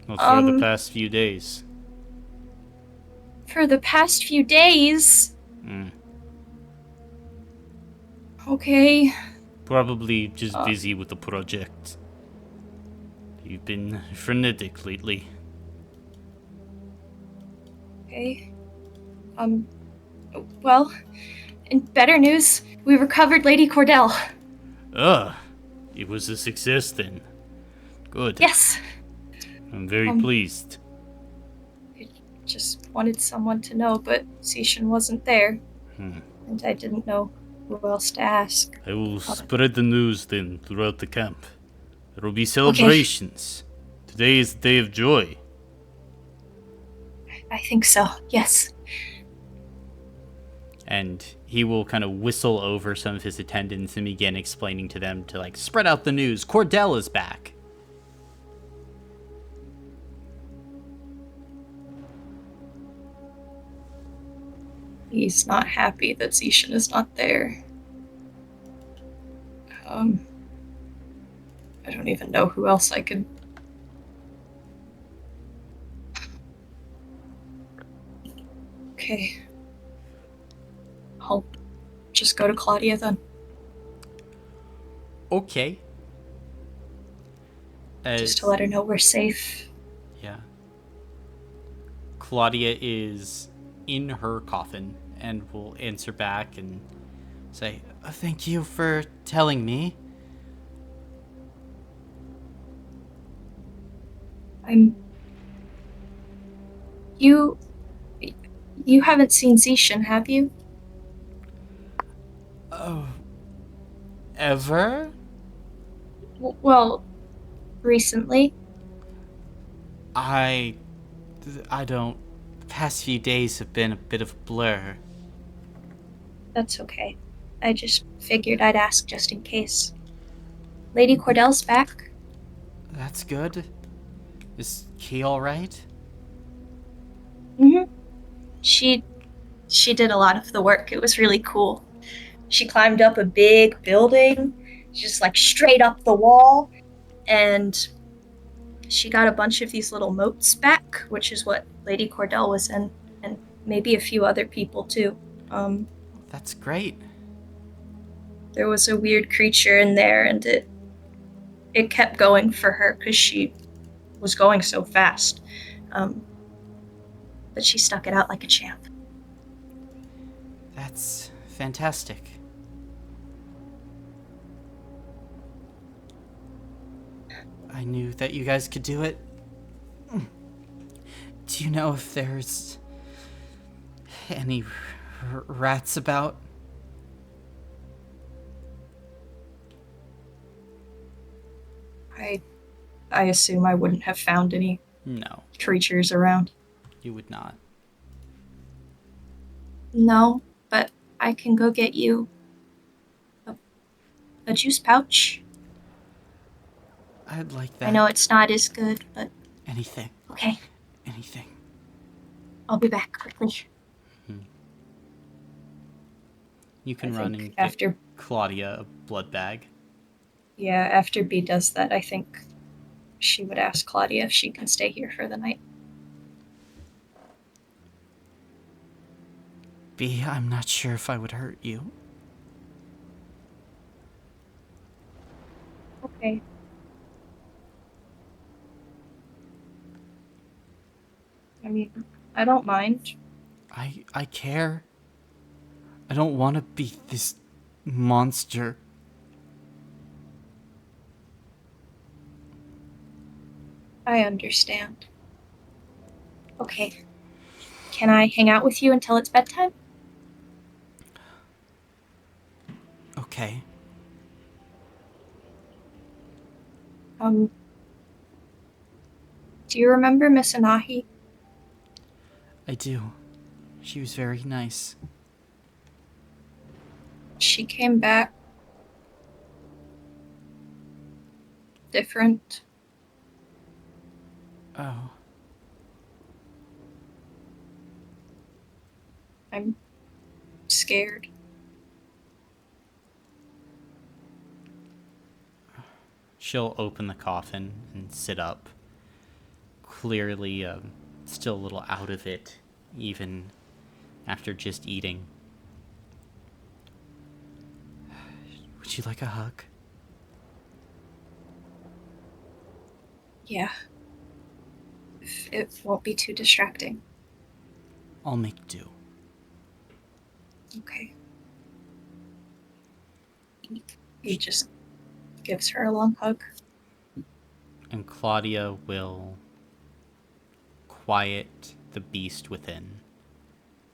Not for the past few days.
For the past few days? Okay.
Probably just busy with the project. You've been frenetic lately.
Okay. Well, in better news, we recovered Lady Cordell.
It was a success then. Good.
Yes.
I'm very pleased.
I just wanted someone to know, but Zishan wasn't there. And I didn't know who else to ask.
I will spread the news then throughout the camp. There will be celebrations. Okay. Today is the day of joy.
I think so, yes.
And he will kind of whistle over some of his attendants and begin explaining to them to spread out the news. Cordell is back.
He's not happy that Zishan is not there. I don't even know who else I could... Okay. I'll just go to Claudia then.
Okay.
Just to let her know we're safe.
Yeah. Claudia is in her coffin and will answer back and say, "Thank you for telling me."
You haven't seen Zishan, have you?
Oh. Ever?
Well, recently.
I don't. The past few days have been a bit of a blur.
That's okay. I just figured I'd ask just in case. Lady Cordell's back.
That's good. Is Key all right?
Mm-hmm. She did a lot of the work. It was really cool. She climbed up a big building, just like straight up the wall, and she got a bunch of these little moats back, which is what Lady Cordell was in, and maybe a few other people too. Um,
That's great.
there was a weird creature in there, and it kept going for her because she was going so fast. Um, but she stuck it out like a champ.
That's fantastic. I knew that you guys could do it. Do you know if there's any rats about?
I I assume I wouldn't have found any
No,
creatures around.
you would not.
No, but I can go get you a, a juice pouch.
I'd like
I
that.
know it's not as good, but
Anything.
okay.
Anything.
I'll be back quickly.
You
I
can run
think
and get
after
Claudia a blood bag.
after B does that, I think she would ask Claudia if she can stay here for the night.
B, I'm not sure if I would hurt you.
Okay. I mean, I don't mind.
I care. I don't want to be this monster.
I understand. Okay. Can I hang out with you until it's bedtime?
Okay.
Um, do you remember Miss Anahi?
I do. She was very nice.
She came back different.
Oh.
I'm scared.
She'll open the coffin and sit up. Clearly, still a little out of it, even after just eating. Would you like a hug?
Yeah. If it won't be too distracting.
I'll make do.
Okay. He just gives her a long hug.
And Claudia will quiet the beast within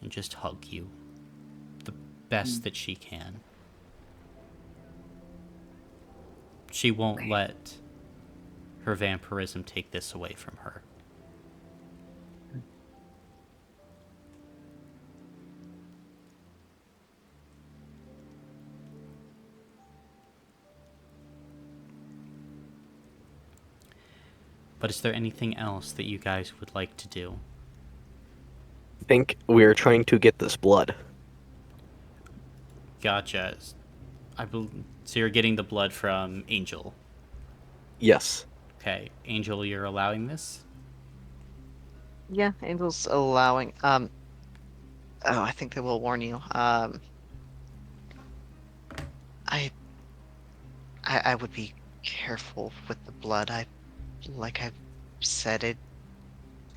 and just hug you the best that she can. She won't
Okay.
let her vampirism take this away from her. But is there anything else that you guys would like to do?
I think we're trying to get this blood.
Gotcha. So you're getting the blood from Angel.
Yes.
Okay, Angel, you're allowing this?
Yeah, Angel's allowing. Oh, I think they will warn you. I, I would be careful with the blood. Like I've said it.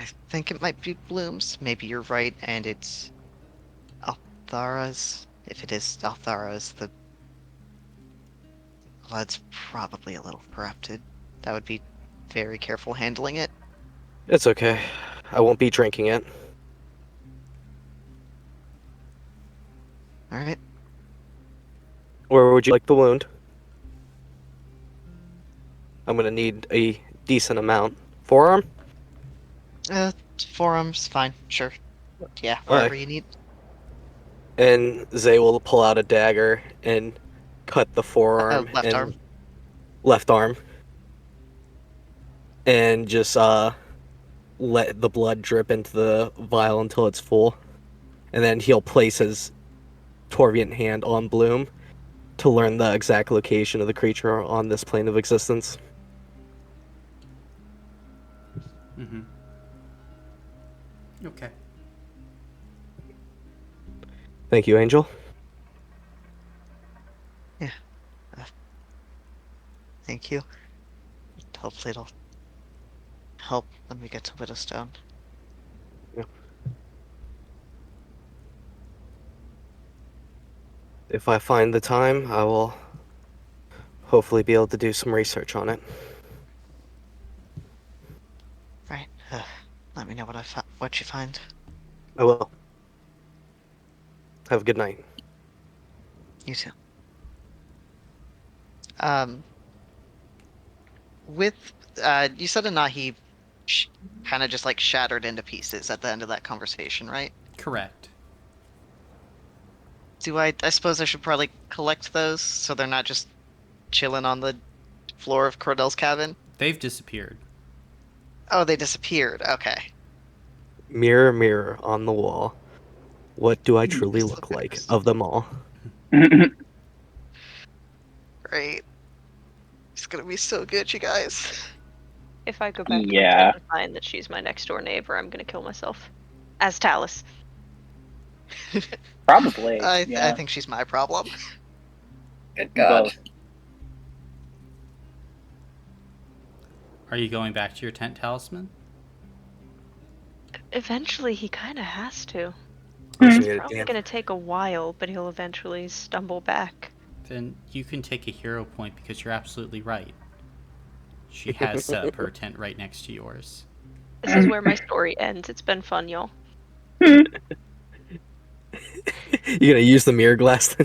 I think it might be Bloom's. Maybe you're right, and it's Althara's. If it is Althara's, the blood's probably a little corrupted. That would be very careful handling it.
It's okay. I won't be drinking it.
All right.
Where would you like the wound? I'm gonna need a decent amount. Forearm?
Forearm's fine. Sure. Yeah, wherever
Alright.
you need.
And Zay will pull out a dagger and cut the forearm
Left
and
arm.
left arm. And just let the blood drip into the vial until it's full. And then he'll place his Torvient hand on Bloom to learn the exact location of the creature on this plane of existence.
Mm-hmm. Okay.
Thank you, Angel.
Thank you. Hopefully it'll help when we get to Widowstone.
If I find the time, I will hopefully be able to do some research on it.
Right. Let me know what you find.
I will. Have a good night.
You too. With you said Anahi kind of just like shattered into pieces at the end of that conversation, right?
Correct.
I suppose I should probably collect those so they're not just chilling on the floor of Cordell's cabin?
They've disappeared.
Oh, they disappeared. Okay.
Mirror, mirror on the wall. What do I truly
Crystal
look like
figures.
of them all?
Great. It's gonna be so good, you guys.
If I go back to my
Yeah.
tent and find that she's my next door neighbor, I'm gonna kill myself. As Talus.
Probably.
I
Yeah.
think she's my problem.
Good God.
Both.
Are you going back to your tent, Talisman?
Eventually, he kind of has to.
Unless you
It's
get a
probably
damn-
gonna take a while, but he'll eventually stumble back.
Then you can take a hero point because you're absolutely right. She has set up her tent right next to yours.
This is where my story ends. It's been fun, y'all.
You gonna use the mirror glass?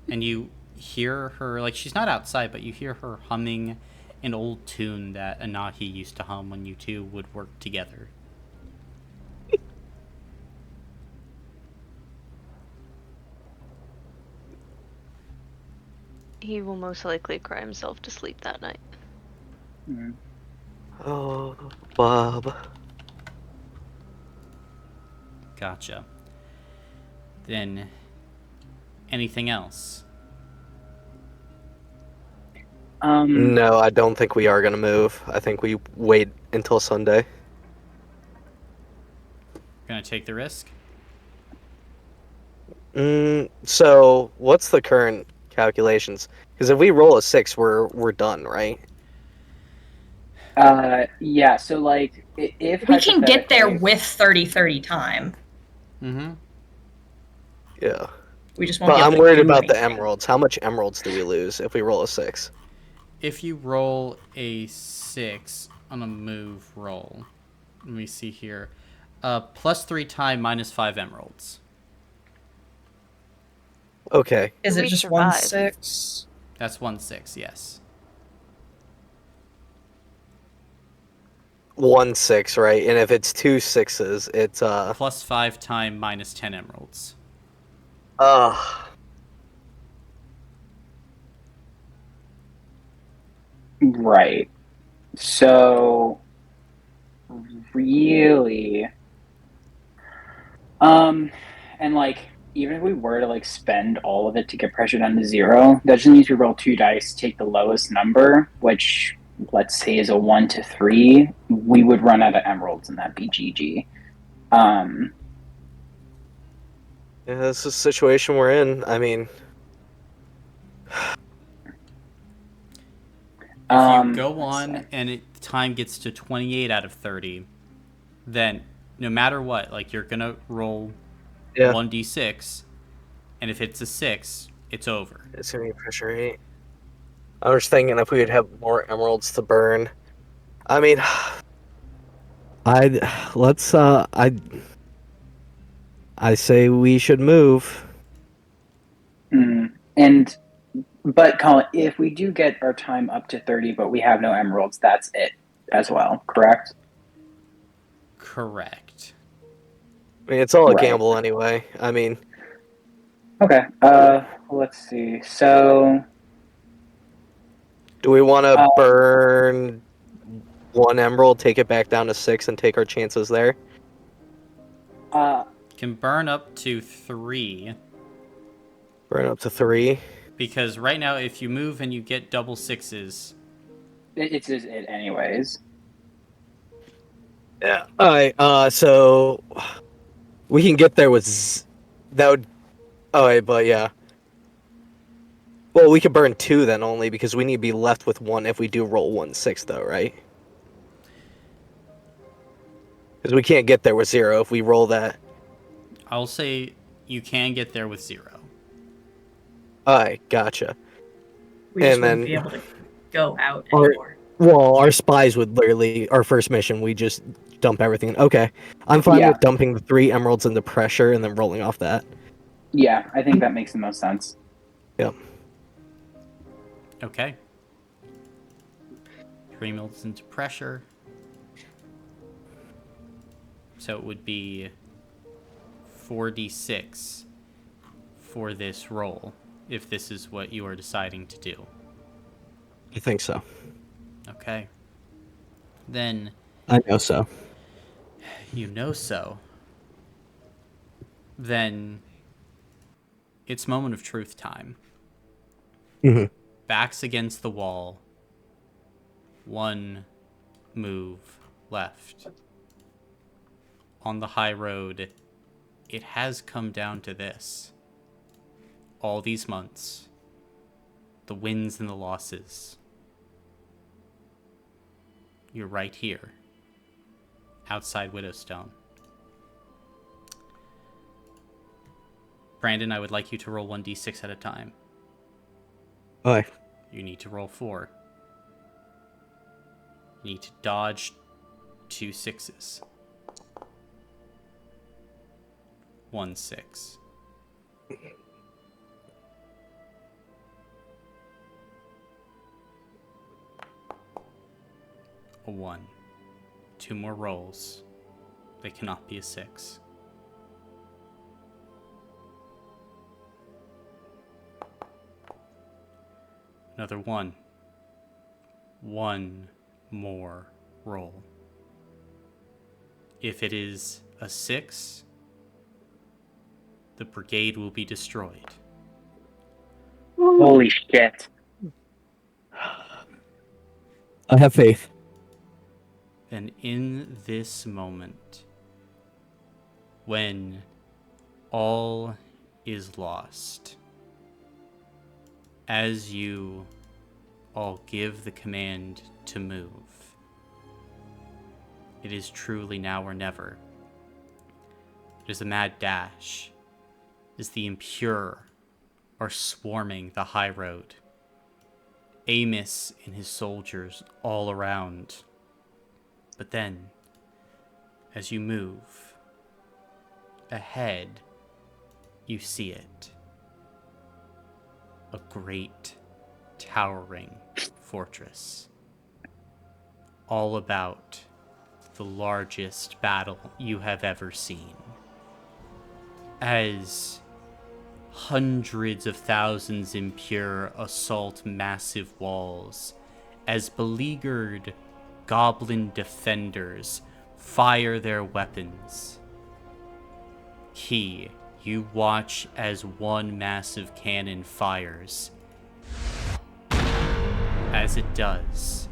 And you hear her, like, she's not outside, but you hear her humming an old tune that Anahi used to hum when you two would work together.
He will most likely cry himself to sleep that night.
Mm.
Oh, Bob.
Gotcha. Then, anything else?
No, I don't think we are gonna move. I think we wait until Sunday.
Gonna take the risk?
So what's the current calculations? Because if we roll a 6, we're done, right?
Yeah. So like, if
We can get there
hypothetically-
with 30-30 time.
Mm-hmm.
Yeah.
We just won't
But
be able
I'm
to
worried
do
about the
anything.
emeralds. How much emeralds do we lose if we roll a 6?
If you roll a 6 on a move roll, let me see here. Plus 3 time, minus 5 emeralds.
Okay.
Is it
We
just
survive.
1/6?
That's 1/6, yes.
1/6, right? And if it's 2 6s, it's
Plus 5 time, minus 10 emeralds.
Right. So really, and like, even if we were to like spend all of it to get pressure down to 0, that just means we roll 2 dice, take the lowest number, which let's say is a 1 to 3. We would run out of emeralds, and that'd be GG.
Yeah, this is a situation we're in. I mean,
If you go
let's
on
see.
and time gets to 28 out of 30, then no matter what, like, you're gonna roll
yeah,
1d6, and if it's a 6, it's over.
it's gonna be pressure 8. I was thinking if we would have more emeralds to burn. I mean, I say we should move.
And But Colin, if we do get our time up to 30, but we have no emeralds, that's it as well, correct?
Correct.
I mean, it's all a
Right.
gamble anyway. I mean,
Okay. Let's see. So,
do we want to
uh,
burn one emerald, take it back down to 6, and take our chances there?
Can burn up to 3.
Burn up to 3.
Because right now, if you move and you get double 6s,
it's just it anyways.
Yeah. All right. So we can get there with that would. All right, but yeah. Well, we could burn 2 then only because we need to be left with 1 if we do roll 1/6 though, right? Because we can't get there with 0 if we roll that.
I'll say you can get there with 0.
All right, gotcha.
We just
And
wouldn't
then
be able to go out
Or-
anymore.
Well, our spies would literally our first mission. We just dump everything. Okay, I'm fine
Yeah.
with dumping the 3 emeralds into pressure and then rolling off that.
Yeah, I think that makes the most sense.
Yep.
Okay. 3 mils into pressure. So it would be 4d6 for this roll, if this is what you are deciding to do.
I think so.
Okay. Then
I know so.
you know so. Then it's moment of truth time.
Mm-hmm.
Backs against the wall. 1 move left. On the high road, it has come down to this. All these months, the wins and the losses. You're right here, outside Widowstone. Brandon, I would like you to roll 1d6 at a time.
Okay.
You need to roll 4. You need to dodge 2 6s. 1 6. A 1. 2 more rolls. They cannot be a 6. Another 1. 1 more roll. If it is a 6, the brigade will be destroyed.
Holy shit.
I have faith.
And in this moment, when all is lost, as you all give the command to move, it is truly now or never. It is a mad dash, as the impure are swarming the high road. Amos and his soldiers all around. But then, as you move ahead, you see it. A great, towering fortress. All about the largest battle you have ever seen. As hundreds of thousands impure assault massive walls, as beleaguered goblin defenders fire their weapons. Key, you watch as one massive cannon fires. As it does,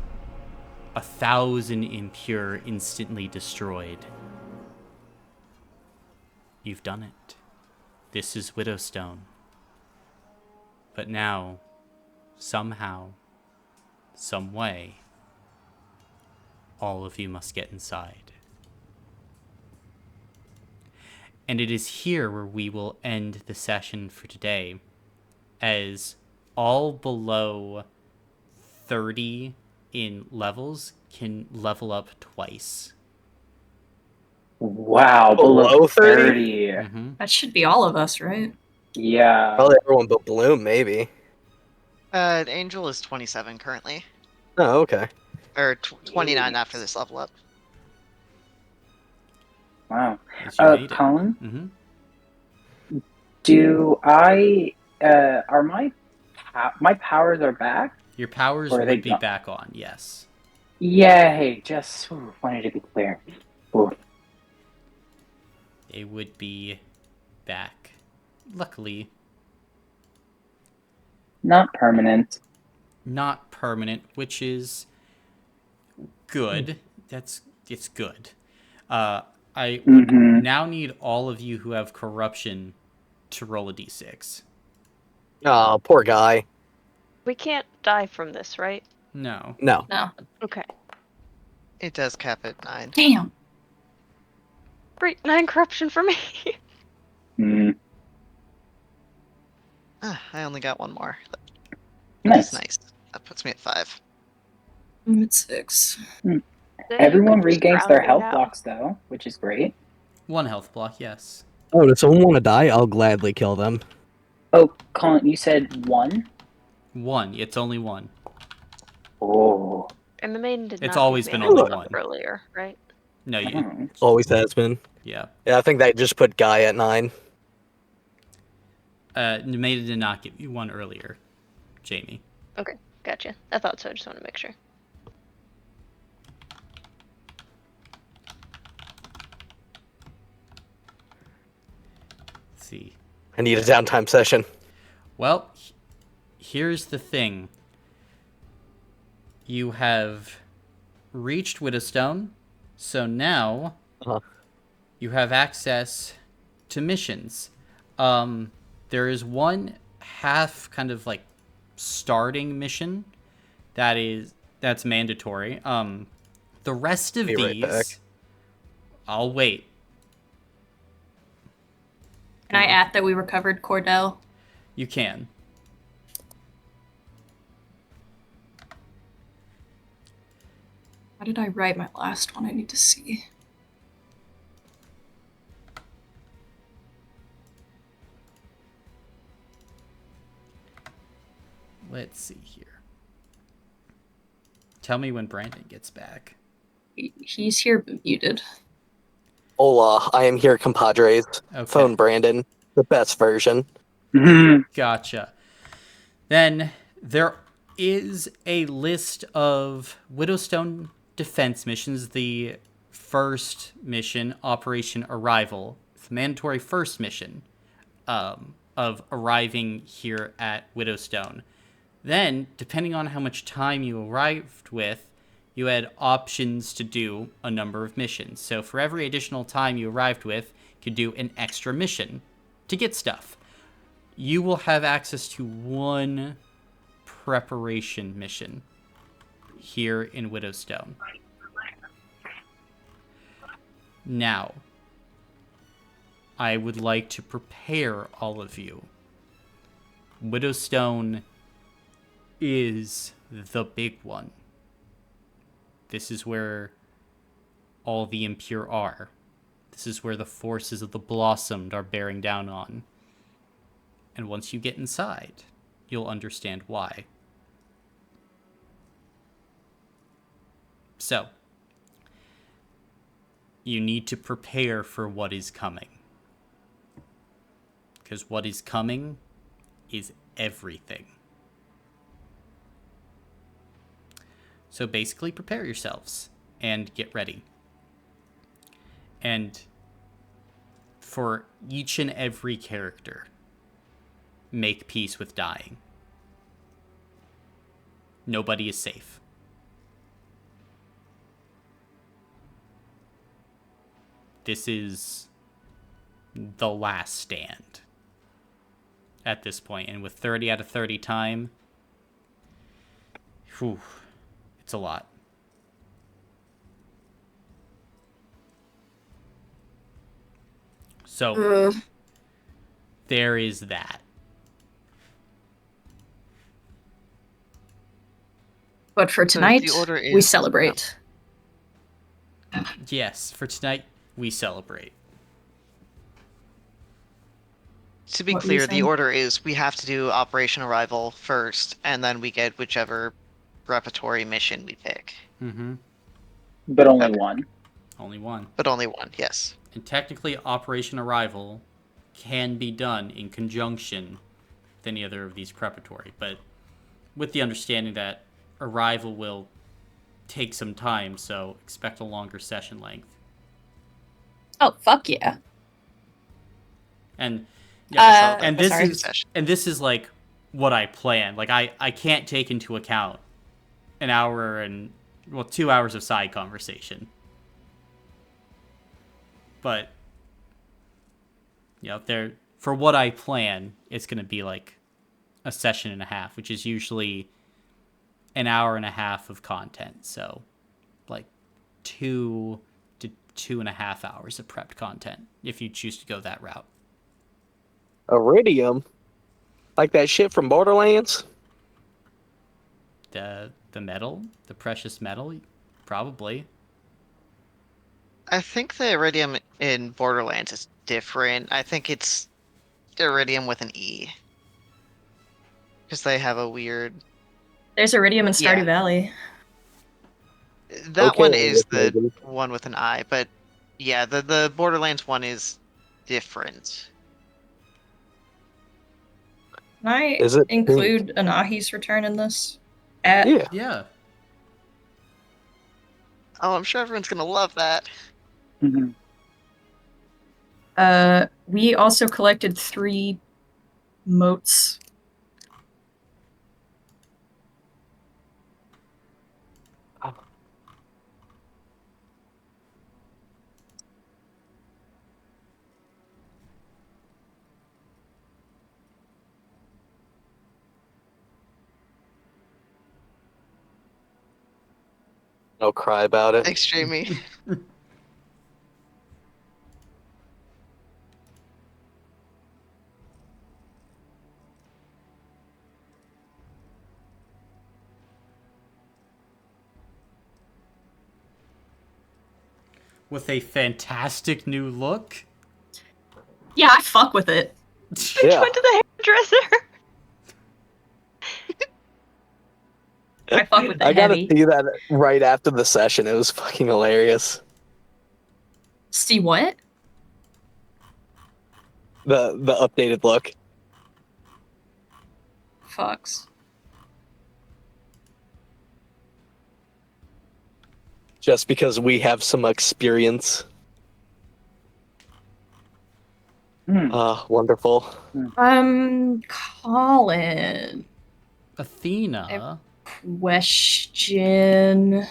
1,000 impure instantly destroyed. You've done it. This is Widowstone. But now, somehow, some way, all of you must get inside. And it is here where we will end the session for today, as all below 30 in levels can level up twice.
Wow,
Below 30?
Mm-hmm.
That should be all of us, right?
Yeah.
Probably everyone but Bloom, maybe.
Angel is 27 currently.
Oh, okay.
Or 29 after this level up.
Wow.
As you made it.
Colin,
Mm-hmm.
do I are my powers are back?
Your powers
Or are they
would be
gone?
back on, yes.
Yay! Just wanted to be clear. Ooh.
They would be back. Luckily,
Not permanent.
not permanent, which is good. It's good. I would
Mm-hmm.
now need all of you who have corruption to roll a d6.
Oh, poor guy.
We can't die from this, right?
No.
No.
No.
Okay.
It does cap at 9.
Damn.
Great, 9 corruption for me.
Mm.
I only got one more.
Nice.
That's nice. That puts me at 5.
I'm at 6.
Then
Everyone
you can just
regains
drown
their
me
health
now.
blocks though, which is great.
1 health block, yes.
Oh, does someone want to die? I'll gladly kill them.
Oh, Colin, you said 1?
1. It's only 1.
Oh.
And the maiden did
It's
not
always
give
been
me a
only
heads up
1.
earlier, right?
No, you.
Oh.
Always has been.
Yeah.
Yeah, I think that just put Guy at 9.
Nemeda did not give you 1 earlier, Jamie.
Okay, gotcha. I thought so. I just want to make sure.
Let's see.
I need a downtime session.
Well, here's the thing. You have reached Widowstone, so now
Uh-huh.
you have access to missions. There is one half kind of like starting mission that's mandatory. The rest of
Be right
these,
back.
I'll wait.
Can I add that we recovered Cordell?
You can.
How did I write my last one? I need to see.
Let's see here. Tell me when Brandon gets back.
He's here but muted.
Hola, I am here, compadres.
Okay.
Phone Brandon, the best version.
Gotcha. Then there is a list of Widowstone defense missions. The first mission, Operation Arrival, it's a mandatory first mission of arriving here at Widowstone. Then, depending on how much time you arrived with, you had options to do a number of missions. So for every additional time you arrived with, you could do an extra mission to get stuff. You will have access to one preparation mission here in Widowstone. Now, I would like to prepare all of you. Widowstone is the big one. This is where all the impure are. This is where the forces of the Blossomed are bearing down on. And once you get inside, you'll understand why. So, you need to prepare for what is coming. Because what is coming is everything. So basically, prepare yourselves and get ready. And for each and every character, make peace with dying. Nobody is safe. This is the last stand at this point. And with 30 out of 30 time, whew, it's a lot. So, there is that.
But for tonight,
the order
we
is-
celebrate.
Yes, for tonight, we celebrate.
To be
What were you
clear, the
saying?
order is we have to do Operation Arrival first, and then we get whichever repertory mission we pick.
Mm-hmm.
But only
Okay.
one.
Only one.
But only one, yes.
And technically, Operation Arrival can be done in conjunction with any other of these preparatory, but with the understanding that Arrival will take some time, so expect a longer session length.
Oh, fuck yeah.
And yeah,
That's
and this
sorry.
is like what I plan. Like I can't take into account an hour and 2 hours of side conversation. But there for what I plan, it's going to be like a session and a half, which is usually an hour and a half of content. So like 2 to 2.5 hours of prepped content if you choose to go that route.
Iridium? Like that shit from Borderlands?
The metal, the precious metal, probably.
I think the Iridium in Borderlands is different. I think it's Iridium with an E. Because they have a weird...
There's Iridium in Stardew
Yeah.
Valley.
That
Okay,
one is the
Megan.
one with an I, but yeah, the Borderlands one is different.
Can I
Is it
include Anahi's return in this? At
Yeah.
Yeah.
Oh, I'm sure everyone's gonna love that.
Mm-hmm.
We also collected 3 motes.
I'll cry about it.
Thanks, Jamie.
With a fantastic new look.
Yeah, I fuck with it.
Yeah.
Went to the hairdresser.
I fuck with it
I gotta
heavy.
see that right after the session. It was fucking hilarious.
See what?
The updated look.
Fucks.
Just because we have some experience. Wonderful.
Colin.
Athena.
Question.